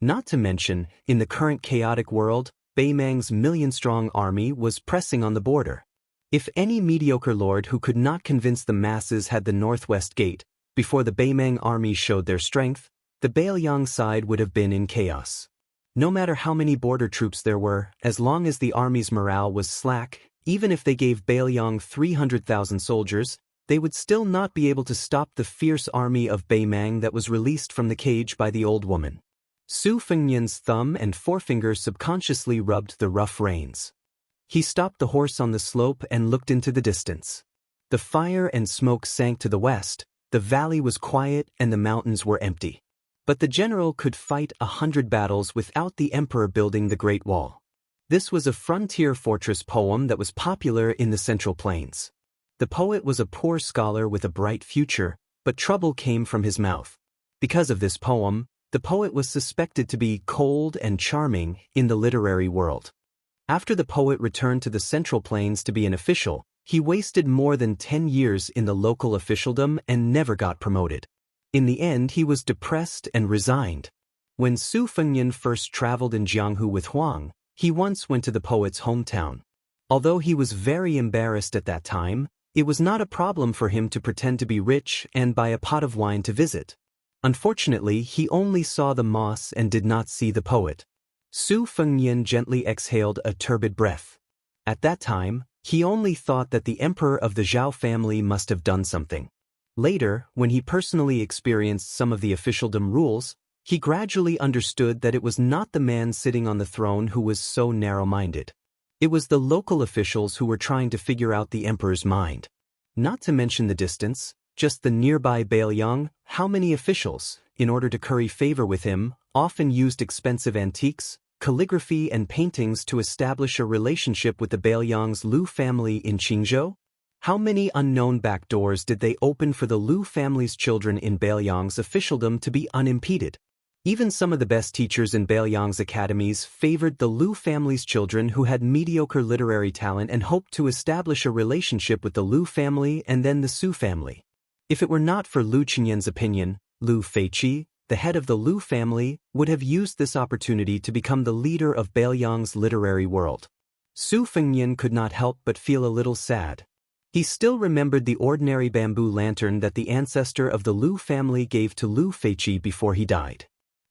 Not to mention, in the current chaotic world, Beimang's million-strong army was pressing on the border. If any mediocre lord who could not convince the masses had the northwest gate, before the Beimang army showed their strength, the Bailiang side would have been in chaos. No matter how many border troops there were, as long as the army's morale was slack, even if they gave Bailiang 300,000 soldiers, they would still not be able to stop the fierce army of Beimang that was released from the cage by the old woman. Su Fengnian's thumb and forefinger subconsciously rubbed the rough reins. He stopped the horse on the slope and looked into the distance. The fire and smoke sank to the west, the valley was quiet and the mountains were empty. But the general could fight 100 battles without the emperor building the Great Wall. This was a frontier fortress poem that was popular in the Central Plains. The poet was a poor scholar with a bright future, but trouble came from his mouth. Because of this poem, the poet was suspected to be cold and charming in the literary world. After the poet returned to the Central Plains to be an official, he wasted more than 10 years in the local officialdom and never got promoted. In the end, he was depressed and resigned. When Su Fengnian first traveled in Jianghu with Huang, he once went to the poet's hometown. Although he was very embarrassed at that time, it was not a problem for him to pretend to be rich and buy a pot of wine to visit. Unfortunately, he only saw the moss and did not see the poet. Su Fengnian gently exhaled a turbid breath. At that time, he only thought that the emperor of the Zhao family must have done something. Later, when he personally experienced some of the officialdom rules, he gradually understood that it was not the man sitting on the throne who was so narrow-minded. It was the local officials who were trying to figure out the emperor's mind. Not to mention the distance, just the nearby Bailiang, how many officials, in order to curry favor with him, often used expensive antiques, calligraphy and paintings to establish a relationship with the Bailiang's Lu family in Qingzhou? How many unknown back doors did they open for the Lu family's children in Beiliang's officialdom to be unimpeded? Even some of the best teachers in Beiliang's academies favored the Lu family's children who had mediocre literary talent and hoped to establish a relationship with the Lu family and then the Su family. If it were not for Lu Qingyan's opinion, Lu Feiqi, the head of the Lu family, would have used this opportunity to become the leader of Beiliang's literary world. Su Fengnian could not help but feel a little sad. He still remembered the ordinary bamboo lantern that the ancestor of the Lu family gave to Lu Feiqi before he died.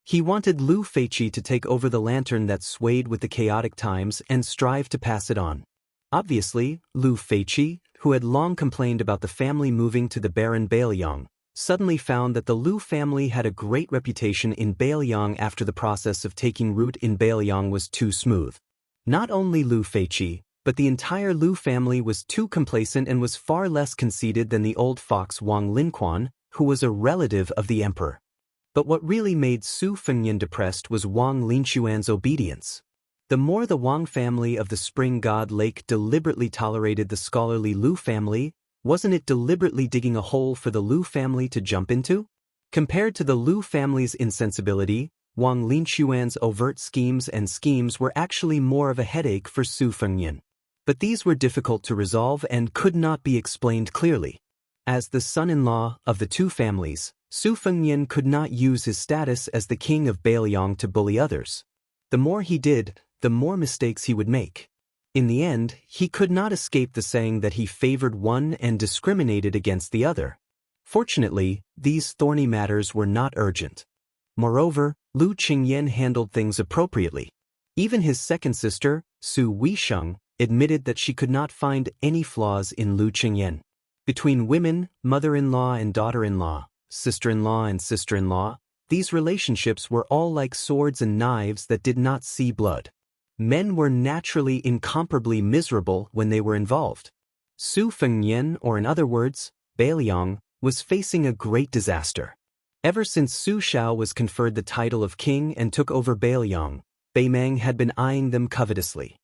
He wanted Lu Feiqi to take over the lantern that swayed with the chaotic times and strive to pass it on. Obviously, Lu Feiqi, who had long complained about the family moving to the barren Beiliang, suddenly found that the Lu family had a great reputation in Beiliang after the process of taking root in Beiliang was too smooth. Not only Lu Feiqi, but the entire Lu family was too complacent and was far less conceited than the old fox Wang Lin, who was a relative of the emperor. But what really made Su Fengnian depressed was Wang Linquan's obedience. The more the Wang family of the spring god lake deliberately tolerated the scholarly Lu family, wasn't it deliberately digging a hole for the Lu family to jump into? Compared to the Lu family's insensibility, Wang Linquan's overt schemes were actually more of a headache for Su Fengnian. But these were difficult to resolve and could not be explained clearly. As the son-in-law of the two families, Su Fengnian could not use his status as the king of Beiliang to bully others. The more he did, the more mistakes he would make. In the end, he could not escape the saying that he favored one and discriminated against the other. Fortunately, these thorny matters were not urgent. Moreover, Lu Qingyan handled things appropriately. Even his second sister, Su Weisheng, admitted that she could not find any flaws in Lu Qingyan. Between women, mother-in-law and daughter-in-law, sister-in-law and sister-in-law, these relationships were all like swords and knives that did not see blood. Men were naturally incomparably miserable when they were involved. Su Fengnian, or in other words, Beiliang, was facing a great disaster. Ever since Su Shao was conferred the title of king and took over Beiliang, Beimeng had been eyeing them covetously.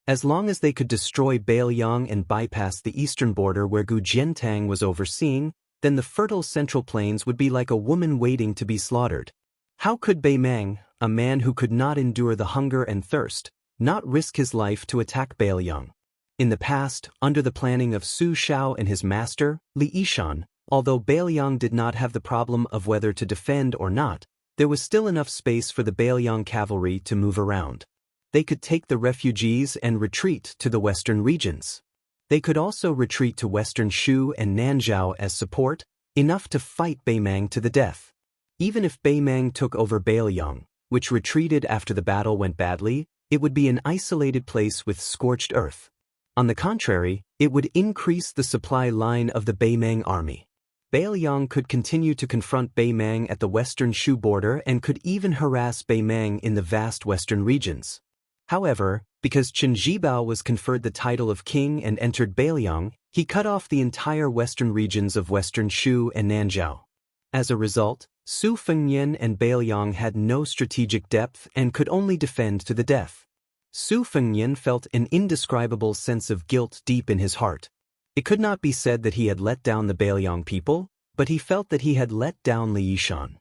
As long as they could destroy Beiliang and bypass the eastern border where Gu Jiantang was overseeing, then the fertile central plains would be like a woman waiting to be slaughtered. How could Beimeng, a man who could not endure the hunger and thirst, not risk his life to attack Beiliang? In the past, under the planning of Su Shao and his master, Li Yishan, although Beiliang did not have the problem of whether to defend or not, there was still enough space for the Beiliang cavalry to move around. They could take the refugees and retreat to the western regions. They could also retreat to western Shu and Nanzhao as support, enough to fight Beimeng to the death. Even if Beimeng took over Beiliang, which retreated after the battle went badly, it would be an isolated place with scorched earth. On the contrary, it would increase the supply line of the Beimeng army. Beiliang could continue to confront Beimeng at the western Shu border and could even harass Beimeng in the vast western regions. However, because Chen Zhibao was conferred the title of king and entered Beiliang, he cut off the entire western regions of western Shu and Nanzhao. As a result, Su Fengnian and Beiliang had no strategic depth and could only defend to the death. Su Fengnian felt an indescribable sense of guilt deep in his heart. It could not be said that he had let down the Beiliang people, but he felt that he had let down Li Yishan.